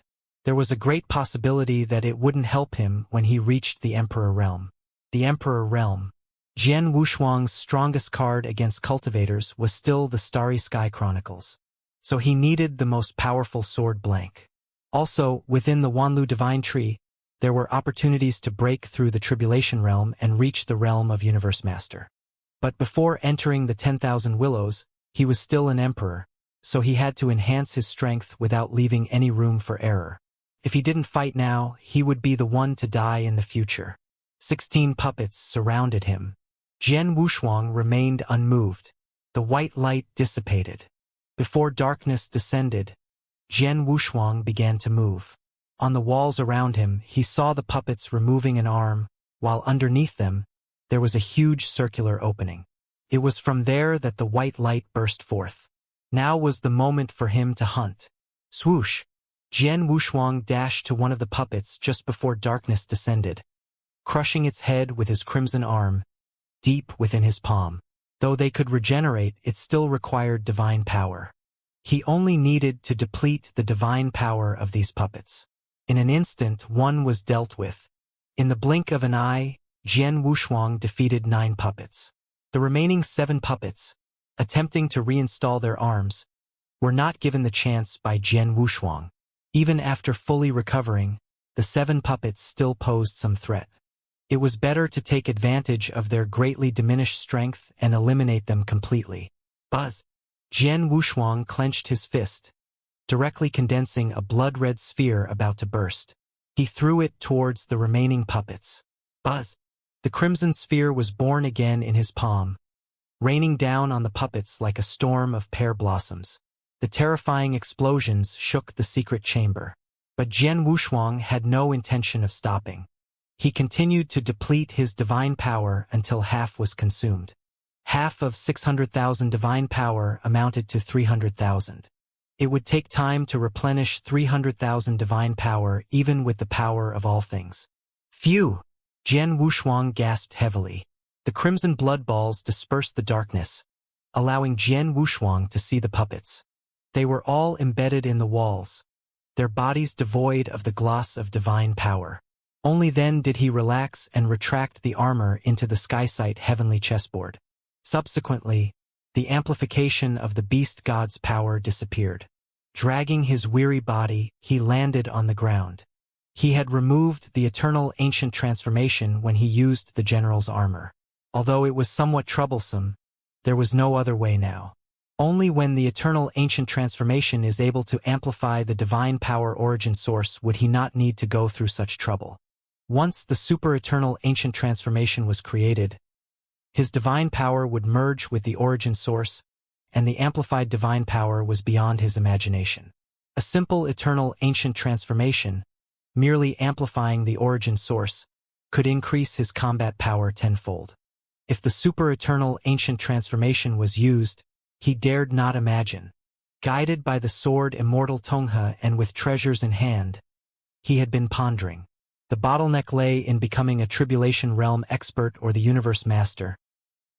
There was a great possibility that it wouldn't help him when he reached the Emperor Realm. The Emperor Realm. Jian Wushuang's strongest card against cultivators was still the Starry Sky Chronicles. So he needed the most powerful sword blank. Also, within the Wanlu Divine Tree, there were opportunities to break through the Tribulation Realm and reach the realm of Universe Master. But before entering the 10,000 Willows, he was still an emperor, so he had to enhance his strength without leaving any room for error. If he didn't fight now, he would be the one to die in the future. 16 puppets surrounded him. Jian Wushuang remained unmoved. The white light dissipated. Before darkness descended, Jian Wushuang began to move. On the walls around him, he saw the puppets removing an arm, while underneath them, there was a huge circular opening. It was from there that the white light burst forth. Now was the moment for him to hunt. Swoosh! Jian Wushuang dashed to one of the puppets just before darkness descended, crushing its head with his crimson arm, deep within his palm. Though they could regenerate, it still required divine power. He only needed to deplete the divine power of these puppets. In an instant, one was dealt with. In the blink of an eye, Jian Wushuang defeated 9 puppets. The remaining 7 puppets, attempting to reinstall their arms, were not given the chance by Jian Wushuang. Even after fully recovering, the 7 puppets still posed some threat. It was better to take advantage of their greatly diminished strength and eliminate them completely. Buzz! Jian Wushuang clenched his fist, directly condensing a blood-red sphere about to burst. He threw it towards the remaining puppets. Buzz! The crimson sphere was born again in his palm, raining down on the puppets like a storm of pear blossoms. The terrifying explosions shook the secret chamber. But Jian Wushuang had no intention of stopping. He continued to deplete his divine power until half was consumed. Half of 600,000 divine power amounted to 300,000. It would take time to replenish 300,000 divine power even with the power of all things. Phew! Jian Wushuang gasped heavily. The crimson blood balls dispersed the darkness, allowing Jian Wushuang to see the puppets. They were all embedded in the walls, their bodies devoid of the gloss of divine power. Only then did he relax and retract the armor into the Skysight heavenly chessboard. Subsequently, the amplification of the beast god's power disappeared. Dragging his weary body, he landed on the ground. He had removed the eternal ancient transformation when he used the general's armor. Although it was somewhat troublesome, there was no other way now. Only when the eternal ancient transformation is able to amplify the divine power origin source would he not need to go through such trouble. Once the super-eternal ancient transformation was created, his divine power would merge with the origin source, and the amplified divine power was beyond his imagination. A simple eternal ancient transformation, merely amplifying the origin source, could increase his combat power tenfold. If the super-eternal ancient transformation was used, he dared not imagine. Guided by the sword Immortal Tonghe and with treasures in hand, he had been pondering. The bottleneck lay in becoming a tribulation realm expert or the universe master.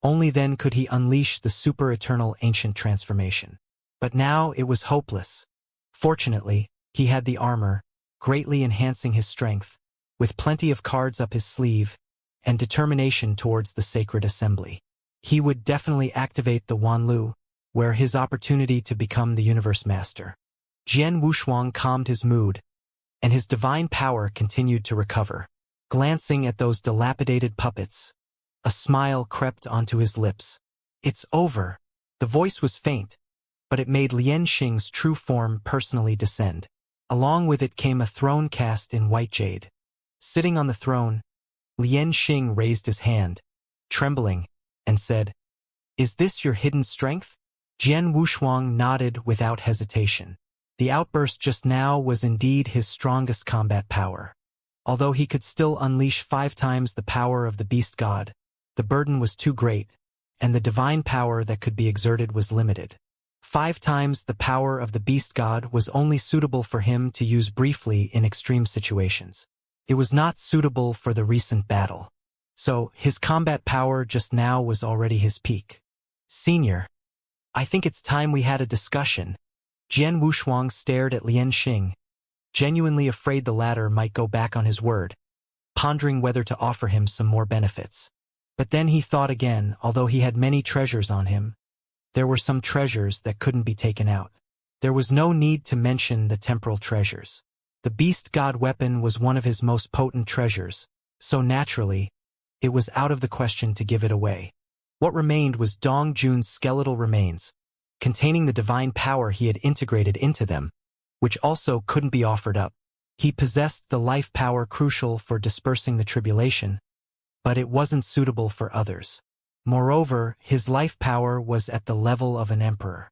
Only then could he unleash the super-eternal ancient transformation. But now it was hopeless. Fortunately, he had the armor, greatly enhancing his strength, with plenty of cards up his sleeve, and determination towards the sacred assembly. He would definitely activate the Wanlu, where his opportunity to become the universe master. Jian Wushuang calmed his mood, and his divine power continued to recover. Glancing at those dilapidated puppets, a smile crept onto his lips. It's over. The voice was faint, but it made Lian Xing's true form personally descend. Along with it came a throne cast in white jade. Sitting on the throne, Lian Xing raised his hand, trembling, and said, "Is this your hidden strength?" Jian Wushuang nodded without hesitation. The outburst just now was indeed his strongest combat power. Although he could still unleash 5 times the power of the beast god, the burden was too great, and the divine power that could be exerted was limited. 5 times the power of the beast god was only suitable for him to use briefly in extreme situations. It was not suitable for the recent battle. So, his combat power just now was already his peak. "Senior, I think it's time we had a discussion." Jian Wushuang stared at Lian Xing, genuinely afraid the latter might go back on his word, pondering whether to offer him some more benefits. But then he thought again, although he had many treasures on him, there were some treasures that couldn't be taken out. There was no need to mention the temporal treasures. The beast god weapon was one of his most potent treasures, so naturally, it was out of the question to give it away. What remained was Dong Jun's skeletal remains, containing the divine power he had integrated into them, which also couldn't be offered up. He possessed the life power crucial for dispersing the tribulation, but it wasn't suitable for others. Moreover, his life power was at the level of an emperor.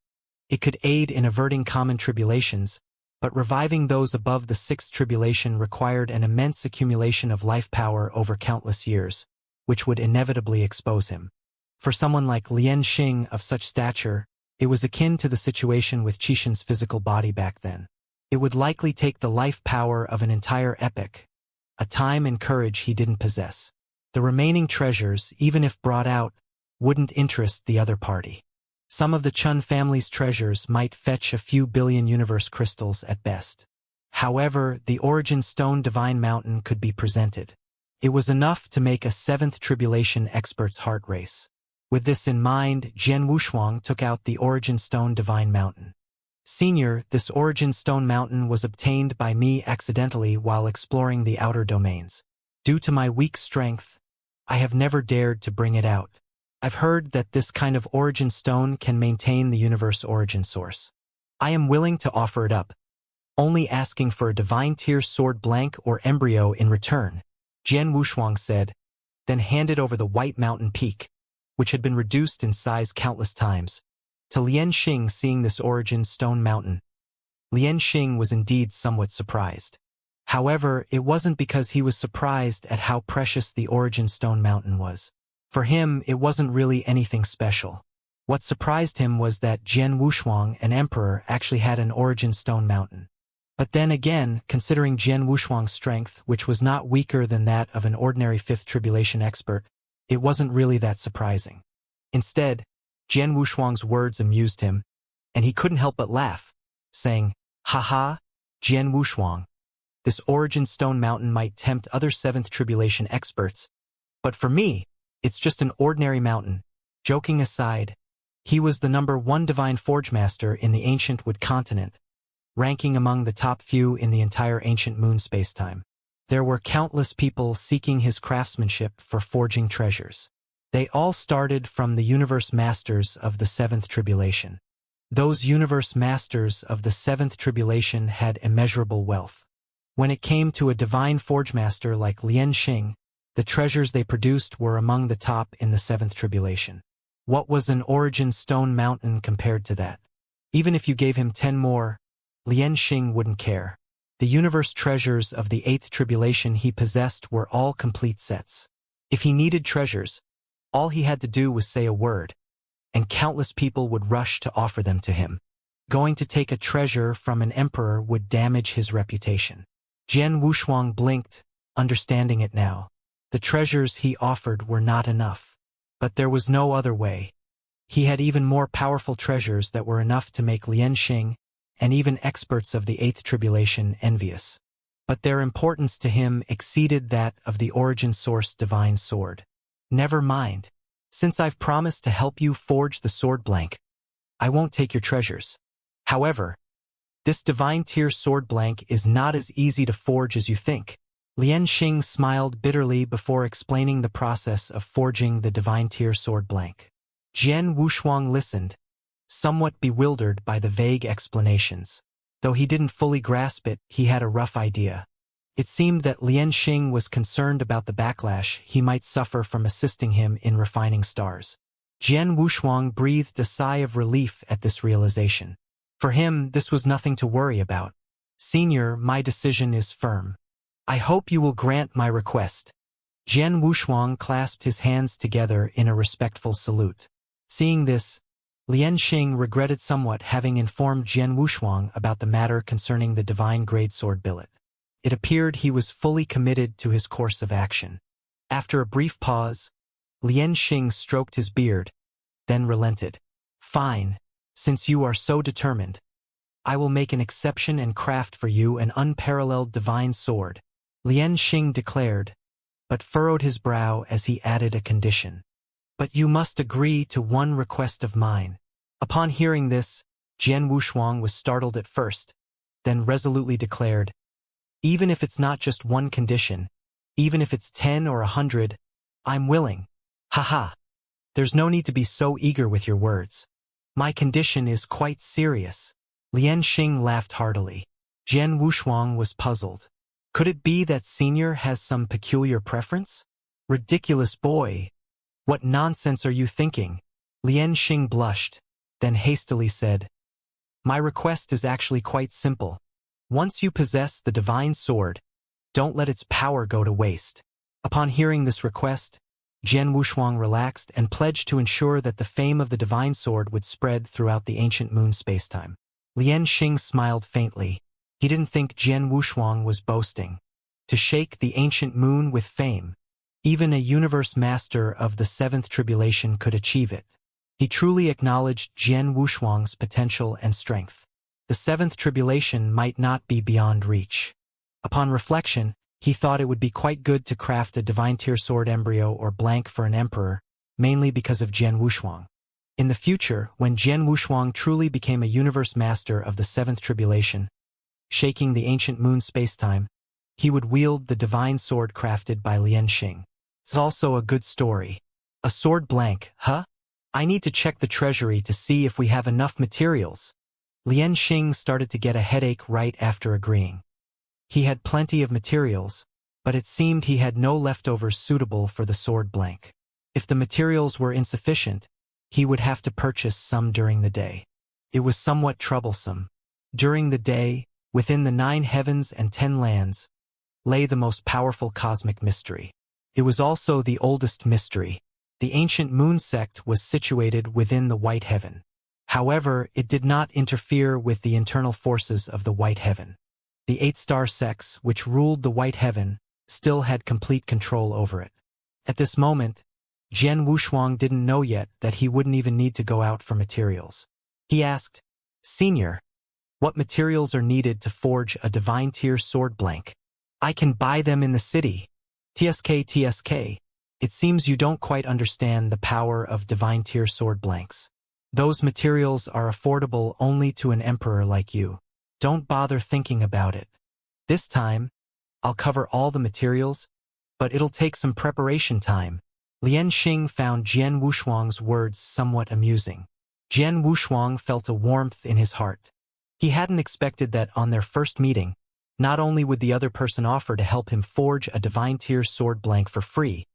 It could aid in averting common tribulations, but reviving those above the sixth tribulation required an immense accumulation of life power over countless years, which would inevitably expose him. For someone like Lian Xing of such stature, it was akin to the situation with Qixin's physical body back then. It would likely take the life power of an entire epoch, a time and courage he didn't possess. The remaining treasures, even if brought out, wouldn't interest the other party. Some of the Chun family's treasures might fetch a few billion universe crystals at best. However, the origin stone Divine Mountain could be presented. It was enough to make a seventh tribulation expert's heart race. With this in mind, Jian Wushuang took out the origin stone Divine Mountain. Senior, this origin stone mountain was obtained by me accidentally while exploring the outer domains. Due to my weak strength, I have never dared to bring it out. I've heard that this kind of origin stone can maintain the universe origin source. I am willing to offer it up, only asking for a divine tier sword blank or embryo in return, Jian Wushuang said, then handed over the White Mountain Peak, which had been reduced in size countless times, to Lian Xing. Seeing this origin stone mountain, Lian Xing was indeed somewhat surprised. However, it wasn't because he was surprised at how precious the origin stone mountain was. For him, it wasn't really anything special. What surprised him was that Jian Wushuang, an emperor, actually had an origin stone mountain. But then again, considering Jian Wushuang's strength, which was not weaker than that of an ordinary fifth tribulation expert, it wasn't really that surprising. Instead, Jian Wushuang's words amused him, and he couldn't help but laugh, saying, "Haha, Jian Wushuang, this origin stone mountain might tempt other seventh tribulation experts, but for me, it's just an ordinary mountain." Joking aside, he was the #1 divine forge master in the ancient Wood continent, ranking among the top few in the entire ancient moon spacetime. There were countless people seeking his craftsmanship for forging treasures. They all started from the universe masters of the seventh tribulation. Those universe masters of the seventh tribulation had immeasurable wealth. When it came to a divine forge master like Lian Xing, the treasures they produced were among the top in the seventh tribulation. What was an origin stone mountain compared to that? Even if you gave him 10 more, Lian Xing wouldn't care. The universe treasures of the eighth tribulation he possessed were all complete sets. If he needed treasures, all he had to do was say a word, and countless people would rush to offer them to him. Going to take a treasure from an emperor would damage his reputation. Jian Wushuang blinked, understanding it now. The treasures he offered were not enough. But there was no other way. He had even more powerful treasures that were enough to make Lian Xing, and even experts of the eighth tribulation, envious. But their importance to him exceeded that of the origin source divine sword. Never mind. Since I've promised to help you forge the sword blank, I won't take your treasures. However, this divine tier sword blank is not as easy to forge as you think. Lian Xing smiled bitterly before explaining the process of forging the divine tier sword blank. Jian Wushuang listened, somewhat bewildered by the vague explanations. Though he didn't fully grasp it, he had a rough idea. It seemed that Lian Xing was concerned about the backlash he might suffer from assisting him in refining stars. Jian Wushuang breathed a sigh of relief at this realization. For him, this was nothing to worry about. "Senior, my decision is firm. I hope you will grant my request." Jian Wushuang clasped his hands together in a respectful salute. Seeing this, Lian Xing regretted somewhat having informed Jian Wushuang about the matter concerning the divine greatsword billet. It appeared he was fully committed to his course of action. After a brief pause, Lian Xing stroked his beard, then relented. "Fine, since you are so determined. I will make an exception and craft for you an unparalleled divine sword," Lian Xing declared, but furrowed his brow as he added a condition. "But you must agree to one request of mine." Upon hearing this, Jian Wushuang was startled at first, then resolutely declared, "Even if it's not just one condition, even if it's 10 or 100, I'm willing." "Haha. There's no need to be so eager with your words. My condition is quite serious." Lian Xing laughed heartily. Jian Wushuang was puzzled. Could it be that Senior has some peculiar preference? "Ridiculous boy. What nonsense are you thinking?" Lian Xing blushed, then hastily said, "My request is actually quite simple. Once you possess the divine sword, don't let its power go to waste. Upon hearing this request, Jian Wushuang relaxed and pledged to ensure that the fame of the divine sword would spread throughout the ancient moon spacetime. Lian Xing smiled faintly. He didn't think Jian Wushuang was boasting. To shake the ancient moon with fame, even a universe master of the seventh tribulation could achieve it. He truly acknowledged Jian Wushuang's potential and strength. The seventh tribulation might not be beyond reach. Upon reflection, he thought it would be quite good to craft a divine tier sword embryo or blank for an emperor, mainly because of Jian Wushuang. In the future, when Jian Wushuang truly became a universe master of the seventh tribulation, shaking the ancient moon spacetime, he would wield the divine sword crafted by Lian Xing. It's also a good story. A sword blank, huh? I need to check the treasury to see if we have enough materials. Lian Xing started to get a headache right after agreeing. He had plenty of materials, but it seemed he had no leftovers suitable for the sword blank. If the materials were insufficient, he would have to purchase some during the day. It was somewhat troublesome. During the day, within the 9 heavens and 10 lands, lay the most powerful cosmic mystery. It was also the oldest mystery. The ancient moon sect was situated within the white heaven. However, it did not interfere with the internal forces of the white heaven. The 8-star sects, which ruled the white heaven, still had complete control over it. At this moment, Jian Wushuang didn't know yet that he wouldn't even need to go out for materials. He asked, "Senior, what materials are needed to forge a divine tier sword blank? I can buy them in the city." TSK. It seems you don't quite understand the power of divine tier sword blanks. Those materials are affordable only to an emperor like you. Don't bother thinking about it. This time, I'll cover all the materials, but it'll take some preparation time. Lian Xing found Jian Wushuang's words somewhat amusing. Jian Wushuang felt a warmth in his heart. He hadn't expected that on their first meeting, not only would the other person offer to help him forge a divine tier sword blank for free,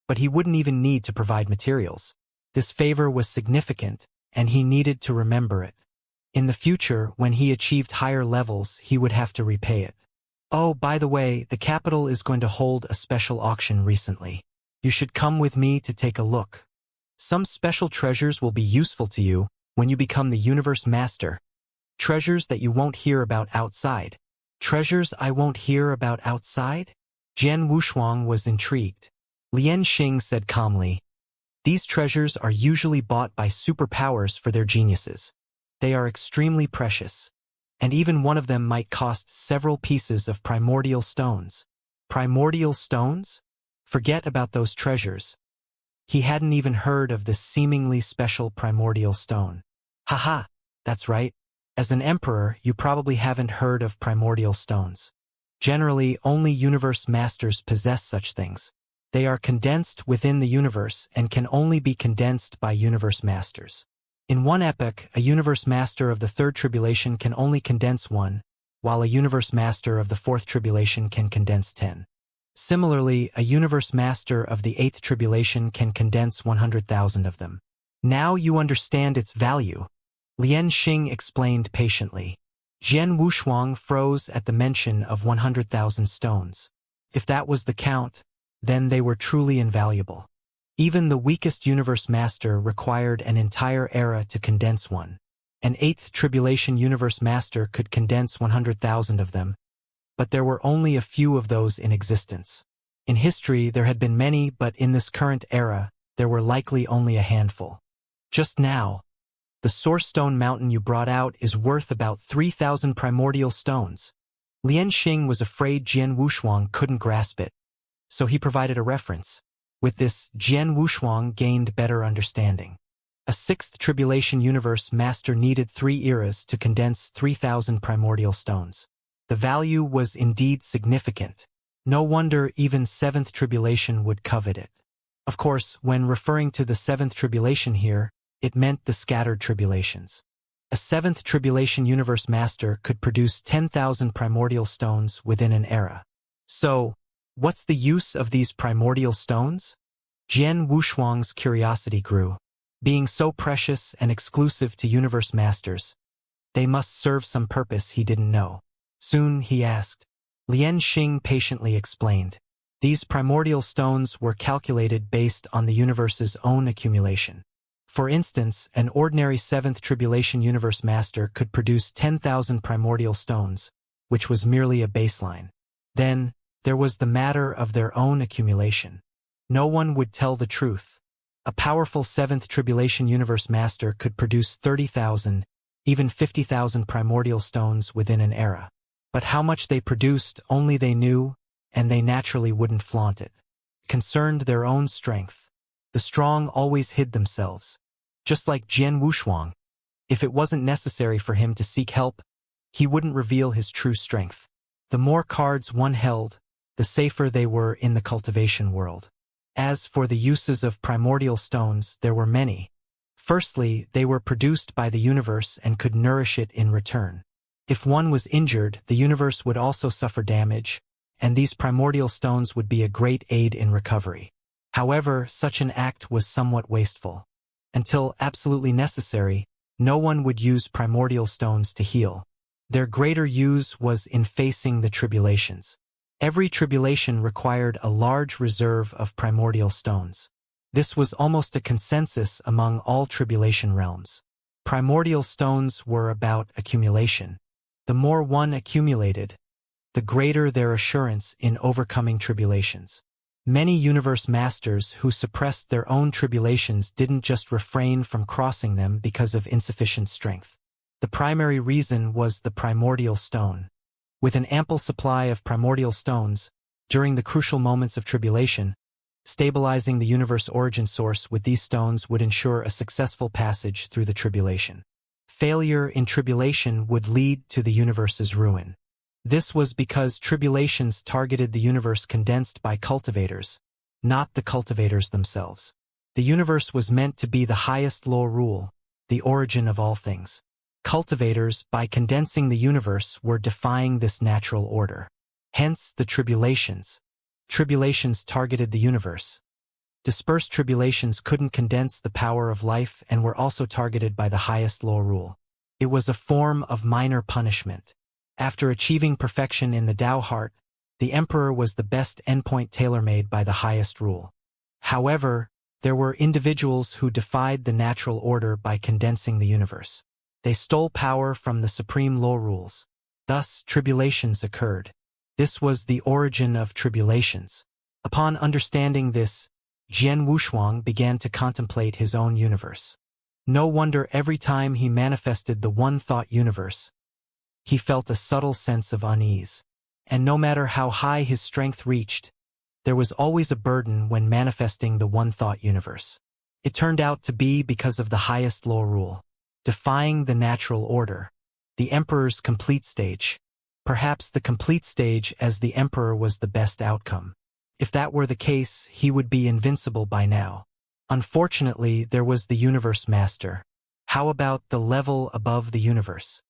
but he wouldn't even need to provide materials. This favor was significant, and he needed to remember it. In the future, when he achieved higher levels, he would have to repay it. Oh, by the way, the capital is going to hold a special auction recently. You should come with me to take a look. Some special treasures will be useful to you when you become the universe master. Treasures that you won't hear about outside. Treasures I won't hear about outside? Jian Wushuang was intrigued. Lian Xing said calmly, "These treasures are usually bought by superpowers for their geniuses. They are extremely precious, and even one of them might cost several pieces of primordial stones." Primordial stones? Forget about those treasures. He hadn't even heard of this seemingly special primordial stone. Haha, that's right. As an emperor, you probably haven't heard of primordial stones. Generally, only universe masters possess such things. They are condensed within the universe and can only be condensed by universe masters. In one epoch, a universe master of the third tribulation can only condense 1, while a universe master of the fourth tribulation can condense 10. Similarly, a universe master of the eighth tribulation can condense 100,000 of them. Now you understand its value, Lian Xing explained patiently. Jian Wushuang froze at the mention of 100,000 stones. If that was the count, then they were truly invaluable. Even the weakest universe master required an entire era to condense one. An eighth tribulation universe master could condense 100,000 of them, but there were only a few of those in existence. In history, there had been many, but in this current era, there were likely only a handful. Just now, the Source Stone mountain you brought out is worth about 3,000 primordial stones. Lian Xing was afraid Jian Wushuang couldn't grasp it, so he provided a reference. With this, Jian Wushuang gained better understanding. A sixth tribulation universe master needed 3 eras to condense 3,000 primordial stones. The value was indeed significant. No wonder even seventh tribulation would covet it. Of course, when referring to the seventh tribulation here, it meant the scattered tribulations. A seventh tribulation universe master could produce 10,000 primordial stones within an era. So, what's the use of these primordial stones? Jian Wushuang's curiosity grew. Being so precious and exclusive to universe masters, they must serve some purpose he didn't know. Soon he asked. Xianxia patiently explained. These primordial stones were calculated based on the universe's own accumulation. For instance, an ordinary 7th Tribulation Universe Master could produce 10,000 primordial stones, which was merely a baseline. Then, there was the matter of their own accumulation. No one would tell the truth. A powerful 7th Tribulation Universe Master could produce 30,000, even 50,000 primordial stones within an era. But how much they produced only they knew, and they naturally wouldn't flaunt it. Concerned their own strength. The strong always hid themselves. Just like Jian Wushuang. If it wasn't necessary for him to seek help, he wouldn't reveal his true strength. The more cards one held, the safer they were in the cultivation world. As for the uses of primordial stones, there were many. Firstly, they were produced by the universe and could nourish it in return. If one was injured, the universe would also suffer damage, and these primordial stones would be a great aid in recovery. However, such an act was somewhat wasteful. Until absolutely necessary, no one would use primordial stones to heal. Their greater use was in facing the tribulations. Every tribulation required a large reserve of primordial stones. This was almost a consensus among all tribulation realms. Primordial stones were about accumulation. The more one accumulated, the greater their assurance in overcoming tribulations. Many universe masters who suppressed their own tribulations didn't just refrain from crossing them because of insufficient strength. The primary reason was the primordial stone. With an ample supply of primordial stones, during the crucial moments of tribulation, stabilizing the universe origin source with these stones would ensure a successful passage through the tribulation. Failure in tribulation would lead to the universe's ruin. This was because tribulations targeted the universe condensed by cultivators, not the cultivators themselves. The universe was meant to be the highest law rule, the origin of all things. Cultivators, by condensing the universe, were defying this natural order. Hence the tribulations. Tribulations targeted the universe. Dispersed tribulations couldn't condense the power of life and were also targeted by the highest law rule. It was a form of minor punishment. After achieving perfection in the Tao heart, the emperor was the best endpoint tailor-made by the highest rule. However, there were individuals who defied the natural order by condensing the universe. They stole power from the supreme law rules. Thus, tribulations occurred. This was the origin of tribulations. Upon understanding this, Jian Wushuang began to contemplate his own universe. No wonder every time he manifested the one-thought universe, he felt a subtle sense of unease. And no matter how high his strength reached, there was always a burden when manifesting the one-thought universe. It turned out to be because of the highest law rule. Defying the natural order. The emperor's complete stage. Perhaps the complete stage as the emperor was the best outcome. If that were the case, he would be invincible by now. Unfortunately, there was the universe master. How about the level above the universe?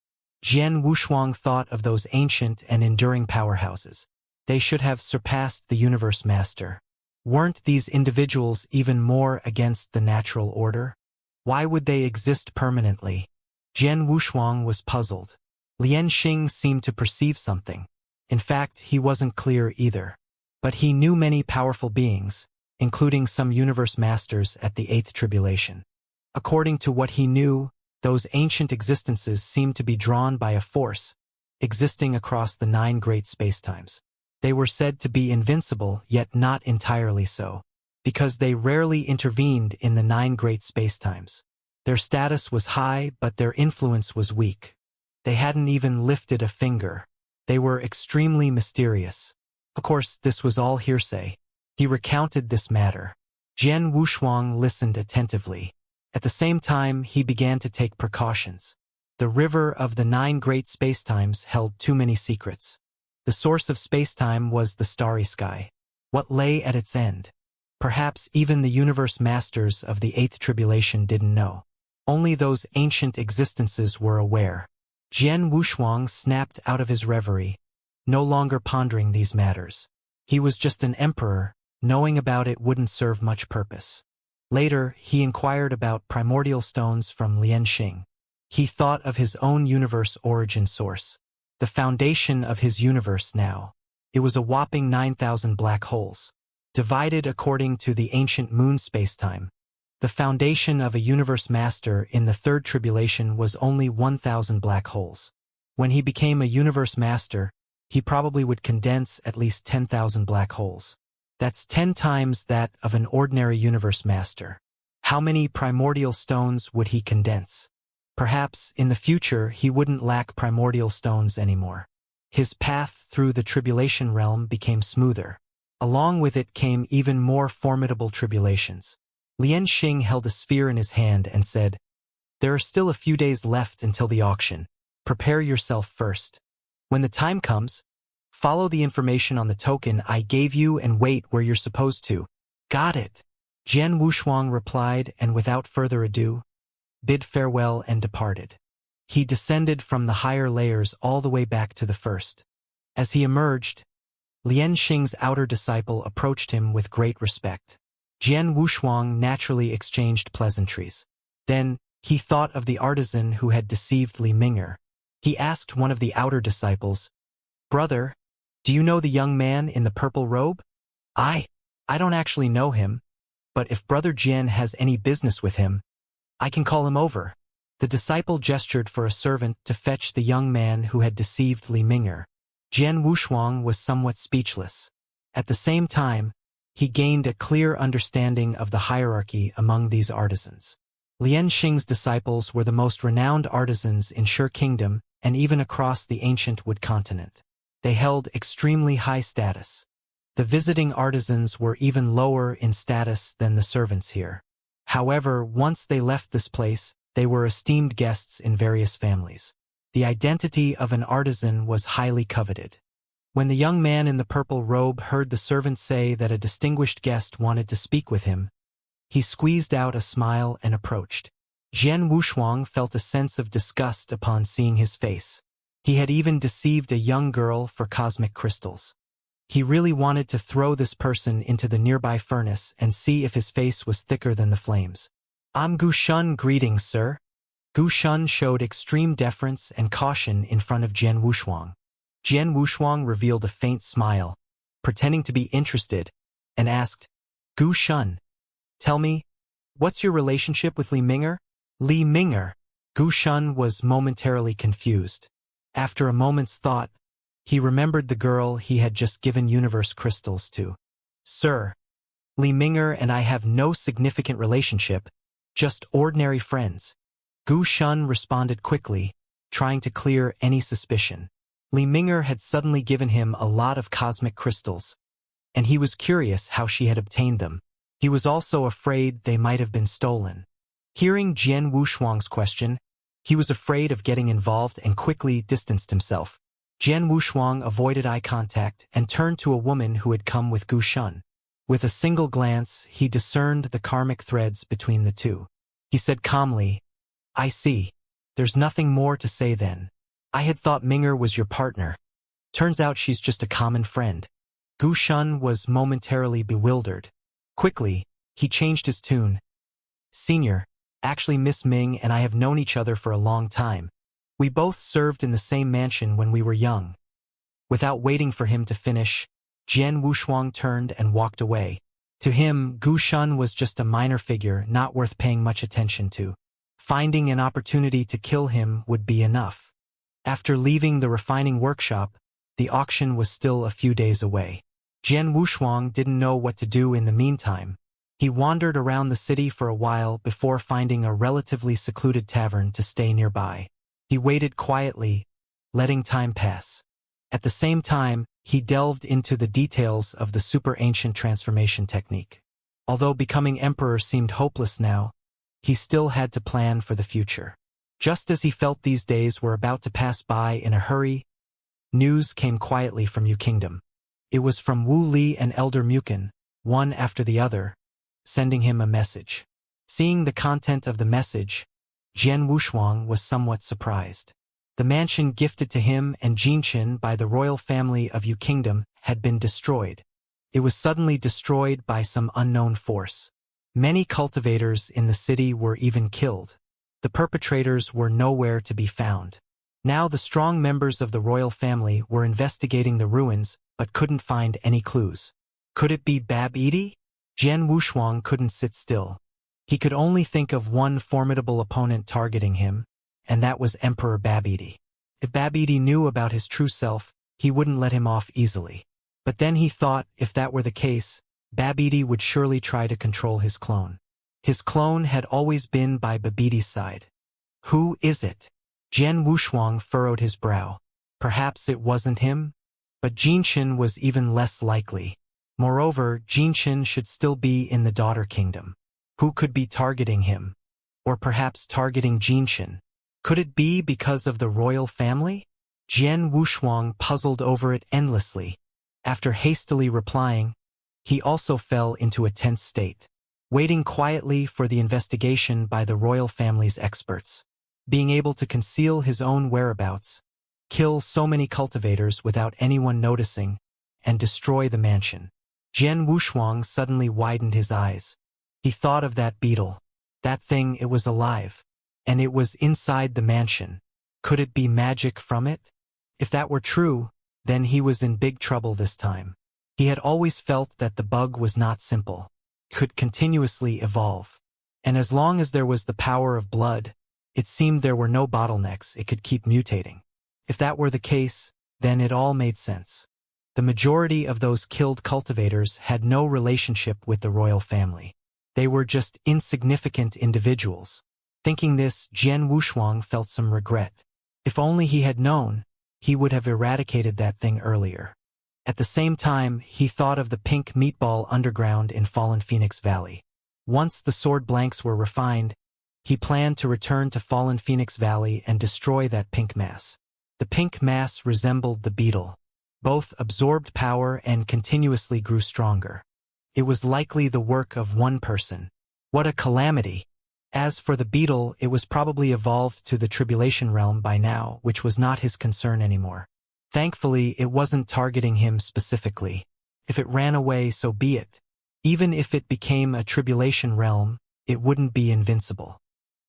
Jian Wushuang thought of those ancient and enduring powerhouses. They should have surpassed the universe master. Weren't these individuals even more against the natural order? Why would they exist permanently? Jian Wushuang was puzzled. Xianxia seemed to perceive something. In fact, he wasn't clear either. But he knew many powerful beings, including some universe masters at the 8th Tribulation. According to what he knew, those ancient existences seemed to be drawn by a force, existing across the 9 great spacetimes. They were said to be invincible, yet not entirely so, because they rarely intervened in the 9 great spacetimes. Their status was high, but their influence was weak. They hadn't even lifted a finger. They were extremely mysterious. Of course, this was all hearsay. He recounted this matter. Jian Wushuang listened attentively. At the same time, he began to take precautions. The river of the 9 great spacetimes held too many secrets. The source of spacetime was the starry sky. What lay at its end? Perhaps even the universe masters of the 8th Tribulation didn't know. Only those ancient existences were aware. Jian Wushuang snapped out of his reverie, no longer pondering these matters. He was just an emperor. Knowing about it wouldn't serve much purpose. Later, he inquired about primordial stones from Xianxia. He thought of his own universe origin source. the foundation of his universe now. It was a whopping 9,000 black holes, divided according to the ancient moon spacetime. The foundation of a universe master in the third tribulation was only 1,000 black holes. When he became a universe master, he probably would condense at least 10,000 black holes. That's 10 times that of an ordinary universe master. How many primordial stones would he condense? Perhaps, in the future, he wouldn't lack primordial stones anymore. His path through the tribulation realm became smoother. Along with it came even more formidable tribulations. Lian Xing held a sphere in his hand and said, "There are still a few days left until the auction. Prepare yourself first. When the time comes, follow the information on the token I gave you and wait where you're supposed to." "Got it," Jian Wushuang replied, and without further ado, bid farewell and departed. He descended from the higher layers all the way back to the first. As he emerged, Lian Xing's outer disciple approached him with great respect. Jian Wushuang naturally exchanged pleasantries. Then, he thought of the artisan who had deceived Li Ming'er. He asked one of the outer disciples, "Brother, do you know the young man in the purple robe?" I don't actually know him, but if Brother Jian has any business with him, I can call him over." The disciple gestured for a servant to fetch the young man who had deceived Li Ming'er. Jian Wushuang was somewhat speechless. At the same time, he gained a clear understanding of the hierarchy among these artisans. Lian Xing's disciples were the most renowned artisans in Shi Kingdom and even across the ancient Wood continent. They held extremely high status. The visiting artisans were even lower in status than the servants here. However, once they left this place, they were esteemed guests in various families. The identity of an artisan was highly coveted. When the young man in the purple robe heard the servant say that a distinguished guest wanted to speak with him, he squeezed out a smile and approached. Jian Wushuang felt a sense of disgust upon seeing his face. He had even deceived a young girl for cosmic crystals. He really wanted to throw this person into the nearby furnace and see if his face was thicker than the flames. "I'm Gu Shun, greetings, sir." Gu Shun showed extreme deference and caution in front of Jian Wushuang. Jian Wushuang revealed a faint smile, pretending to be interested, and asked, "Gu Shun, tell me, what's your relationship with Li Ming'er?" "Li Ming'er?" Gu Shun was momentarily confused. After a moment's thought, he remembered the girl he had just given universe crystals to. "Sir, Li Ming'er and I have no significant relationship, just ordinary friends." Gu Shun responded quickly, trying to clear any suspicion. Li Ming'er had suddenly given him a lot of cosmic crystals, and he was curious how she had obtained them. He was also afraid they might have been stolen. Hearing Jian Wushuang's question, he was afraid of getting involved and quickly distanced himself. Jian Wushuang avoided eye contact and turned to a woman who had come with Gu Shun. With a single glance, he discerned the karmic threads between the two. He said calmly, "I see. There's nothing more to say then. I had thought Ming'er was your partner. Turns out she's just a common friend." Gu Shun was momentarily bewildered. Quickly, he changed his tune. "Senior, actually Miss Ming and I have known each other for a long time. We both served in the same mansion when we were young." Without waiting for him to finish, Jian Wushuang turned and walked away. To him, Gu Shun was just a minor figure not worth paying much attention to. Finding an opportunity to kill him would be enough. After leaving the refining workshop, the auction was still a few days away. Jian Wushuang didn't know what to do in the meantime. He wandered around the city for a while before finding a relatively secluded tavern to stay nearby. He waited quietly, letting time pass. At the same time, he delved into the details of the super-ancient transformation technique. Although becoming emperor seemed hopeless now, he still had to plan for the future. Just as he felt these days were about to pass by in a hurry, news came quietly from Yu Kingdom. It was from Wu Li and Elder Mukin, one after the other, sending him a message. Seeing the content of the message, Jian Wushuang was somewhat surprised. The mansion gifted to him and Jinchen by the royal family of Yu Kingdom had been destroyed. It was suddenly destroyed by some unknown force. Many cultivators in the city were even killed. The perpetrators were nowhere to be found. Now the strong members of the royal family were investigating the ruins but couldn't find any clues. Could it be Bab-Edi? Jian Wushuang couldn't sit still. He could only think of one formidable opponent targeting him, and that was Emperor Bab-Edi. If Bab-Edi knew about his true self, he wouldn't let him off easily. But then he thought if that were the case, Bab-Edi would surely try to control his clone. His clone had always been by Bab-Edi's side. Who is it? Jian Wushuang furrowed his brow. Perhaps it wasn't him? But Jinshin was even less likely. Moreover, Jinshin should still be in the daughter kingdom. Who could be targeting him? Or perhaps targeting Jinshin? Could it be because of the royal family? Jian Wushuang puzzled over it endlessly. After hastily replying, he also fell into a tense state, waiting quietly for the investigation by the royal family's experts. Being able to conceal his own whereabouts, kill so many cultivators without anyone noticing, and destroy the mansion. Jian Wushuang suddenly widened his eyes. He thought of that beetle. That thing, it was alive. And it was inside the mansion. Could it be magic from it? If that were true, then he was in big trouble this time. He had always felt that the bug was not simple, could continuously evolve. And as long as there was the power of blood, it seemed there were no bottlenecks, it could keep mutating. If that were the case, then it all made sense. The majority of those killed cultivators had no relationship with the royal family. They were just insignificant individuals. Thinking this, Jian Wushuang felt some regret. If only he had known, he would have eradicated that thing earlier. At the same time, he thought of the pink meatball underground in Fallen Phoenix Valley. Once the sword blanks were refined, he planned to return to Fallen Phoenix Valley and destroy that pink mass. The pink mass resembled the beetle. Both absorbed power and continuously grew stronger. It was likely the work of one person. What a calamity! As for the beetle, it was probably evolved to the Tribulation Realm by now, which was not his concern anymore. Thankfully, it wasn't targeting him specifically. If it ran away, so be it. Even if it became a Tribulation Realm, it wouldn't be invincible.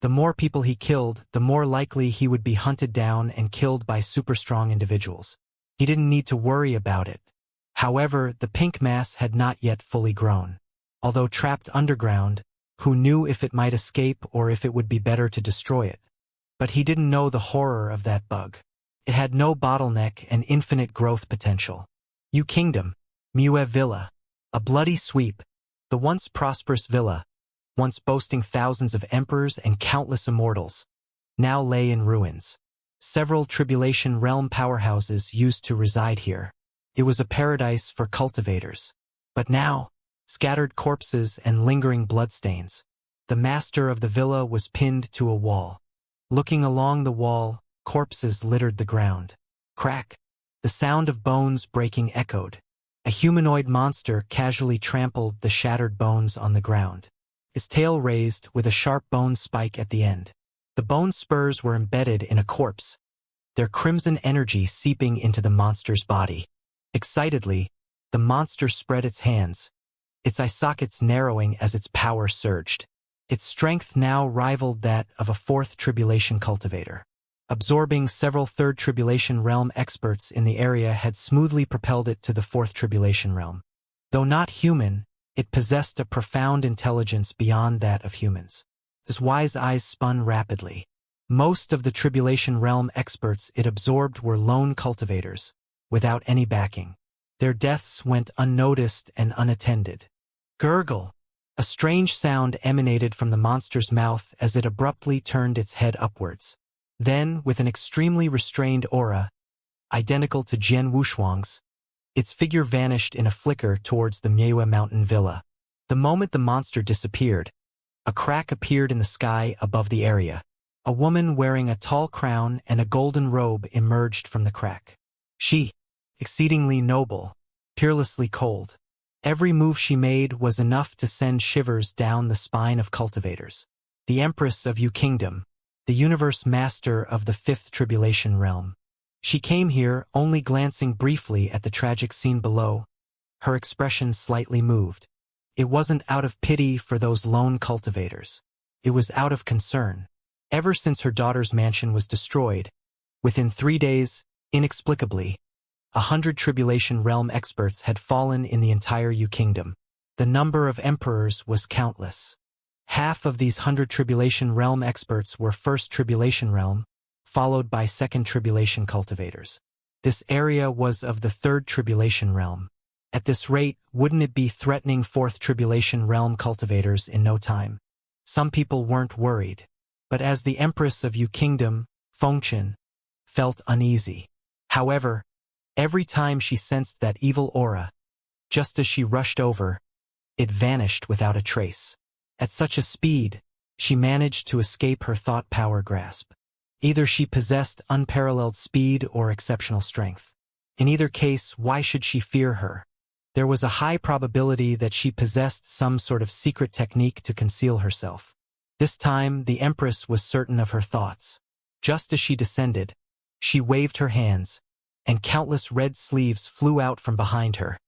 The more people he killed, the more likely he would be hunted down and killed by super strong individuals. He didn't need to worry about it. However, the pink mass had not yet fully grown. Although trapped underground, who knew if it might escape or if it would be better to destroy it? But he didn't know the horror of that bug. It had no bottleneck and infinite growth potential. Yu Kingdom, Mue Villa, a bloody sweep, the once prosperous villa, once boasting thousands of emperors and countless immortals, now lay in ruins. Several Tribulation Realm powerhouses used to reside here. It was a paradise for cultivators. But now, scattered corpses and lingering bloodstains. The master of the villa was pinned to a wall. Looking along the wall, corpses littered the ground. Crack! The sound of bones breaking echoed. A humanoid monster casually trampled the shattered bones on the ground. Its tail raised with a sharp bone spike at the end. The bone spurs were embedded in a corpse, their crimson energy seeping into the monster's body. Excitedly, the monster spread its hands, its eye sockets narrowing as its power surged. Its strength now rivaled that of a fourth Tribulation cultivator. Absorbing several third Tribulation Realm experts in the area had smoothly propelled it to the fourth Tribulation Realm. Though not human, it possessed a profound intelligence beyond that of humans. Its wise eyes spun rapidly. Most of the Tribulation Realm experts it absorbed were lone cultivators, without any backing. Their deaths went unnoticed and unattended. Gurgle! A strange sound emanated from the monster's mouth as it abruptly turned its head upwards. Then, with an extremely restrained aura, identical to Jian Wushuang's, its figure vanished in a flicker towards the Mue Mountain Villa. The moment the monster disappeared, a crack appeared in the sky above the area. A woman wearing a tall crown and a golden robe emerged from the crack. She, exceedingly noble, peerlessly cold. Every move she made was enough to send shivers down the spine of cultivators. The Empress of Yu Kingdom, the universe master of the fifth Tribulation Realm. She came here only glancing briefly at the tragic scene below, her expression slightly moved. It wasn't out of pity for those lone cultivators. It was out of concern. Ever since her daughter's mansion was destroyed, Within 3 days, inexplicably, 100 Tribulation Realm experts had fallen in the entire Yu Kingdom. The number of emperors was countless. Half of these 100 Tribulation Realm experts were First Tribulation Realm, followed by Second Tribulation cultivators. This area was of the Third Tribulation Realm. At this rate, wouldn't it be threatening Fourth Tribulation Realm cultivators in no time? Some people weren't worried, but as the Empress of Yu Kingdom, Fengchen, felt uneasy. However, every time she sensed that evil aura, just as she rushed over, it vanished without a trace. At such a speed, she managed to escape her thought power grasp. Either she possessed unparalleled speed or exceptional strength. In either case, why should she fear her? There was a high probability that she possessed some sort of secret technique to conceal herself. This time, the Empress was certain of her thoughts. Just as she descended, she waved her hands, and countless red sleeves flew out from behind her,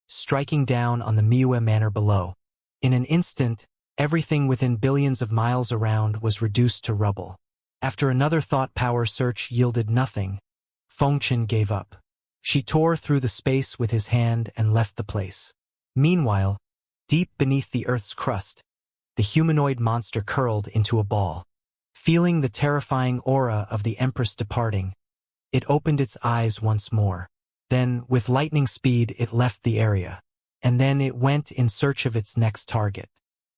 striking down on the Miue Manor below. In an instant, everything within billions of miles around was reduced to rubble. After another thought power search yielded nothing, Fengchen gave up. She tore through the space with his hand and left the place. Meanwhile, deep beneath the Earth's crust, the humanoid monster curled into a ball. Feeling the terrifying aura of the Empress departing, it opened its eyes once more. Then, with lightning speed, it left the area. And then it went in search of its next target.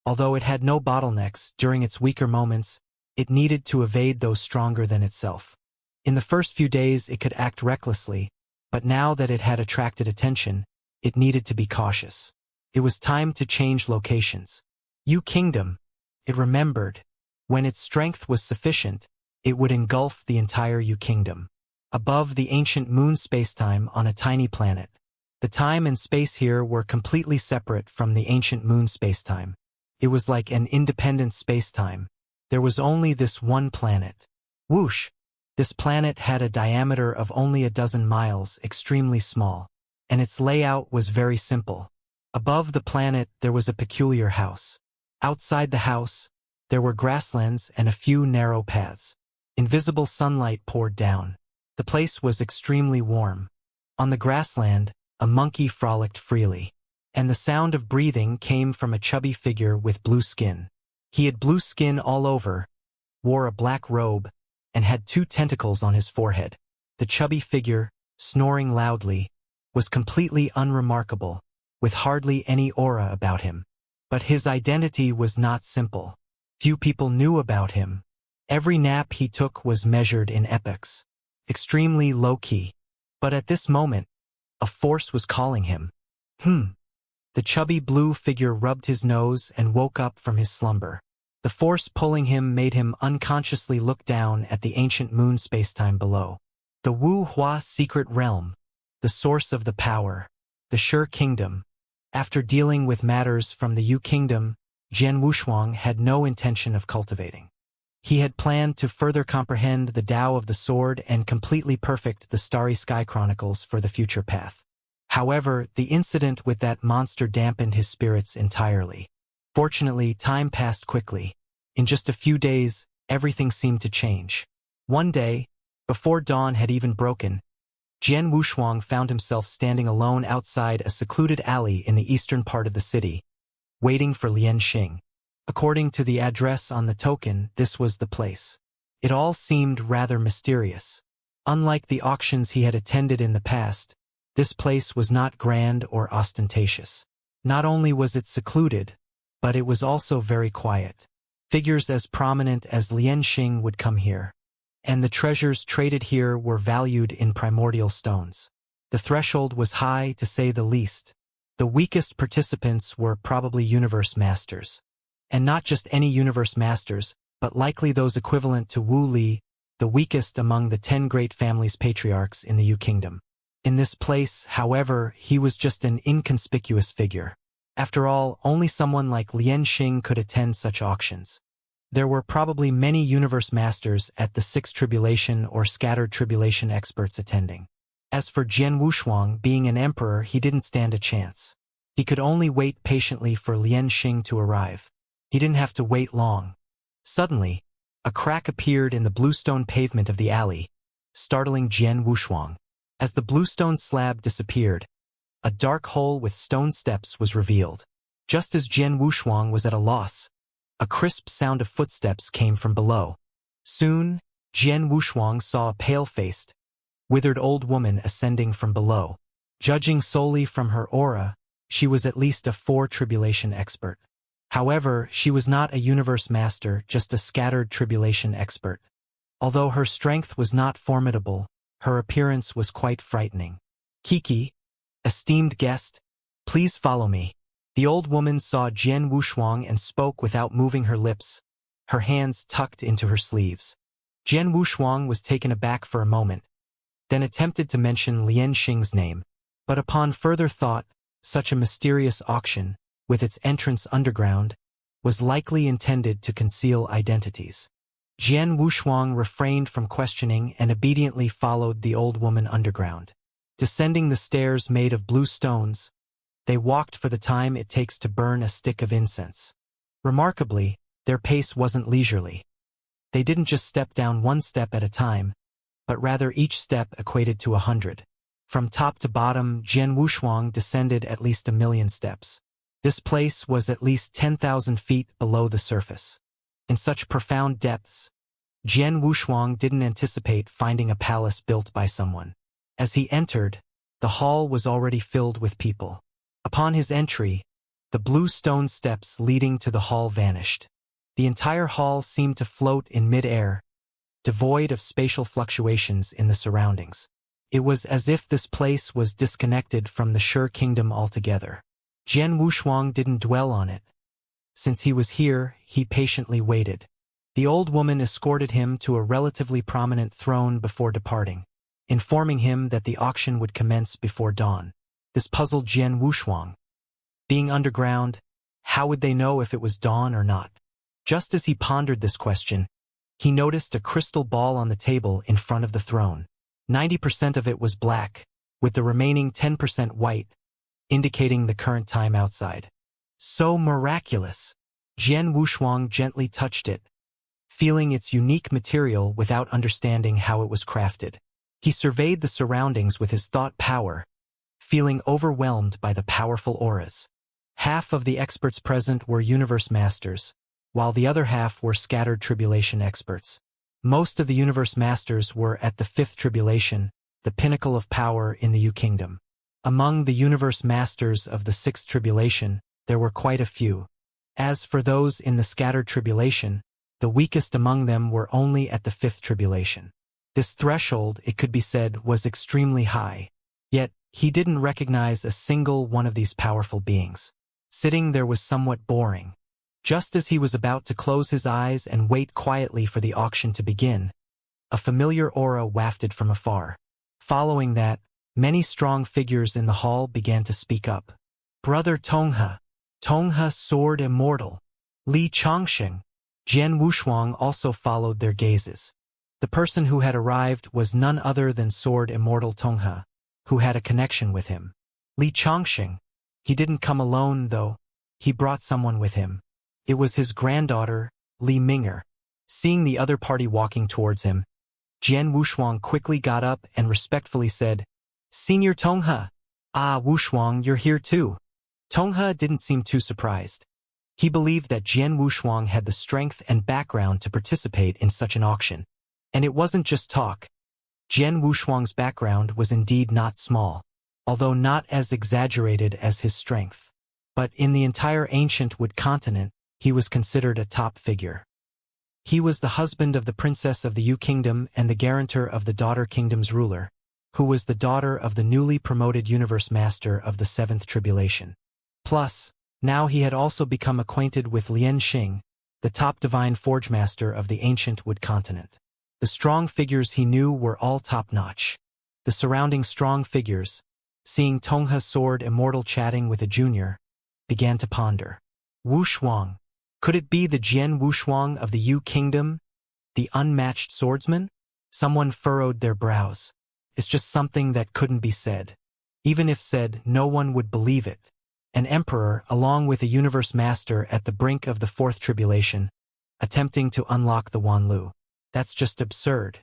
Although it had no bottlenecks during its weaker moments, it needed to evade those stronger than itself. In the first few days, it could act recklessly, but now that it had attracted attention, it needed to be cautious. It was time to change locations. Yu Kingdom, it remembered. When its strength was sufficient, it would engulf the entire Yu Kingdom. Above the ancient moon spacetime on a tiny planet. The time and space here were completely separate from the ancient moon spacetime. It was like an independent spacetime. There was only this one planet. Whoosh! This planet had a diameter of only a dozen miles, extremely small, and its layout was very simple. Above the planet there was a peculiar house. Outside the house, there were grasslands and a few narrow paths. Invisible sunlight poured down. The place was extremely warm. On the grassland, a monkey frolicked freely, and the sound of breathing came from a chubby figure with blue skin. He had blue skin all over, wore a black robe, and had 2 tentacles on his forehead. The chubby figure, snoring loudly, was completely unremarkable, with hardly any aura about him. But his identity was not simple. Few people knew about him. Every nap he took was measured in epochs. Extremely low-key. But at this moment, a force was calling him. The chubby blue figure rubbed his nose and woke up from his slumber. The force pulling him made him unconsciously look down at the ancient moon spacetime below. The Wu Hua secret realm, the source of the power, the Sure Kingdom. After dealing with matters from the Yu Kingdom, Jian Wushuang had no intention of cultivating. He had planned to further comprehend the Tao of the Sword and completely perfect the Starry Sky Chronicles for the future path. However, the incident with that monster dampened his spirits entirely. Fortunately, time passed quickly. In just a few days, everything seemed to change. One day, before dawn had even broken, Jian Wushuang found himself standing alone outside a secluded alley in the eastern part of the city, waiting for Lian Xing. According to the address on the token, this was the place. It all seemed rather mysterious. Unlike the auctions he had attended in the past, this place was not grand or ostentatious. Not only was it secluded, but it was also very quiet. Figures as prominent as Lian Xing would come here. And the treasures traded here were valued in primordial stones. The threshold was high, to say the least. The weakest participants were probably universe masters. And not just any universe masters, but likely those equivalent to Wu Li, the weakest among the 10 great families patriarchs in the Yu Kingdom. In this place, however, he was just an inconspicuous figure. After all, only someone like Lian Xing could attend such auctions. There were probably many universe masters at the Sixth Tribulation or Scattered Tribulation experts attending. As for Jian Wushuang, being an emperor, he didn't stand a chance. He could only wait patiently for Lian Xing to arrive. He didn't have to wait long. Suddenly, a crack appeared in the bluestone pavement of the alley, startling Jian Wushuang. As the bluestone slab disappeared, a dark hole with stone steps was revealed. Just as Jian Wushuang was at a loss, a crisp sound of footsteps came from below. Soon, Jian Wushuang saw a pale-faced, withered old woman ascending from below. Judging solely from her aura, she was at least a 4 tribulation expert. However, she was not a universe master, just a scattered tribulation expert. Although her strength was not formidable, her appearance was quite frightening. "Kiki, esteemed guest, please follow me." The old woman saw Jian Wushuang and spoke without moving her lips, her hands tucked into her sleeves. Jian Wushuang was taken aback for a moment, then attempted to mention Lian Xing's name. But upon further thought, such a mysterious auction, with its entrance underground, was likely intended to conceal identities. Jian Wushuang refrained from questioning and obediently followed the old woman underground. Descending the stairs made of blue stones, they walked for the time it takes to burn a stick of incense. Remarkably, their pace wasn't leisurely. They didn't just step down one step at a time, but rather each step equated to 100. From top to bottom, Jian Wushuang descended at least 1,000,000 steps. This place was at least 10,000 feet below the surface. In such profound depths, Jian Wushuang didn't anticipate finding a palace built by someone. As he entered, the hall was already filled with people. Upon his entry, the blue stone steps leading to the hall vanished. The entire hall seemed to float in mid-air, devoid of spatial fluctuations in the surroundings. It was as if this place was disconnected from the Shi kingdom altogether. Jian Wushuang didn't dwell on it. Since he was here, he patiently waited. The old woman escorted him to a relatively prominent throne before departing, informing him that the auction would commence before dawn. This puzzled Jian Wushuang. Being underground, how would they know if it was dawn or not? Just as he pondered this question, he noticed a crystal ball on the table in front of the throne. 90% of it was black, with the remaining 10% white, indicating the current time outside. So miraculous! Jian Wushuang gently touched it, feeling its unique material without understanding how it was crafted. He surveyed the surroundings with his thought power, feeling overwhelmed by the powerful auras. Half of the experts present were universe masters, while the other half were scattered tribulation experts. Most of the universe masters were at the 5th tribulation, the pinnacle of power in the U Kingdom. Among the universe masters of the 6th tribulation, there were quite a few. As for those in the scattered tribulation, the weakest among them were only at the 5th tribulation. This threshold, it could be said, was extremely high. Yet, he didn't recognize a single one of these powerful beings. Sitting there was somewhat boring. Just as he was about to close his eyes and wait quietly for the auction to begin, a familiar aura wafted from afar. Following that, many strong figures in the hall began to speak up. "Brother Tonghe, Tonghe Sword Immortal, Li Changxing." Jian Wushuang also followed their gazes. The person who had arrived was none other than Sword Immortal Tonghe, who had a connection with him. Li Changxing. He didn't come alone, though. He brought someone with him. It was his granddaughter, Li Ming'er. Seeing the other party walking towards him, Jian Wushuang quickly got up and respectfully said, "Senior Tonghe." "Ah, Wushuang, you're here too." Tonghe didn't seem too surprised. He believed that Jian Wushuang had the strength and background to participate in such an auction. And it wasn't just talk. Jian Wushuang's background was indeed not small, although not as exaggerated as his strength. But in the entire ancient Wood continent, he was considered a top figure. He was the husband of the princess of the U Kingdom and the guarantor of the daughter kingdom's ruler, who was the daughter of the newly promoted universe master of the 7th tribulation. Plus, now he had also become acquainted with Lian Xing, the top divine forge master of the ancient Wood continent. The strong figures he knew were all top-notch. The surrounding strong figures, seeing Tonghe Sword Immortal chatting with a junior, began to ponder. Wushuang. Could it be the Jian Wushuang of the U Kingdom, the unmatched swordsman? Someone furrowed their brows. It's just something that couldn't be said. Even if said, no one would believe it. An emperor, along with a universe master at the brink of the 4th tribulation, attempting to unlock the Wanlu. That's just absurd.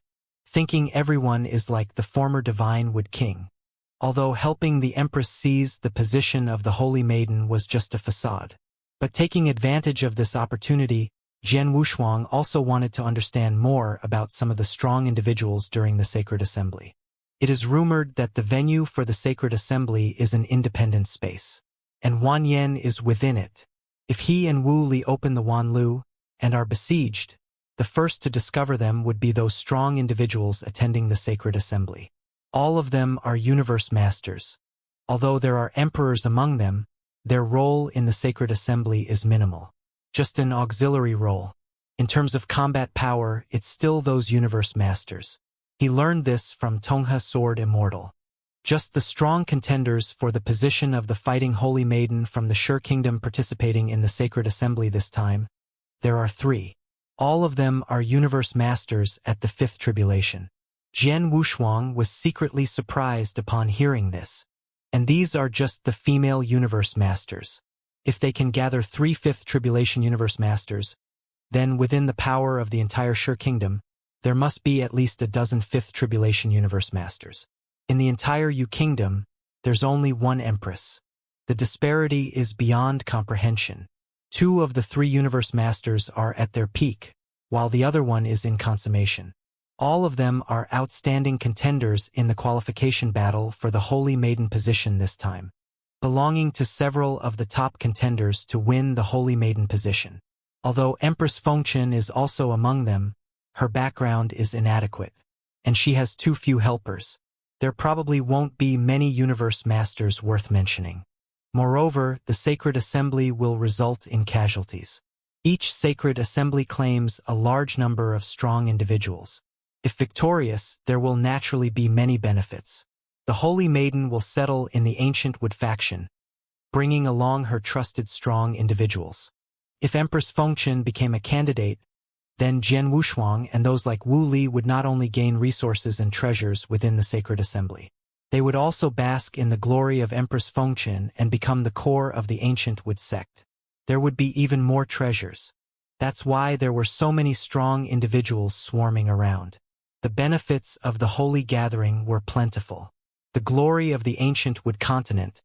thinking everyone is like the former divine wood king. Although helping the empress seize the position of the holy maiden was just a facade. But taking advantage of this opportunity, Jian Wushuang also wanted to understand more about some of the strong individuals during the sacred assembly. It is rumored that the venue for the sacred assembly is an independent space, and Wan Yan is within it. If he and Wu Li open the Wan Lu and are besieged, the first to discover them would be those strong individuals attending the sacred assembly. All of them are universe masters. Although there are emperors among them, their role in the sacred assembly is minimal. Just an auxiliary role. In terms of combat power, it's still those universe masters. He learned this from Tongha Sword Immortal. Just the strong contenders for the position of the fighting holy maiden from the Shi Kingdom participating in the sacred assembly this time. There are 3. All of them are universe masters at the 5th tribulation. Jian Wushuang was secretly surprised upon hearing this. And these are just the female universe masters. If they can gather 3 5th tribulation universe masters, then within the power of the entire Shi Kingdom, there must be at least a dozen 5th tribulation universe masters. In the entire Yu Kingdom, there's only 1 empress. The disparity is beyond comprehension. 2 of the 3 universe masters are at their peak, while the other one is in consummation. All of them are outstanding contenders in the qualification battle for the Holy Maiden position this time, belonging to several of the top contenders to win the Holy Maiden position. Although Empress Fengchen is also among them, her background is inadequate, and she has too few helpers. There probably won't be many universe masters worth mentioning. Moreover, the sacred assembly will result in casualties. Each sacred assembly claims a large number of strong individuals. If victorious, there will naturally be many benefits. The Holy Maiden will settle in the ancient wood faction, bringing along her trusted strong individuals. If Empress Fengchen became a candidate, then Jian Wushuang and those like Wu Li would not only gain resources and treasures within the sacred assembly. They would also bask in the glory of Empress Fengchen and become the core of the ancient wood sect. There would be even more treasures. That's why there were so many strong individuals swarming around. The benefits of the holy gathering were plentiful. The glory of the ancient wood continent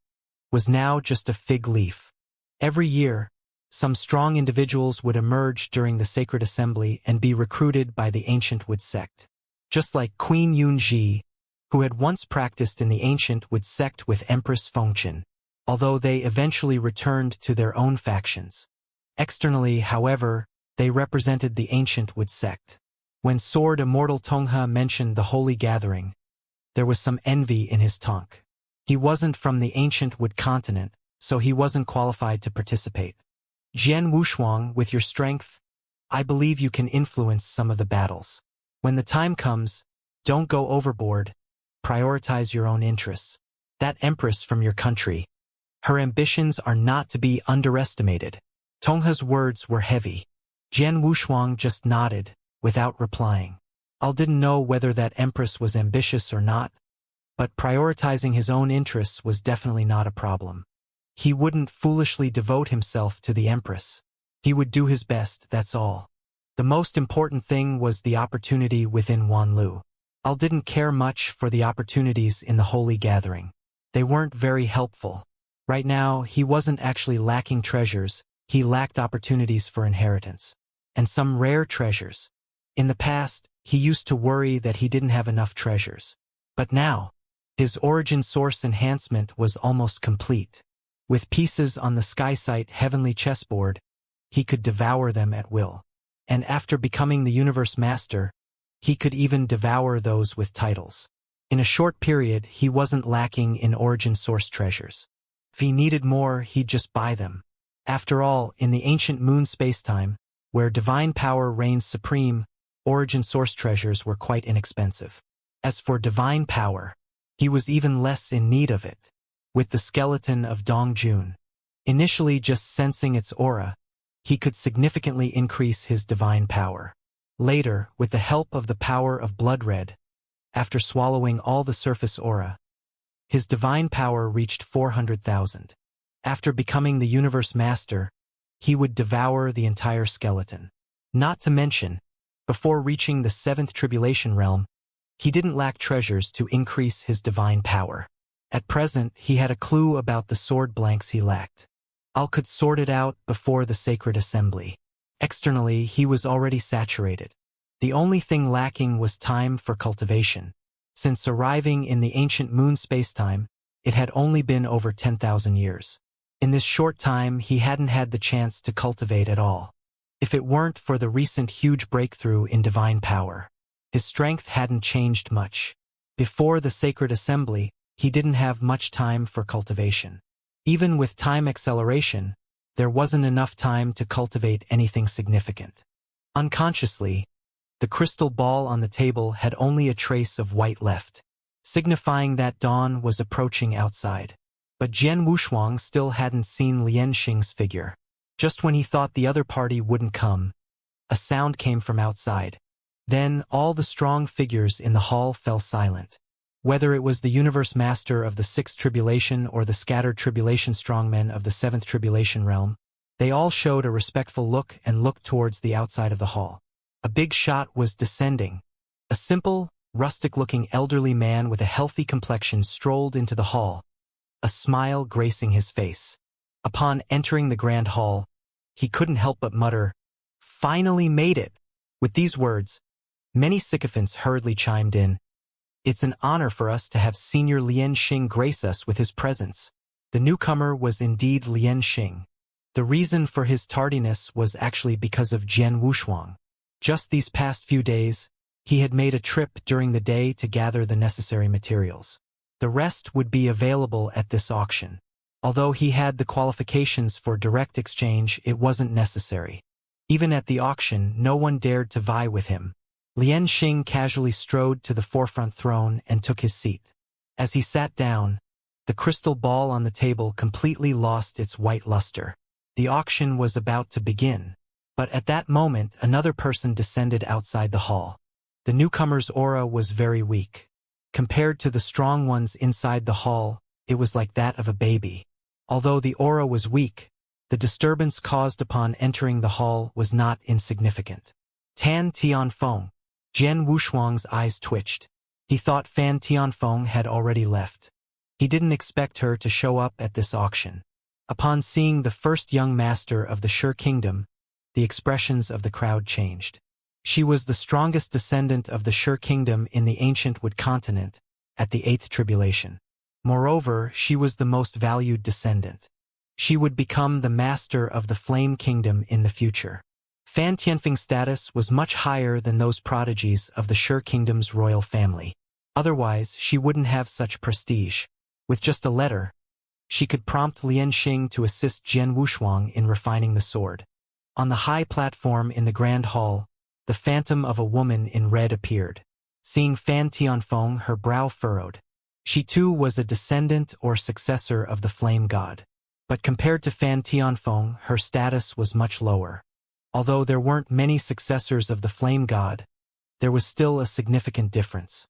was now just a fig leaf. Every year, some strong individuals would emerge during the sacred assembly and be recruited by the ancient wood sect. Just like Queen Yunji, who had once practiced in the ancient wood sect with Empress Fengchen, although they eventually returned to their own factions. Externally, however, they represented the ancient wood sect. When Sword Immortal Tongha mentioned the holy gathering, there was some envy in his tongue. He wasn't from the ancient wood continent, so he wasn't qualified to participate. Jian Wushuang, with your strength, I believe you can influence some of the battles. When the time comes, don't go overboard. Prioritize your own interests. That empress from your country, her ambitions are not to be underestimated. Tongha's words were heavy. Jian Wushuang just nodded, without replying. Al didn't know whether that empress was ambitious or not, but prioritizing his own interests was definitely not a problem. He wouldn't foolishly devote himself to the empress. He would do his best, that's all. The most important thing was the opportunity within Wanlu. Al didn't care much for the opportunities in the holy gathering. They weren't very helpful. Right now, he wasn't actually lacking treasures, he lacked opportunities for inheritance. And some rare treasures. In the past, he used to worry that he didn't have enough treasures. But now, his origin source enhancement was almost complete. With pieces on the Skysite heavenly chessboard, he could devour them at will. And after becoming the universe master, he could even devour those with titles. In a short period, he wasn't lacking in origin source treasures. If he needed more, he'd just buy them. After all, in the ancient moon spacetime, where divine power reigns supreme, origin source treasures were quite inexpensive. As for divine power, he was even less in need of it. With the skeleton of Dongjun, initially just sensing its aura, he could significantly increase his divine power. Later, with the help of the power of Blood Red, after swallowing all the surface aura, his divine power reached 400,000. After becoming the universe master, he would devour the entire skeleton. Not to mention, before reaching the 7th tribulation realm, He didn't lack treasures to increase his divine power. At present, he had a clue about the sword blanks he lacked. Al could sort it out before the sacred assembly. Externally, he was already saturated. The only thing lacking was time for cultivation. Since arriving in the ancient moon spacetime, it had only been over 10,000 years. In this short time, he hadn't had the chance to cultivate at all. If it weren't for the recent huge breakthrough in divine power, his strength hadn't changed much. Before the sacred assembly, he didn't have much time for cultivation. Even with time acceleration, there wasn't enough time to cultivate anything significant. Unconsciously, the crystal ball on the table had only a trace of white left, signifying that dawn was approaching outside. But Jian Wushuang still hadn't seen Lian Xing's figure. Just when he thought the other party wouldn't come, a sound came from outside. Then all the strong figures in the hall fell silent. Whether it was the universe master of the sixth tribulation or the scattered tribulation strongmen of the seventh tribulation realm, they all showed a respectful look and looked towards the outside of the hall. A big shot was descending. A simple, rustic-looking elderly man with a healthy complexion strolled into the hall, a smile gracing his face. Upon entering the grand hall, he couldn't help but mutter, "Finally made it!" With these words, many sycophants hurriedly chimed in, "It's an honor for us to have Senior Lian Xing grace us with his presence." The newcomer was indeed Lian Xing. The reason for his tardiness was actually because of Jian Wushuang. Just these past few days, he had made a trip during the day to gather the necessary materials. The rest would be available at this auction. Although he had the qualifications for direct exchange, it wasn't necessary. Even at the auction, no one dared to vie with him. Lian Xing casually strode to the forefront throne and took his seat. As he sat down, the crystal ball on the table completely lost its white luster. The auction was about to begin. But at that moment, another person descended outside the hall. The newcomer's aura was very weak. Compared to the strong ones inside the hall, it was like that of a baby. Although the aura was weak, the disturbance caused upon entering the hall was not insignificant. Tan Tianfeng. Jian Wushuang's eyes twitched. He thought Fan Tianfeng had already left. He didn't expect her to show up at this auction. Upon seeing the first young master of the Sure Kingdom, the expressions of the crowd changed. She was the strongest descendant of the Sure Kingdom in the ancient Wood continent, at the Eighth Tribulation. Moreover, she was the most valued descendant. She would become the master of the Flame Kingdom in the future. Fan Tianfeng's status was much higher than those prodigies of the Sure Kingdom's royal family. Otherwise, she wouldn't have such prestige. With just a letter, she could prompt Lian Xing to assist Jian Wushuang in refining the sword. On the high platform in the grand hall, the phantom of a woman in red appeared. Seeing Fan Tianfeng, her brow furrowed. She too was a descendant or successor of the flame god. But compared to Fan Tianfeng, her status was much lower. Although there weren't many successors of the flame god, there was still a significant difference.